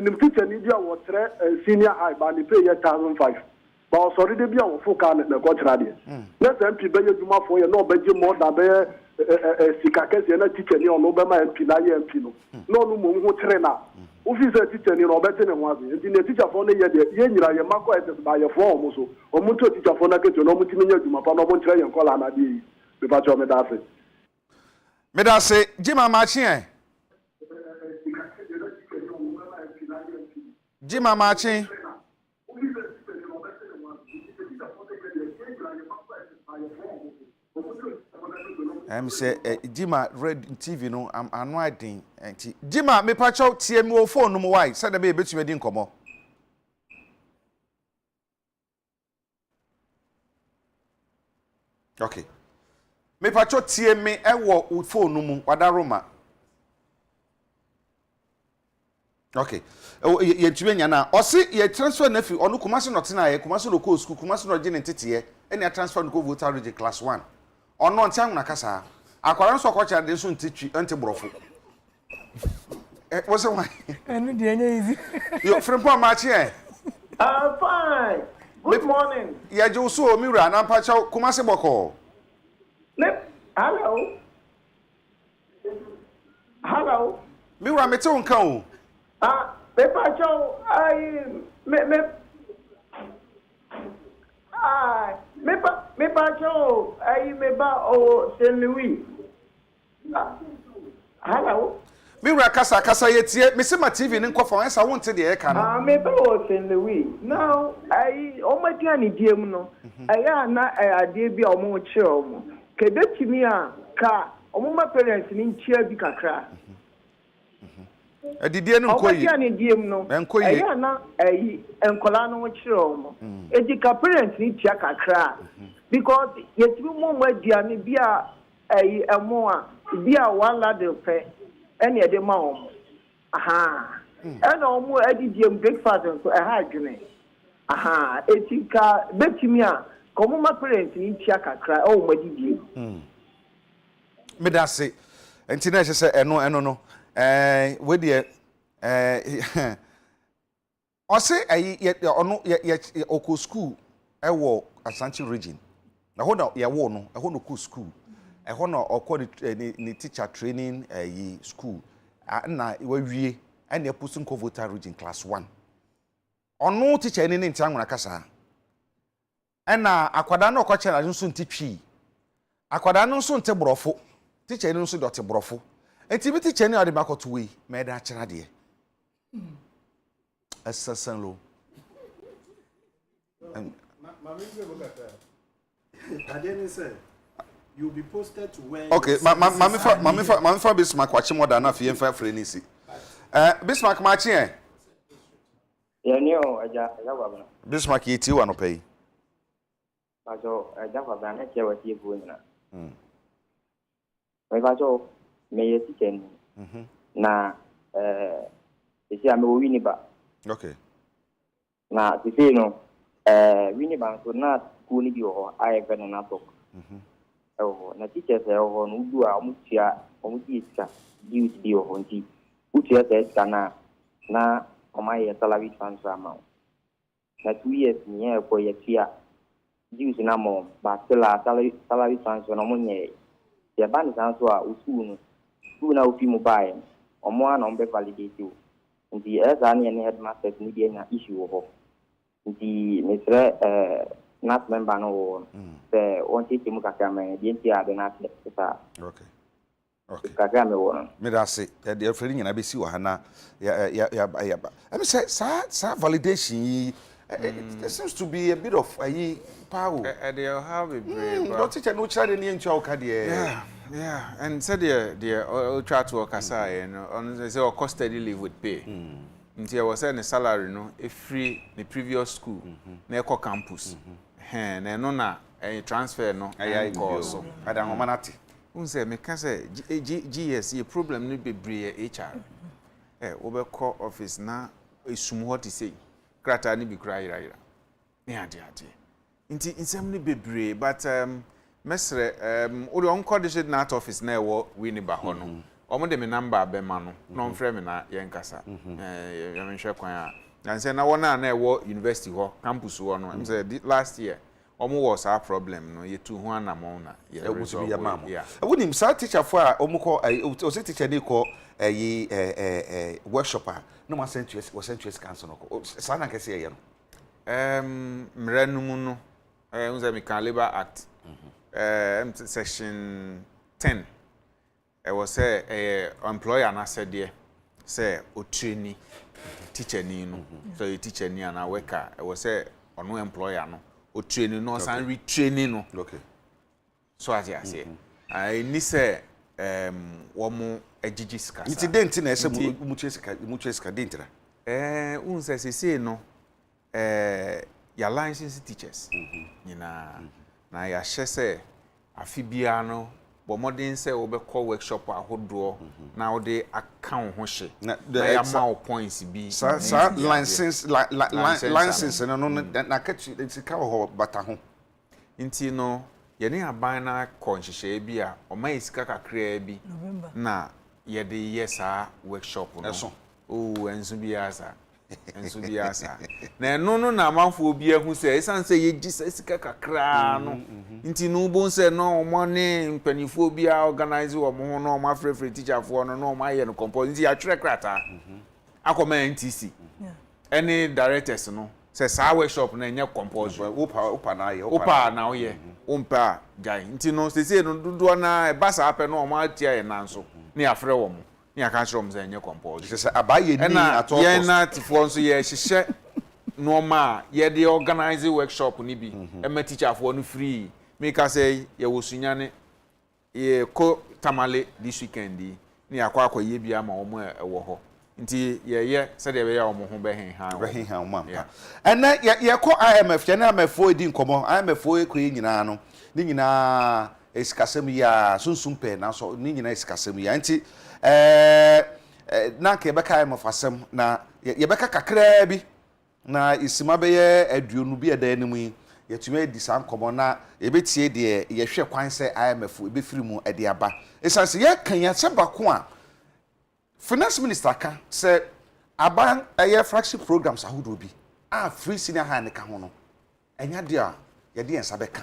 nim teacher ni bi a wo tre senior high ba ni pay ye 1005 ba o sorry de bi a wo fuka na ko tra de na se mp be ye djuma for ye no be je more than be sika kesi na teacher ni ono be ma mp na ye mp no no no mo hu tre na officer teacher ni Robert ne nwazi ndi ne teacher for ne ye de ye nyira ye makọ ete ba ye for omo so omo to teacher for na keto no mo timi nya djuma pa no mo nkyere ye nkola na de yi be pa cho me da se Jima machi eh. Jima machi. Say Jima red TV no am annoying enti Jima me pacho tie me o phone no why said the be betumi di nkomo. Okay. Me pacho tie me e wo phone no mu wadaroma. Okay. Ye tumi nya na o se ye transfer na fi onu Kumasi no tena ye Kumasi no ko school Kumasi no je ne tete e na transfer no ko Volta region class 1. Ono ntia na kasa akwara nso kwacha de so ntitwi antibrofo what's why enu de anya easy yo friend machi eh Fine. Good morning. ya je so miwra na mpacha Kumasi boko Hello. Hello. miwra mete won kan o Paper Joe, me Joe, me ba o Saint Louis. Hello. miwra kasa yetie me se ma TV ni nkofo ensa wonte de e ka no Me ba o Saint Louis. Now, o ma dia ni diem no. Na ade bi o mo kire o mo. Kedetimi a ka o mo ma parents ni nchia bi kakra. Edidie no nkoyi o ne diem no na enkola no kire o mo. Edika parents ni tia kakra. Because yetimi mo ma dia ne bi a emo a bi a wala de fe ene de ma o aha ene o mo adidiem breakfast so ha adwene aha etika betimi a ko mo ma parents ni tia kakra o mo adidiem me da se enti na se eno no we de o se ono ye oko school e wo Ashanti region na ho na ye wo no e ho no ko school e ho na okọ ni teacher training yi school na we wie e na pusin ko Volta region class 1 ono teacher ni nti anwona kasa e na akwada na okọ chara nso ntitwi akwada no nso nte brofo teacher ni nso dote brofo enti bi teacher ni ade makoto we me da chara de assassin lo you'll be posted to where okay mami fa Bismarck kwachi moda na fie mfa freni si Bismarck ma chi Yenio, Agya, Kwabena. Bismarck yeti wa no pay. Pacho, Agya Kwabena, na chewa ti ebu nyina. Pacho, me yeti ken. Na esi ame wini ba. Okay. Na sisi no wini ba so na school ni bi ho aye gbe na talk. Na teachers ho no du a omutia iska duty bi ho nti. Utia iska na omaye salary transfer amount. Na 2 years ni e ko ye tia duty na mo ba salary transfer no mo nye. Ye ba ni san so a usu na ofi mu bae. Omo na ombe validate o. Nti eza na ne headmaster ni bi na issue ho. Nti mesre not member no wo. Se on titi mu kakra me bi nti ade na sa. Okay. Okay. Kakra me wo. Me da say the friend nyina be si wa hana ya. I mean say validation there seems to be a bit of power. They have a brave. Don't teach no child ni ntia o ka de. Yeah, and said the try to work aside and on say cost steady live with pay. Until I was saying the salary no if free the previous school na eco campus. Na no na transfer no course so. Ada homanati. Unse me can say GS a problem no be HR. We be call office na esum what to say. Krata ni be cry ira. Ne ade. Nti insem ni bebre but mesre o de onko de na office na e wo wini ba ho no omo de me number be ma no na on frame na ye nkasa ya me hwe kwan a na say na wona na e wo university ho campus ho no say last year omo was our problem no ye tu ho anamon na ye resolve ya wonim sa teacher fo a omo ko o se teacher ni ko workshop a no ma centuries council no sa na kese ye no mrenu mu no unza mi kan labor act section 10 was say employer na said there say o trainee teacher ni no so you teacher ni na worker was say ono employer no o trainee no san retraining no okay so as I say I ni say wo mo agigi ska incident na ese mu cheska dentra un say no ya licensed teachers na ya hye afibia no bo modern say we be call workshop ahodo na we dey account ho hye na ya ma points bi license no na kachi ka ho bata ho nti no ye ne aban na konhyehyɛ bi a o ma isika kakra bi na ye dey yesa workshop no enso bi asa enso bi asa na no na amanfo obi ehu se esan se ye gi sika kakra no nti no bon se no mo ne mpanifo obi a organize wo mo ho no mo afrefre teacher fo no mo aye no compose nti ya twere krata akoma NTC any directors no se sa workshop na enye compose opa na aye opa na oye ompa guy nti no se no dudu na e basa ape no mo atia ye nanso ne afre wo mo ni aka chiro mze enye compulsion se abaye ni atọ ye na tifo nso ye hihye normal ye dey organize workshop ni bi e ma teacher fo no free me ka say ye wosunyane ye ko tamale this weekend ni akwa ye bia ma omo e wo ho nti ye se de be ya omo ho be hen ma and ye ko IMF ye na IMF edi nkomo IMF ko ye nyina no ni nyina esikasem ya sunsun pe na so ni nyina esikasem ya nti na ke beka IMF asem na ye beka kakra bi na isima be ye aduonu bi eda anim yi yetuma edi sam komo na ye betie de ye hwe kwan se IMF e be firi mu ede aba esanse ye kan ya se bako a finance minister ka se aban aye flagship programs ahodo bi a free senior high ne ka ho no enya de a ye de ensa beka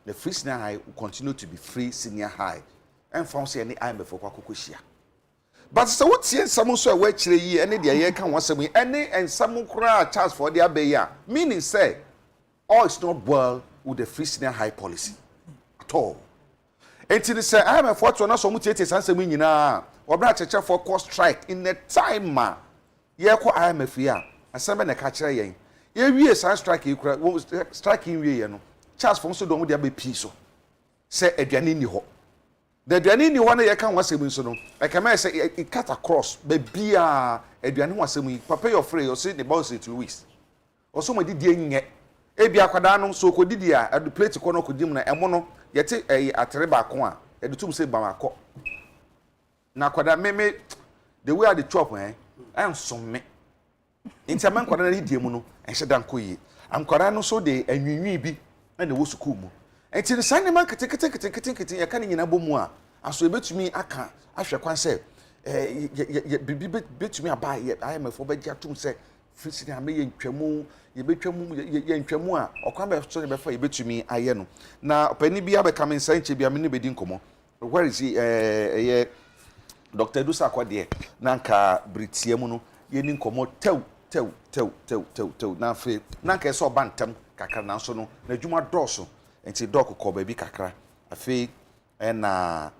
the free senior high will continue to be free senior high and from say any IMF kwa kokohia but so what tie nsam so e wa kire yi ene de ye ka wonsam yi ene ensam kura Charles for the abeya meaning say all is not well with the free senior high policy at all until say IMF what na so mu tie sansam nyina obra cheche for cost strike in the time ma ye ko IMF ya asem na ka kire yen ye wie san strike yi kura strike yi wie ye no Charles for so do mu de abe pi so say aduane ni ho the aduane ni one ye kan wasem nso no I can say it cut across baby a aduane wasem yi papa your free you say the boss 2 weeks also ma didi enye ebi akwada no so ko didi a the plate ko no ko dim na emo no yete atere ba ko a e do tum say ba makọ na akwada me the way I the chop am some me nti am akwada na didi mu no enhye dan ko yi akwada no so de anwinwi bi na wo school mu enti san man kete ya kan nyina bomu a aso ebetumi aka ahwe kwan se bibi betumi aba I am for be atum se fisini ame ye ntwamu ye betwamu ye ntwamu a okwan be so be fa ye betumi aye no na opani bia be come nsan che bia me ne bedi nkomo where is ye Dr. Edusa Kwade na nka britie mu no ye ni nkomo tew na fe na nka so bantam kakra na so no na adwuma dɔso enti dɔk ko ba bi kakra afi na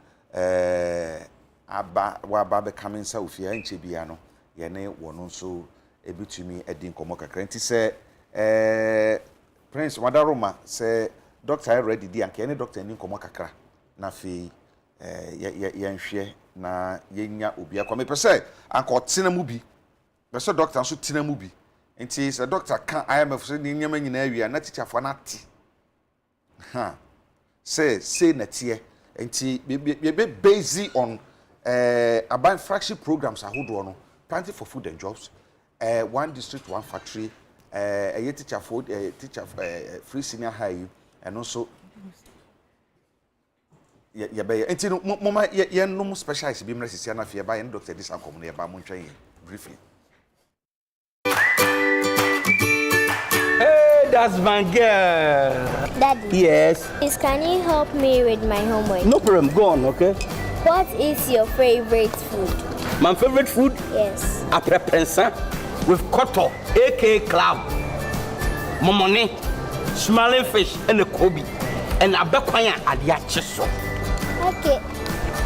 aba wa ba be come nsa ofia nche bia no ye ne wono so ebitumi edi nkomo kakra nti se Prince Wadaroma se doctor ready di anke ne doctor ni nkomo kakra na fi ye nhwe na yenya obi akwa me pese anka otena mu bi pese doctor so tena mu bi nti se doctor kan IMF so ni nyama nyina awia na tichafo na ati ha say na tie nti be based on about flagship programs ahodo no planting for food and jobs one district one factory a teacher for teacher free senior high and also ya be enti no mama ye no specialist bi mresisi na fe ba ye Dr. Disa Nkomo no ye ba mo ntwen briefly. Hey, that's my girl. Daddy. Yes. Please, can you help me with my homework? No problem. Go on, okay? What is your favorite food? My favorite food? Yes. Aprepensa with koto, aka club, momone, smiling fish, and a kobe, and a bekwanya adia chiso. Okay.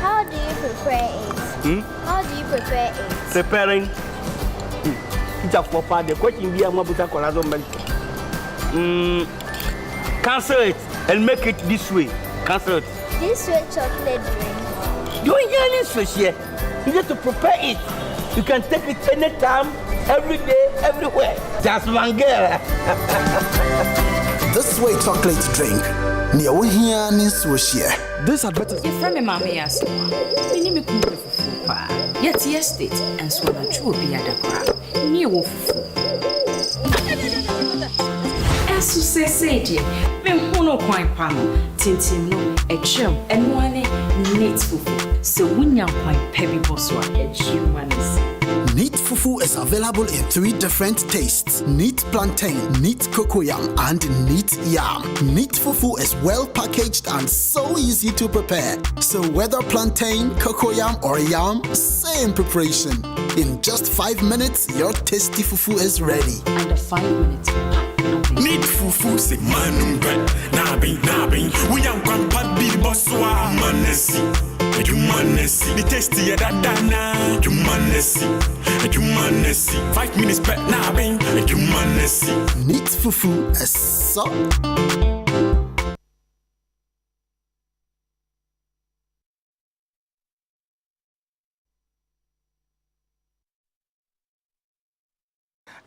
How do you prepare it? How do you prepare it? Preparing. Just for part the question we are mabuta kolazo milk. Cancel it and make it this way. Cancel it. This way chocolate drink. You ain't hearing this here. You need to prepare it. You can take it anytime, every day, everywhere. That's my girl. This way chocolate drink. Near we here needs to share. This advertisement. Your friend Mamma asked me, you make me fufu. Yet, estate and swallow true be at the crowd. Near fufu. As to say, dear, when who no quite panel, Tintin no, a chum, and one neat fufu. So when you're quite pebby bosswa, and human is. Neat fufu is available in 3 different tastes: neat plantain, neat cocoyam, and neat yam. Neat fufu is well packaged and so easy to prepare. So whether plantain, cocoyam, or yam, same preparation. In just 5 minutes, your tasty fufu is ready. Under 5 minutes. Neat fufu se manum bet nabi we am grandpa big bosswa manesi the tasty da dana you manesi 5 minutes bet nabi you manesi. Neat fufu is so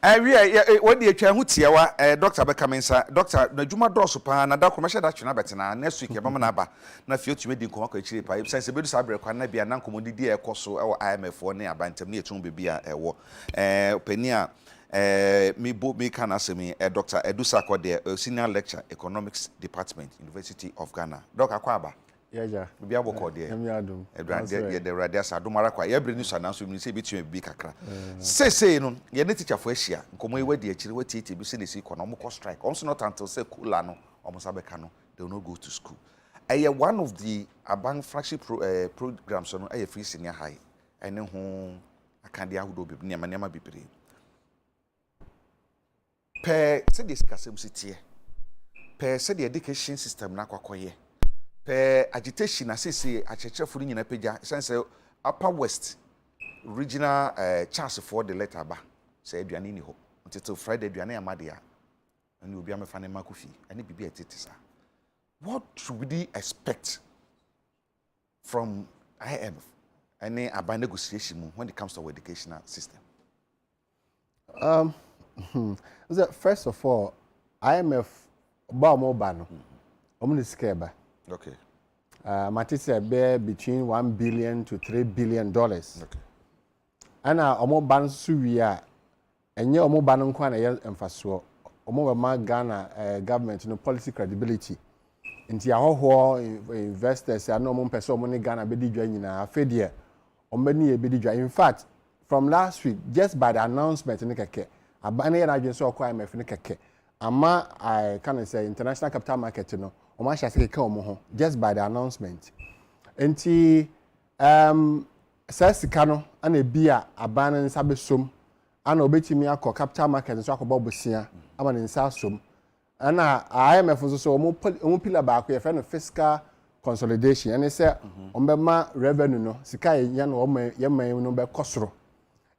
What the atwa tiawa doctor be come nsa doctor na dwuma dɔso pa na da commercial da twena betena next week yaba na ba na fie otumi di nkɔmɔ akiri pa sense bedu sabre kwa na bia na nkɔmɔ didi ekoso ɛwɔ IMF ne abantam ne etum bebi a ɛwɔ opani a me kan asemi Dr. Edusa Kwade senior lecturer economics department University of Ghana doc akwaba yeah bia bɔkɔ de Emiadum ye de radiasa domara kwa ye bre ni so na so mi se betu bi kakra say no ye ne teacher for ahia nkomo ye wadi akiri wati bi se ne si kono mo ko strike also not until say kula no omo sabeka no they will not go to school one of the abang flagship programs no free senior high ene ho akande ahodo bi nema bibire per se de sikasem sitie per se de education system na kwakoye per agitation asese achechefo ni nyina pagya sense upper west regional chance for the letter ba say aduane ni ho until Friday aduane amade a ani obi amefa ne makofi ani bibi etete sa what should we expect from IMF any about negotiation when it comes to our educational system? First of all, IMF ba mo ba no. Omo scare ba. Okay. Matisse bear between $1 billion to $3 billion. Okay. Ana omo ban su wi a enye omo ban nko na ye emfaso. Omo ba ma Ghana government no policy credibility. Nti ahoho investors ano omo pese omo ne Ghana be di dwa nyina afedie. Omo ni e be di dwa. In fact, from last week, just by the announcement in keke, abane ya radwen so okwa IMF ne keke. Ama I can say international capital market no, omo sha se keke omo ho just by the announcement. Enti sa sika no ana bia abane nsa besom ana obetimi akọ capital market so akọ bosia ama ne nsa som. Ana IMF so omo pillar ba akọ ye fe no fiscal consolidation. And say ombema revenue no sika ye no omo ye man no be kosoro.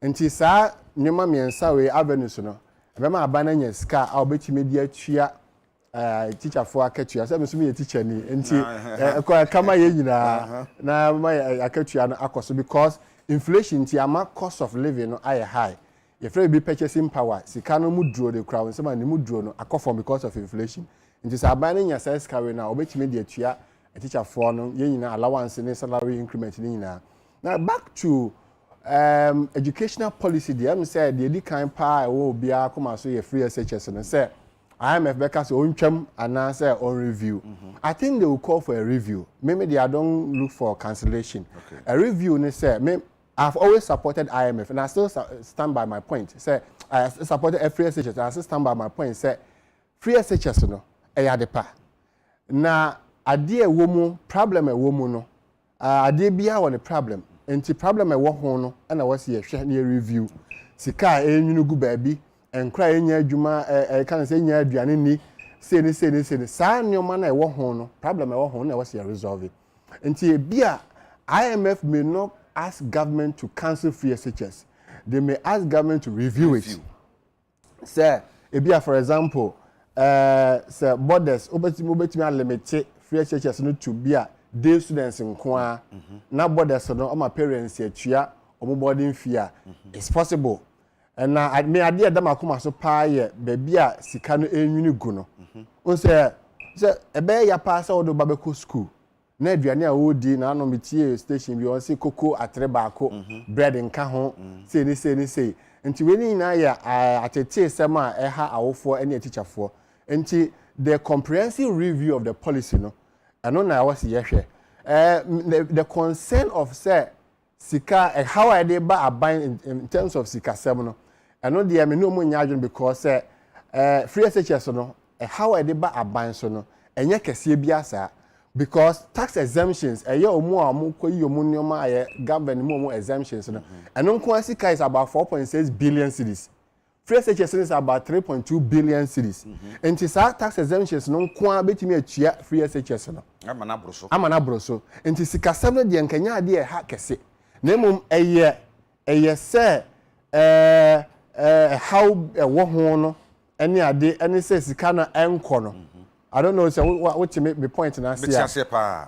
Nti saa nyoma miensa we avenues no ebema abana nya sika a obetimi di atua teacher for akatua say me so me teacher ni nti kama ye nyina na ma akatua no akoso because inflation ti ama cost of living no aye high if you be purchasing power sika no mu duro the crowd say ma ni mu duro no akofo because of inflation nti saa abana nya saa sika we na obetimi di atua teacher for no ye nyina allowance ni salary increment ni nyina. Now back to educational policy dem say the kind pa wo bia come so ye free SHS and say IMF beka so ontwam and say on review. I think they will call for a review. Maybe they don't look for cancellation. Okay. A review ne say I've always supported IMF and I still stand by my point. Say I supported free SHS and I still stand by my point. Say free SHS no eyadepa. Na ade wo mu problem e wo mu no ade bia won problem. Enti problem e wo ho no na wo se ye hwe na review sika enwunu gu baabi enkra enya adwuma kan se enya aduane ni se ni saa nyoma na e wo ho no problem e wo ho na wo se resolve. Enti bia IMF may not ask government to cancel free SHS. They may ask government to review it. Say bia for example say borders obetimi limit free SHS no to bia day students nko na borders no my parents atua omo boarding fee it's possible and na me ade da makoma so pa ye baby a sika no enwini gu no on say ebe ya pa sa odo babeko school na aduane a wodi na no metie station bi on say koko atre baako bread nka ho say ni nti we ni na ya atete sema eha awofo ene teacherfo nti the comprehensive review of the policy no and on I was yehwe the concern of say sika how are they ba aban in terms of sika sem no and on the me no mo nya adwon because free SHS no how are they ba aban so no enye kese bia sa because tax exemptions eye omo amu koyi omo nyoma aye government mo exemptions no and on ko sika is about 4.6 billion cedis. Free SHS is about 3.2 billion cedis. And tax exemptions no kwa betimi atua free SHS no. Amana broso. And sika semno de nkanya ade e ha kese. Na mum eye se how wo ho no ene ade ene se sika na enko no. I don't know say what me point na say.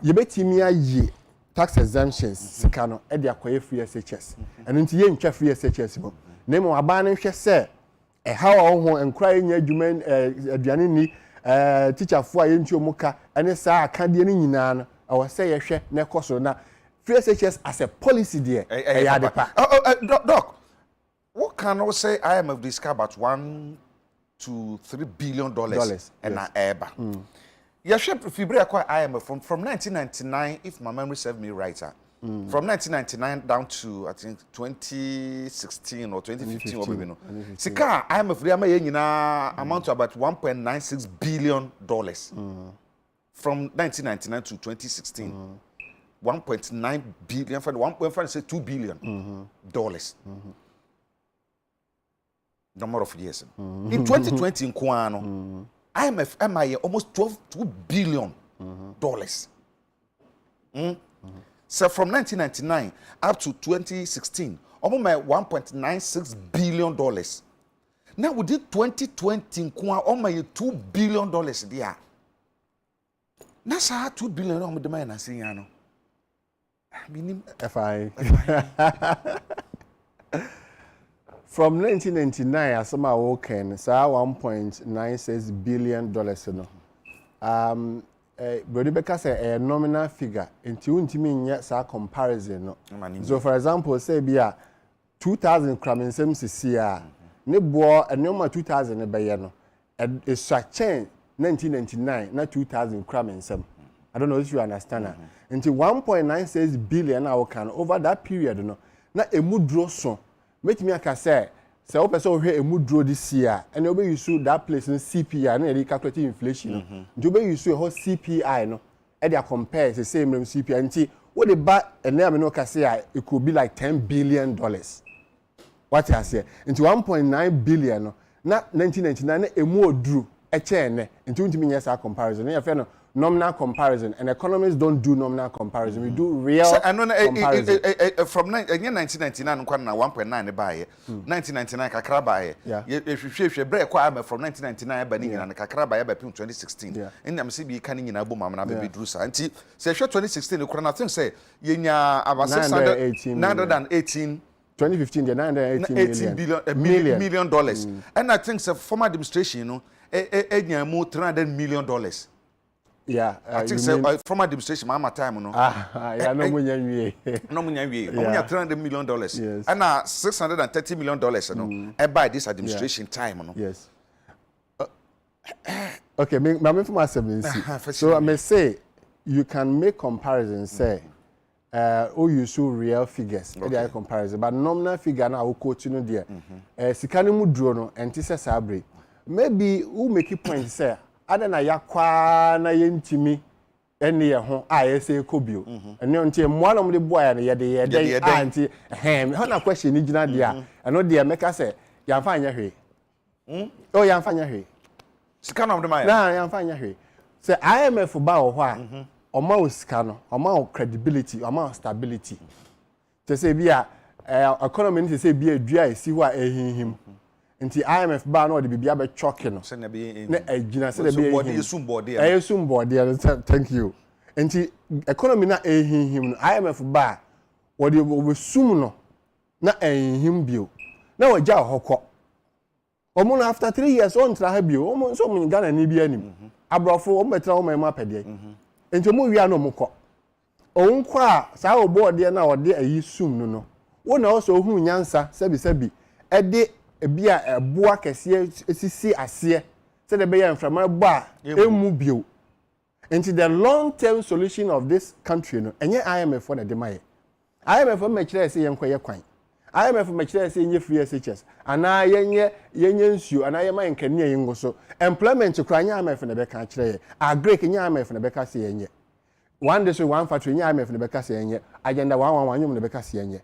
You betimi aye tax exemptions sika no e de akoye free SHS. And nti ye ntwa free SHS mo. Na mum aban hwe se how ho enkra nya adwuma aduane ni teacher fo a yentuo muka ene saa akade ni nyina no awo se ye hwe na ekoso na free SHS as a policy there yadepa. Doc, what can we say IMF discuss about $1 to $3 billion and an eba? Yeah, Fibri acquired IMF from 1999, if my memory serves me right. From 1999 down to I think 2016 or 2015 or maybe no. Sika IMF reama ye nyina amount to about $1.96 billion. From 1999 to 2016. 1.9 billion for 1.2 billion dollars. Number of years. In 2020 in Kwano, IMF MIA almost $2 billion. So from 1999 up to 2016, almost $1.96 billion. Now we did 2020 almost $2 billion there. That's how $2 billion on the man saying. Minim FI. From 1999, as some are working, so $1.96 billion, no. Brother Becca say a nominal figure into ultimate yet sa comparison, no. So, for example, say be a 2,000 cram in some CCR, ne boy a number 2,000 a bayano, a chain 1999, not 2,000 cram in some. I don't know if you understand that. Into 1.96 billion our can over that period, no. Na a mood draw so. Make me a say open here a mood draw this year, and obey you sue that place in CPI and they calculate inflation. Do you sue a whole CPI, no? And they compare the same CPI and see what they buy and then no can say it could be like $10 billion. What I say into 1.9 billion, no, not 1999 a more drew a chain into years our comparison. Yeah, fair no. Nominal comparison, and economists don't do nominal comparison. We do real comparison. From 1999, 1.9 buy 1999 kakra buy. If you break from 1999 by Nina and kakra buy by 2016. In them CB canning in Abu Mamma baby Drusa. And say 2016, the Corona thing say Yenya about 918. 2015, the $918 million. And I think the former administration, you know, more $300 million. Yeah, I think from administration, my time, no. Yeah, no money. No money. Only $300 million. Yes. And $630 million, no. I buy this administration time, no. Yes. Okay, me for myself. So I may say you can make comparisons. Say, you show real figures. Okay. Comparison, but nominal figure now will quote you there. Sikani mudrono and tisa sabre. Maybe who make a point say. Ada na yakwa na yentimi ene ye ho ayese kobio ene ontie mwana mo de boya na ye de anti ho na question ni gina dia eno de meka se yamfa anya hwe o yamfa anya hwe sika na mo de ma na yamfa anya hwe se IMF ba wo ho a oma o sika no oma o credibility oma o stability te se bia economy ni se bia dua esi ho a ehinhim nti IMF ba na o de bibia be choke no se na be na agina se na be esum body thank you nti economy na ehinhim no IMF ba o de obesum no na ehinhim bio na o ja hokọ omo na after 3 years on tra ha bio omo so mo Ghana ni bi anim abrofo o metra o ma pede nti mo wi ana omukọ onko a sa o board na o de ayi sum no wo na o so hu nyansa sebi ede ebia boa kese esisi ase se de be ya mframa ba emu bio into the long term solution of this country no enye IMF for the demaye IMF for mechire se yenkoye kwan IMF mechire se yenye free SHS ana yenye nsuo ana yema nkane yengo so employment kranya IMF na be ka kire agrek nye IMF na be ka se yenye one day so one factory nye IMF na be ka se yenye agenda 111 nyum na be ka se yenye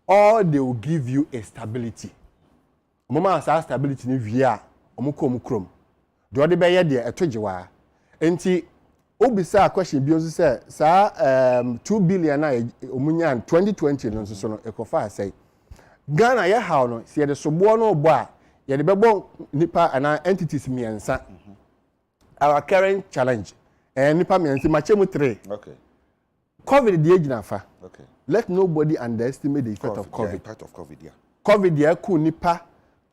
all they will give you a stability mama sa stability ni via omukọ omukrom do de be ye de etojewa enti obisa question bi ozu say sa 2 billion na omunya 2020 no so no ekofa say Ghana ye how no se de sobo no obo a ye de bebo nipa ana entities miensa our current challenge nipa miensa machemu 3 okay COVID the agina fa okay let nobody underestimate the effect of COVID. Yeah, impact of COVID, yeah. COVID yeah ku nipa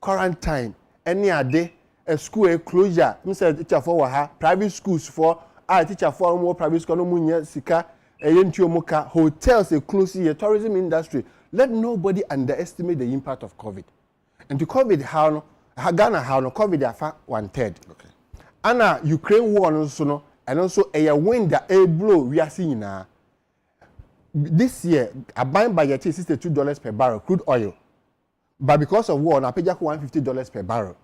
quarantine any ade a school closure say teacher for ha private schools for teacher for more private school no munya sika yentuo muka hotels close here tourism industry let nobody underestimate the impact of COVID and to COVID how no Ghana how no COVID afa 1/3 okay ana Ukraine war no so no and also a wind that a blow we are seeing now this year buying by $62 per barrel crude oil. But because of war, na pay $150 per barrel.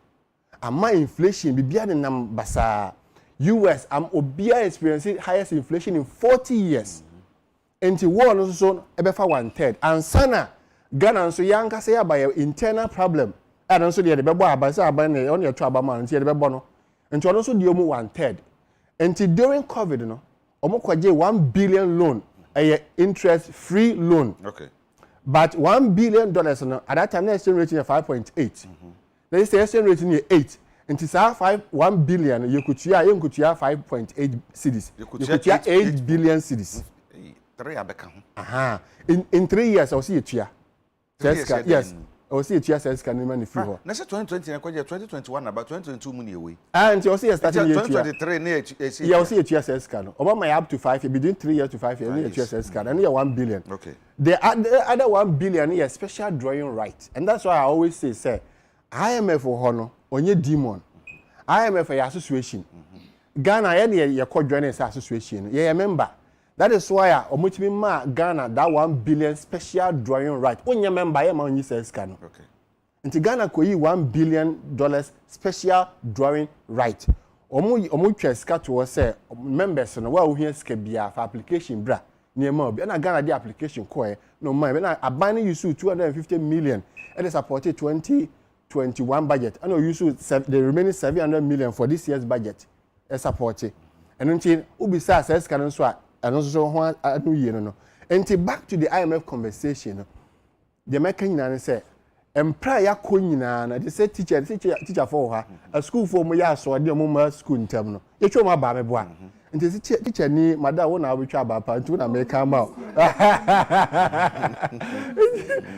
And my inflation, bibia the nambasa. US, obia experiencing highest inflation in 40 years. Enti war no so ebefa 1/3. And sana Ghana so yanka say by internal problem. And also the bebo abasa abane on your trouble man the bebo no. Enti also the omu 1/3. Enti during COVID no, omo kwaje $1 billion loan, a interest free loan. Okay. But $1 billion no, at that time the exchange rate is 5.8. They say exchange rate is 8. And it's $1 billion. You could 5.8 cities. You could 8 billion cities. 3 abeka ho. Aha. In 3 years I will see a chia. Yes. I will see a chia says can man if you. Na say 2020 na kwaje 2021 about 2022 mu na away. And you see a starting year. 2023 na yeah, I see a chia says can. Obama up to 5 years between 3 years to 5 years a chia says can and here 1 billion. Okay. The other 1 billion is special drawing right. And that's why I always say IMF for hono onye demon. IMF a association. Ghana any your joining association. Yeah, member. That is why omutimi ma Ghana that 1 billion special drawing right. Onye member ya ma onye says can. Okay. Nti Ghana ko yi $1 billion special drawing right. Omu twa sika to say members no wa ohia sika bia for application bra. Niema obi na Ghana the application ko no man na aban use 250 million and supported 2021 budget. And use the remaining 700 million for this year's budget. Supported. And until ubisa says can so and also one anu year no. Until back to the IMF conversation. The American and say employer ya ko nyina na they say teacher for her a school for mo ya so de mo school ntem no. Ye twa ma ba me bo a. Until teacher ni madam wona abetwa ba pa ntu na me ka ma.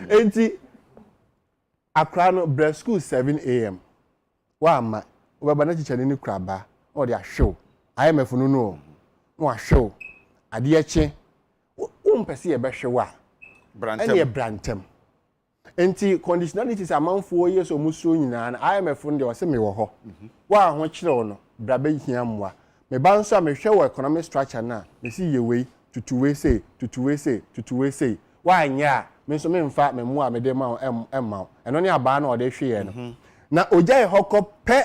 Until Accra no break school 7 a.m. Wa ma we ba na teacher ni kura ba o de a show IMF no a show ade eche umpese ye be hwe wa Brantem. Ye brantem enti conditionalities amanfo years o muso nyina na IMF no de o se me wo ho wa ho kire no bra be hia mwa me ba nso a me hwe wo economic structure na me si ye wei tutu we say wa anya me nso me mfa me mu a me de ma emma eno ne aba na o de hwe ye no na oja e hokọ pe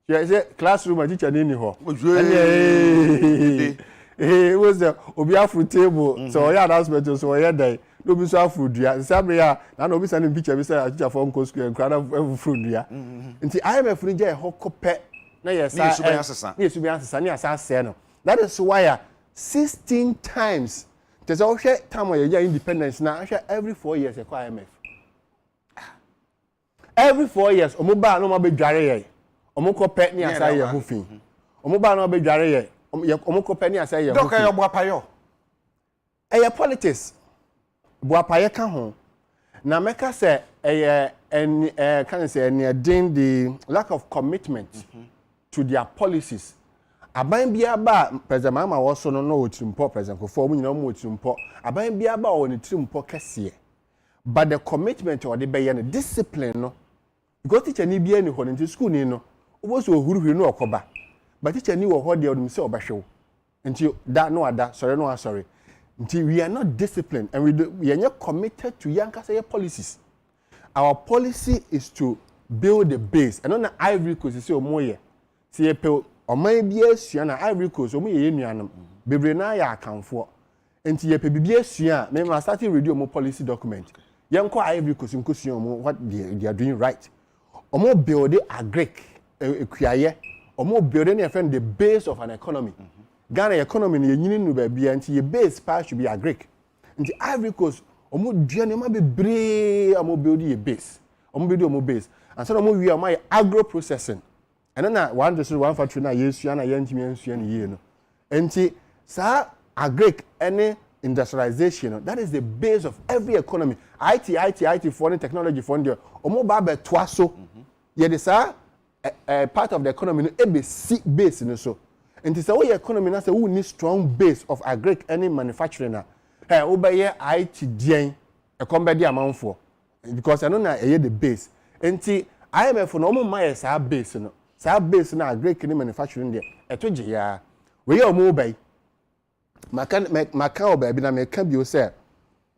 ye say classroom teacher ni ho it was the obi afro table so ya announcement so ya dai no bi so afro dua sabe ya na no bi send picture bi say teacher for go school and crowd afro dua nti IMF ni je hokọ pe na yes subi ansesa ni asa se no that is why 16 times there's also time where you independence na every 4 years e kwa IMF every 4 years omoba no ma be dware ye omoko pe ni asa ye ho fin omoba no be dware ye omoko pe ni asa ye ho fin doka yo boapayo eye politics boapaye ka ho na meka say eye can say the lack of commitment to their policies aban bia ba president mama wo so no otirimpo president ko fo mu nyina mu otirimpo aban bia ba wo ne tirimpo kese but the commitment or the be discipline no because teacher ni bia ni ho ne school ni no wo so ohuruhuru no okoba but teacher ni wo ho de odum se obahwe nti da no ada sorry no sorry nti we are not disciplined and we are not committed to yankasa policies. Our policy is to build the base and on the Ivory Coast say omoye see pe oman bia sua na Ivory Coast omo ye nuanam bebre na ya akanfo nti ye pe bibia sua me ma starting radio mo policy document yenko Ivory Coast nko sua omo what they are doing right omo build agric ekuaye omo build any friend the base of an economy Ghana economy ni yenyini nu ba bia nti ye base part should be agric nti Ivory Coast omo dua ne ma bebre omo build ye base omo build omo base and so omo wi omo agro processing and na one factory na yesu na yentimi ensu ne ye no enti sa agric any industrialization that is the base of every economy IT foreign technology fund omo ba be toa so ye de sa part of the economy no e be base no so enti sa we economy na say we need strong base of agric any manufacturing na we be ye IT dien e kombe di amanfo because I know na e the base enti IMF no omo ma ye sa base no sa base na agric any manufacturing there eto je ya we ye omo bai maka oba bi na meka bio say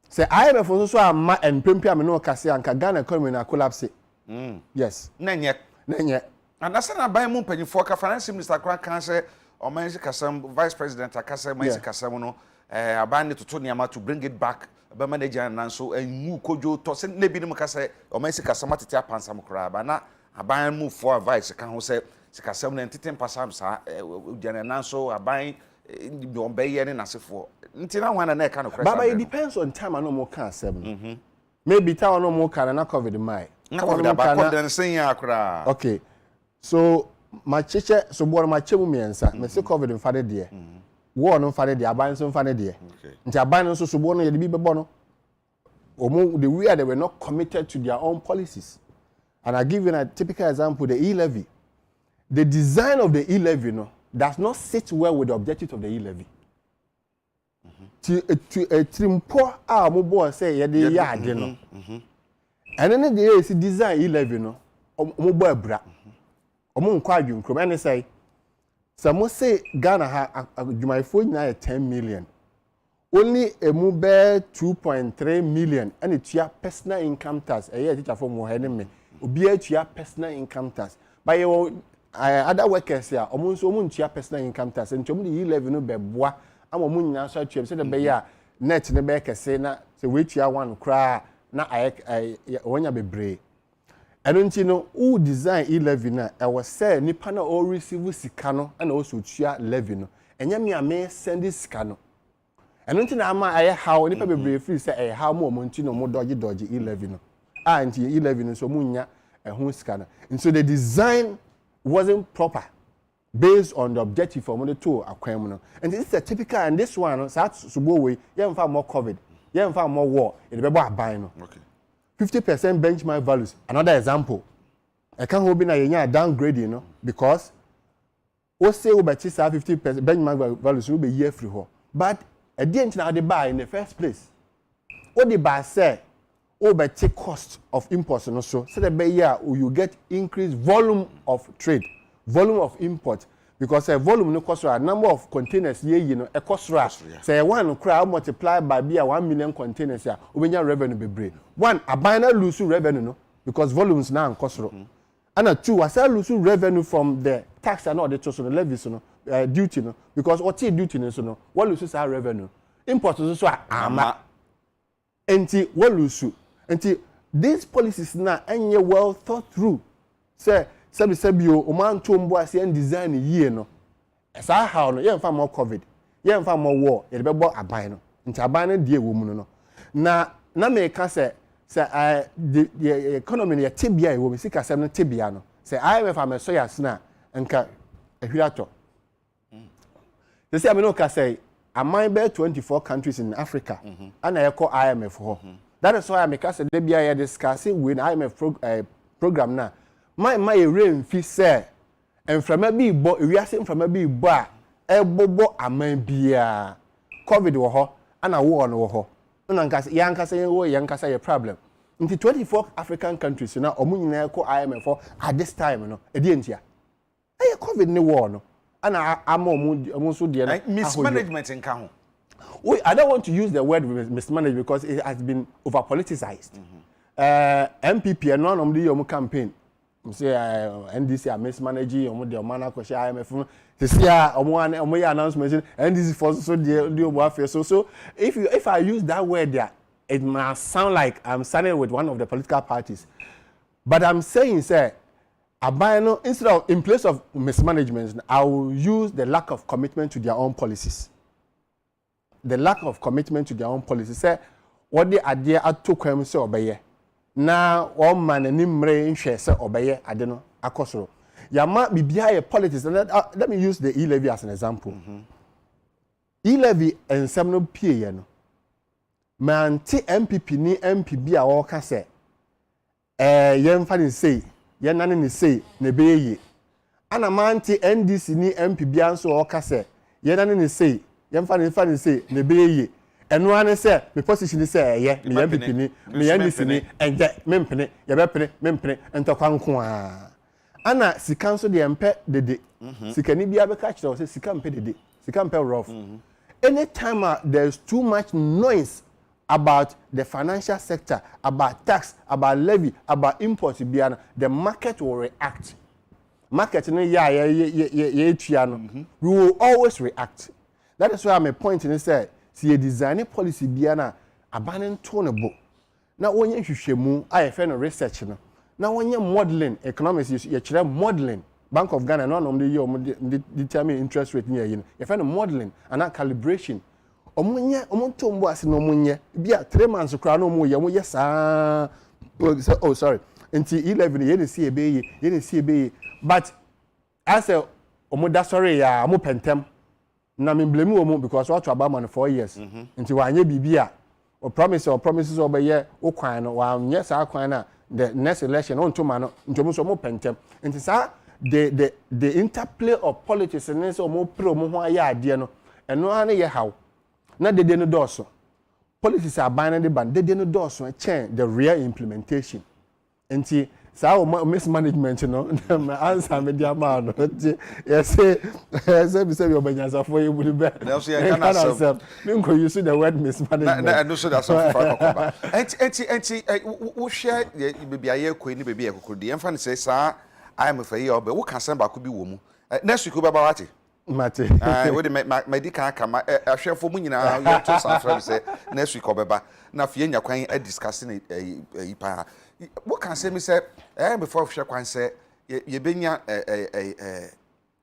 IMF so ama empempia me no kase anka Ghana economy na collapse yes nenye and that's na ban mu mpanyifo ka finance minister kra kan say omansi kasam vice president akasa omansi kasam no aban ne toto niama to bring it back ba manager nan so enwu kojo to se ne bi ne kasa omansi kasam atete apansam kra ba na aban mu for vice kan ho say sikasam na entete pasam sa odiane nan so aban don be ye ne nasefo nti na wana na ka no kra but it depends on time and no more can seven maybe time no more can na covid mai na covid ba condensing ya kra okay so my chiche so boy my chemu miensa me say covid in fade there war no fane de aban so fane de nti aban no so bo no ye de bi bebo no the way they were not committed to their own policies. And I give you a typical example, the e-levy. The design of the e-levy does not sit well with the objectives of the e-levy. To trimpo a mo say ye de ya ade no. And then the design e-levy mo bo abra. Omo nkwa adwunkrom and say some say Ghana ha adwumayfo nyina 10 million. Only a mube 2.3 million and it's your personal income tax. A year teacher for more enemy. Be at your personal income tax. By your other workers here, almost your personal income tax. And to me, 11 be bois. I'm a moon now, so you said the bear net in the back say na so which you one cry na I when you be brave. I don't know who design 11 na. I was say nipa na all receive sikano and also chia levy no. And ya me a me send this sikano. And until now, I how any people be free say how more montino more dodgy 11 no. Anti 11 so munya a home scanner. And so the design wasn't proper based on the objective for the two aquamuno. And this is a typical and this one that's subo way, you have more COVID, you have more war, it be buying. Okay. 50% benchmark values. Another example. I can't hold in a downgrading, because we say we 50% benchmark values will be year free. But I didn't know they buy in the first place. What the buy say, over take cost of imports and also so that by year you get increased volume of trade, volume of import, because a volume no cost a number of containers a cost say one crowd multiply by be 1 million containers here, your revenue be break. One a buyer lose revenue because volumes now cost and two I say lose revenue from the tax and all the total levies duty because what duty what loses our revenue import is also ama enti what lose enti these policies now any well thought through say sebio o man to mbo ase and design yie no esa how no ye mfa more covid ye mfa more war ye be bo aban no nti aban no die wo mu no na me ka say the economy no ye tibia e wo me sika sem no tibia no say IMF am so yas na nka ahwirato. They say I mean say among 24 countries in Africa and I call IMF that is why I make us they be discussing with IMF program now. My rain fee say and from a be we are saying from a be bar e bobo aman bia COVID wo ho and a war no ho. Nka yanka say wo yanka say a problem. In the 24 African countries now omu nyina call IMF at this time no e die ntia. E COVID ni war no. And I'm so dear mismanagement in Kaho. I don't want to use the word mismanagement because it has been over politicized. MPP and none of the campaign. Say NDC are mismanaging the man IMF. This year announcement NDC for so the warfare. So if I use that word there, it must sound like I'm standing with one of the political parties. But I'm saying, sir, instead of in place of mismanagement, I will use the lack of commitment to their own policies. The lack of commitment to their own policies. Say what the idea at two crimes say obey. Now one man and him rain share say obey. I don't know. Akosoro. Yama be behind politics. And let me use the e-levy as an example. E-levy and some no pay no. Man ti MPP ni MPB a waka say. Yemfa say. Ye nane ni say ne beye ana manti NDC ni MPB anso o ka se ye nane ni say ye mfa ni say ne beye eno ane se me position say ye me MPP ni me NDC ni enje mempene ye be pene mempene entokwa nko a ana sika nso de empe dede sika ni bia be ka kire o se sika mpe dede sika mpe rough anytime there's too much noise about the financial sector, about tax, about levy, about imports, the market will react. Market, we will always react. That is why I'm a point in say, see a design policy biana abandon tonable. Now when you shemu, I find research. Now when you're modeling economics, you're modeling. Bank of Ghana, none of the determine interest rate near you. You find modeling and that calibration. Omonto mbo ase no monye bia 3 months kra no mo ye mo yesa oh sorry nti 11 ye ne see ebe but as omoda sorry ya mo pentem na me blame wo because what about man 4 years nti wanye bibia o promises obeye wo kwan no wa nye sa kwan na the next election on to man ntomo so mo pentem nti sa the interplay of politics and so mo pro mo ho aya ade no eno ane ye haw na dede no doso politics aban de ban dede no doso chen the real implementation nti sa o mismanagement no my answer me dia ma no yes say be say obanyansa for you bulu be na so ya kana say me nko use the word mismanagement na no so that so for kokoba enti wo share bibia ye koi ni bibia kokodi emfa ne say sa I am afraid of what can send back could be woman. Next week, Babawati. Mate. I would make my dick come. I share for me now. You to some friends say next week, Obeba. Now, Fiena Quine discussing a pa. What can say, me say, before Shakwan say, you been a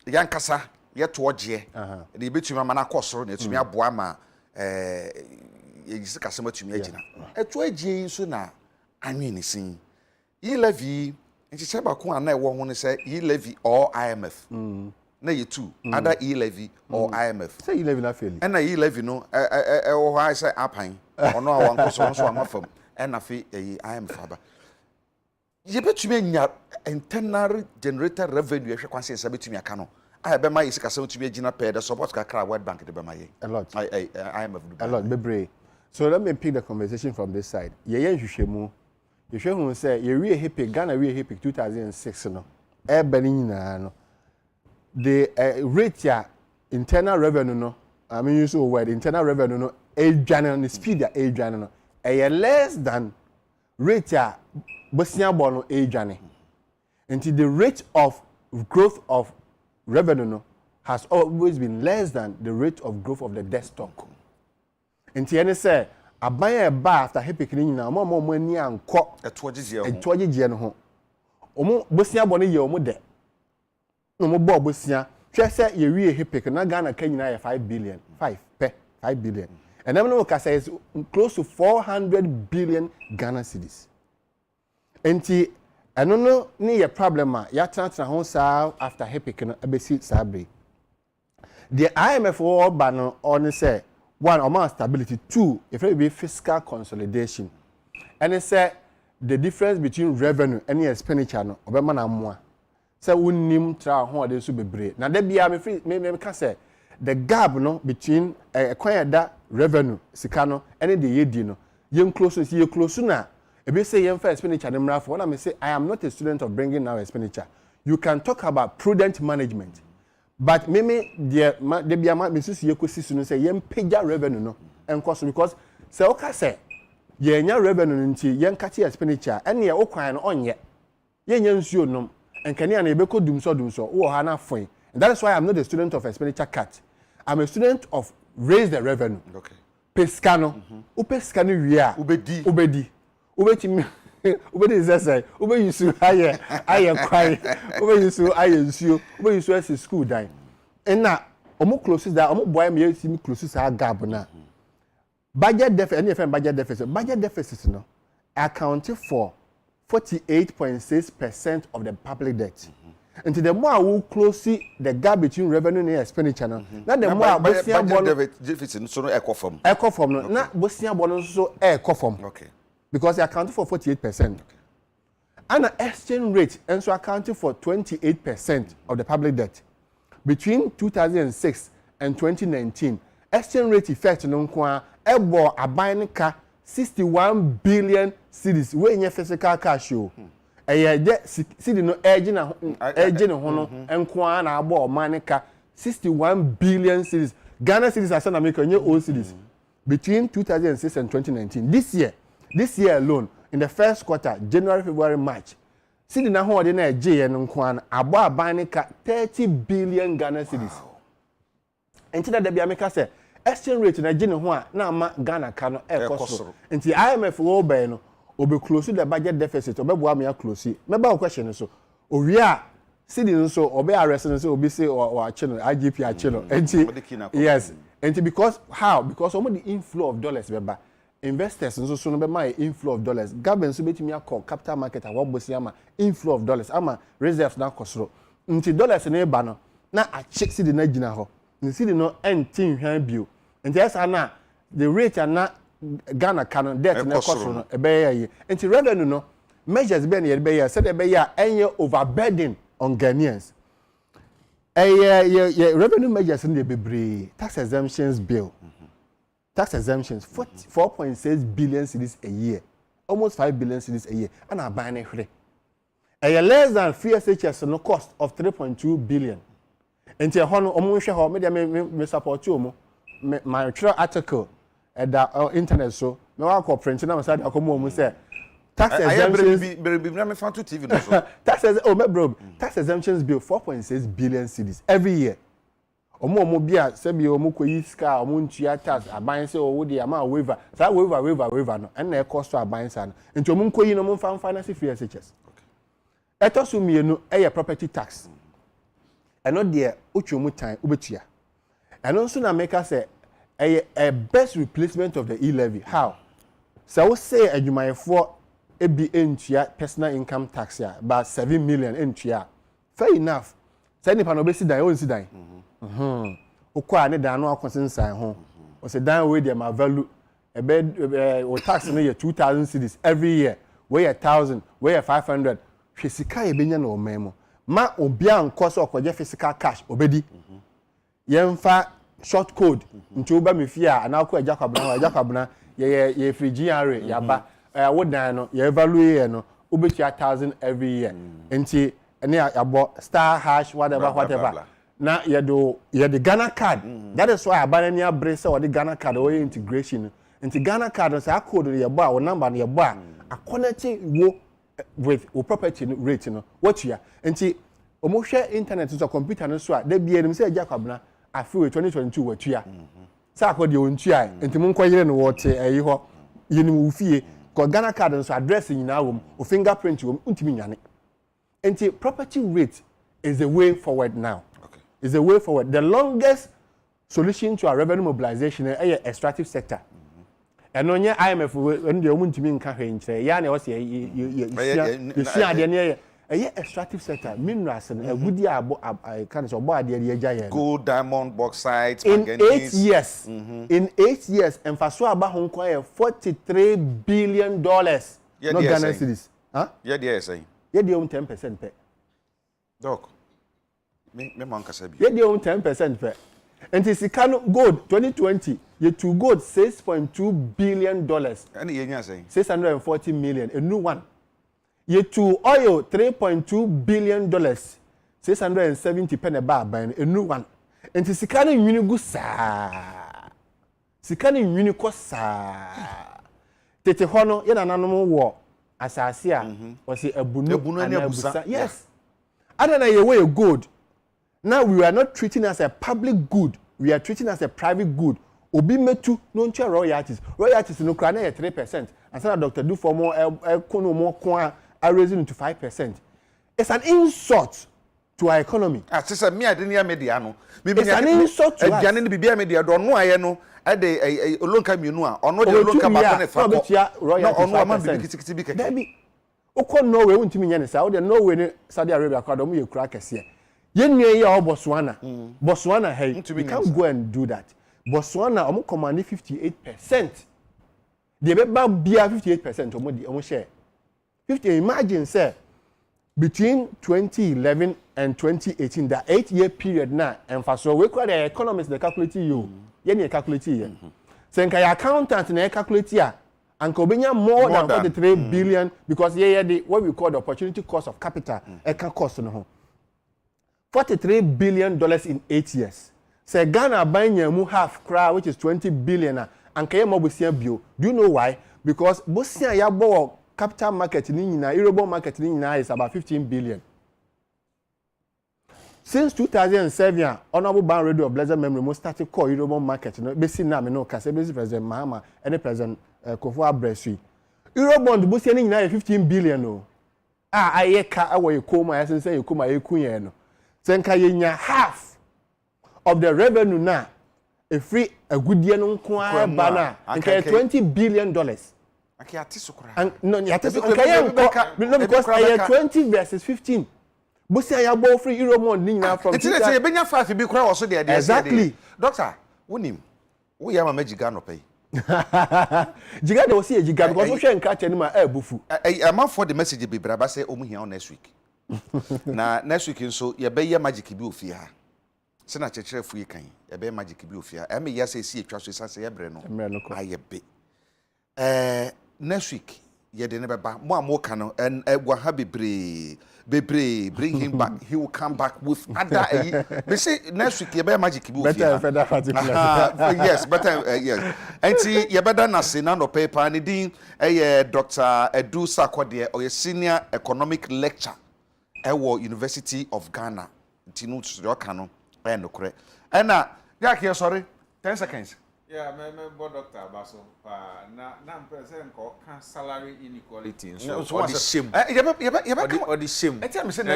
Yankasa, yet towards ye. The bit you man, cost on it to me a boama. Is customer to me. A 2 sooner. I mean, sing. Ye levy. Nti se ba ko ana e wo ho ne se e levy or IMF na ye two other e levy or IMF say e levy na fairly and na e levy no wo ho say apan ono a wan ko so amafam and na fe IMF aba ye betumi anya internal generator revenue e hwe kwanse se betumi aka no a be ma ye sika se betumi agina pay the support kakra World Bank de be ma ye a lot IMF a lot bebre. So let me pick the conversation from this side. Ye hwehwemu you show who say you really happy Ghana really happy 2006 no e bani na no the rate ya internal revenue no I mean use the word internal revenue no adwane no speed ya adwane no e less than rate ya bosia bo no adwane until the rate of growth of revenue no has always been less than the rate of growth of the debt stock until any say abaya ba after hepic ni nyina omo ani anko etwogye no ho omo bosia bo no ye omo de omo bo bosia hwe se ye wie hepic na Ghana ka nyina ye 5 billion 5 billion and then no ka say is close to 400 billion Ghana cedis enti eno no ni ye problem a ya tana ho sa after hepic no abesi sabre the IMF wo ba no on say one, amount stability. Two, if it be fiscal consolidation. And it said the difference between revenue and expenditure no obema na moa. Say unnim tra ho ade so bebre. Na de bia me can say the gap no between acquire that revenue sika no and the yedi no. Yen close see you close na. E be say yen for expenditure na mra for. When I say I am not a student of bringing now expenditure. You can talk about prudent management. But maybe the biama Mrs. Yekosi no say yen pega revenue no enko so because say oka say yenya revenue nti yen kati expenditure ene ye okwan no onye yenya nsuo nom enkane na ebeko dumso wo ha na fon. That is why I'm not a student of expenditure cut. I'm a student of raise the revenue. Okay. Pescano. Pescano wia ubedi ubedi zese ube yusu aye kwai ube yusu aye nsuo ube yusu as school dan na omo closes that omo boy me yesi closes a gap na budget deficit no account for 48.6% of the public debt. Until the more we close the gap between revenue and expenditure no na the more budget deficit so no equal form no na bosia bono so equal form. Okay. Because they accounted for 48%. And the exchange rate also accounted for 28% of the public debt. Between 2006 and 2019, exchange rate effect no kwa ebo abanika 61 billion cedis wey nye physical cash o. Eye cedi no edge na ho no enko na abo omanika 61 billion cedis. Ghana cedis asa na make nye old cedis. Between 2006 and 2019, this year alone, in the first quarter, January, February, March, cedi na ho de na eje no nko an abo abanika 30 billion Ghana cedis. Enti da bia make say exchange rate na je ne ho a na ama Ghana ka no ekoso. Enti IMF wo be no obe close the budget deficit obebo am ya close. Meba o question so. Owie a cedi nso obe arrest nso obi say o ache no IGP ache no. Enti yes. Enti because how? Because some of the inflow of dollars beba investors nso so no be my inflow of dollars. Government so betimi akọ capital market a wo ama inflow of dollars ama reserves na kosoro. Nti dollars na eba no na ache cedi na gina ho. cedi no entin hwan bio nti esa na the rate ana Ghana canon debt na cost no ebe ye nti revenue no measures be na ye be ye said ebe ya enye overburden on Ghanaians revenue measures in the bebre tax exemptions bill tax exemptions 4.6 billion cedis a year almost 5 billion cedis a year and are buying it less than FSHS no cost of 3.2 billion nti hono omo hwe ho me support you my article at the internet so me wa ko print na say akomo omo say tax exemptions me fan to TV no so tax exemptions bill 4.6 billion cedis every year omo bia se bi omo koyi ska omo ntua tax aban se o de ama waiver sa waiver no and na cost to aban sa no nti omo koyi no mo fan finance free SHS eto so mienu eye property tax eno de otwomu tan obetua eno nso na make say a best replacement of the e-levy how so we say adwumayefo ebi entua personal income tax ya about 7 million entua fair enough say nipa no be si dan o nsi dan okwa ne dan no akonsensan ho o say dan we dey ma value o tax no ye 2000 cedis every year we 1000 we 500 hwesika ye benya na o memo ma obia nkoso okoje physical cash obedi yemfa short code nti oba mefia anako Agya Kwabena ye free GRA yaba wo dan no ye evaluate no obetia 1000 every year nti ene abo star hash whatever na ye the Ghana card that is why abanani abrese or the Ghana card or integration nti Ghana card no say code ye bo a wo number no ye bo a connect wo with property rate no what you nti omo hwe internet so computer no so a da bia nim say Agya Kwabena afi 2022 watua sa akodi ontua enti mun koyere no wote ayi ho yenu ufie ko Ghana card nso address nyina wom o fingerprint wom untimi nyane enti property rate is the way forward now is the way forward the longest solution to our revenue mobilization is extractive sector eno nye IMF nde omuntimi nka hwe nkyere ya na o se ye ade ne extractive sector minerals and agudi abo kind of ade ye gya gold, diamond, bauxite, manganese. In 8 years emfaso aba ho nkwa $43 billion no Ghana cedis yeah there say ye dey 10% pe doc me man kasa bi ye dey 10% pe enti sikano gold 2020 ye to gold $6.2 billion and ye nya say 640 million a new one ye to oil $3.2 billion 670 penny bar by a new one enti sikano nwini gu saa sikano nwini ko saa tete hono ye nananom wo asase a o se abunu and abusa yes adana ye way good now we are not treating as a public good we are treating as a private good obi metu no nche royalties no kra na 3% and say Dr. do for more kono more kwa raising to 5%. It's an insult to our economy. Sister, me I didn't media no. It's an insult to us. Jani bibia media don't know aye no. Ade olonka mienu a ono de olonka ba ne fa ko. No ono ama bibikiti bi keke. Debi. Okọ Norway untimi nya ne sa. O de Norway ne Saudi Arabia kwa do mu ye kura kese. Ye nua ye o Botswana. Botswana hey. You can't go and do that. Botswana omo command 58%. They be ba bia 58% omo share. 50 imagine say between 2011 and 2018 that 8-year period now and for so we call the economists they calculate you you calculate you so nka accountant na calculate ya and kobenya more than 43 billion because the what we call the opportunity cost of capital can cost no $43 billion in 8 years say Ghana buying mu half crowd which is 20 billion and kaya mo bosia bio do you know why because bosia ya bo capital market ni nyina Eurobond market ni nyina is about 15 billion. Since 2007, Honorable Ban Radio of Blessed Memory most started call Eurobond market. No, basi na me no kase basi President Mahama and President Kofi Abresui. Eurobond bosi ni nyina 15 billion no. Aye ka awo ekoma ya sense ekoma ekunye no. Senka yenya half of the revenue na a free agudie no nko a ba na nke $20 billion. Okay, atisukura. And no, atisukura. No, because I 20 versus 15. Bosi ayabo free euro month ni nyina from. It's say benya 5 bi kura wo so de exactly. Doctor, wonim. Wo ya ma magiga no pay. Jiga de wo see jiga because wo hwe nka che ni ma bufu. Am for the message be braba say omu hia on next week. Na next week nso ye be ye magic bi ofie ha. Se na chekere fu yi kan. Ye be magic bi ofie ha. E me ya say si etwa so say ye bre no. Aye be. Next week ye de ne beba mo amoka no en egwa ha bebre bring him back. He will come back with other they say next week ye be magic bi ofie yes better yes enti ye better na se na no paper ni din Dr. Edu Sakwade or senior economic lecturer University of Ghana enti no so ka no no kore na ya ke sorry 10 seconds. Yeah, my doctor Abaso, na present called salary inequality. So what the shame? Or the shame.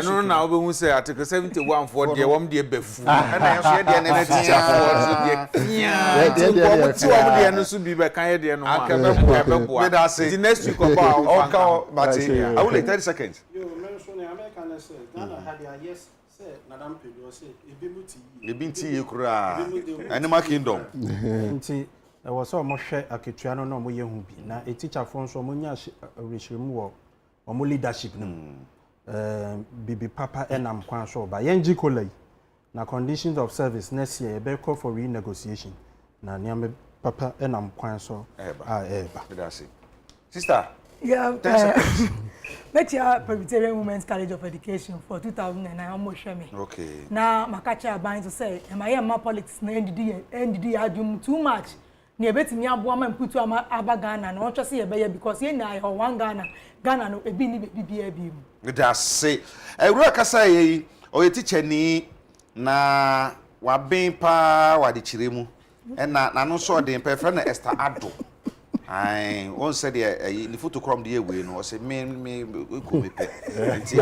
No, now we say Article 71 for the one day before. And I said the next week about I will 30 seconds. You mentioned American Ghana had yes. Madam Pedro say ebinti kura animal kingdom nti e was so mo hwe aketua no no mo ye hu bi na a teacher for so mo nya rehwemu wo mo leadership no bibi papa enam kwan so ba yenji kolai na conditions of service next year be call for renegotiation na niam papa enam kwan so eba sister yeah met your Presbyterian Women's College of Education for 2009 almost share me. Okay. Now makacha buying to say am I my politics na NDD adum too much. Na betimi aboa ma mputu aba Ghana na oncho say be because ye na one Ghana no ebi ni bibia bi mu. That's say ewura kasa yi o ye teacher ni na wa ben pa wa de chiremu na no so de pefra na Esther Ado. I won said the photo crom the way no say me ko me pe nti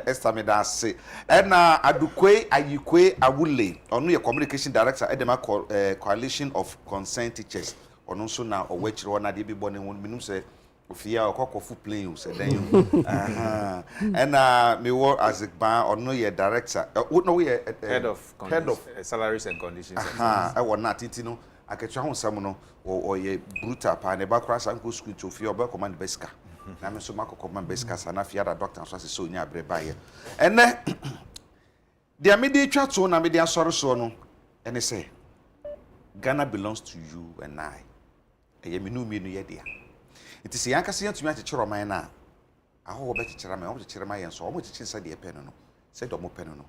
Esther me da say na Adukwe Ayikwe Awule onu ye communication director Edema coalition of concerned teachers onu so na owachire na de bi bone won minum say ofia okokofu playing say den and me wo Azikban onu ye director no ye head of salaries and conditions I want na titi no aketwa ho sam no o ye brutal pa ne ba kra sanko school to fie oba command beska na me so mako command beska sana fie da doctor so so nya abre ba ye ene dia me dey twa to na me dey asore so no ene say Ghana belongs to you and I eye me no ye dia it is yanka se yantumi akekere man na aho oba kekere man o kekere man ye so o mo kekere sa de pe no se do mo pe no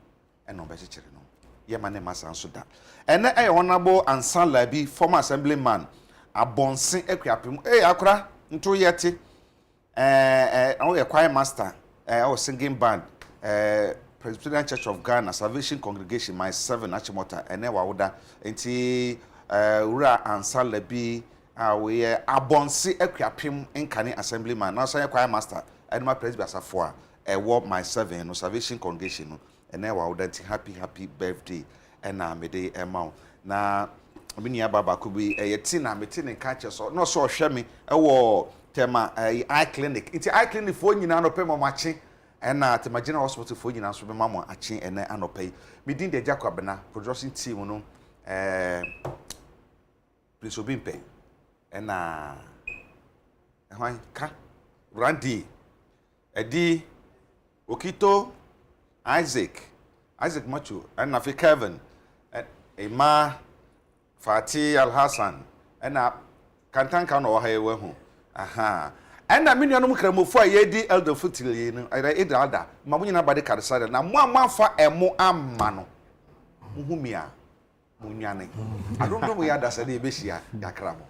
ene oba kekere no ye mane masa so da ene honorable Ansan Labi former assemblyman abonse akuapem akora nto yete o choir master o singing band Presbyterian Church of Ghana Salvation Congregation my 7 Achimota ene wawoda enti ura Ansan Labi we abonse akuapem nkane assemblyman na so choir master edema presbyter asafo a my 7 no Salvation Congregation no ene wawoda enti happy birthday ena mede emau na mini ababa kubi yeti na meti ne kache so no so hwe me ewo tema eye clinic nti eye clinic fo nyina no pe machi ena tema general hospital fo nyina so be mamo achi ene anopai midin de Agya Kwabena producing team no Prince Obimpe ena hwan ka Randy Edi Okito Isaac Macho ena fi Kevin Emma Fati Al-Hassan ena kantanka no ha yewe hu aha ena me nuanom kramofo a yedi elder futili no ida ada ma munyina bade karsada na mo amafa emo amma no muhumia munyane adondo mo ya da sade ebehia yakramo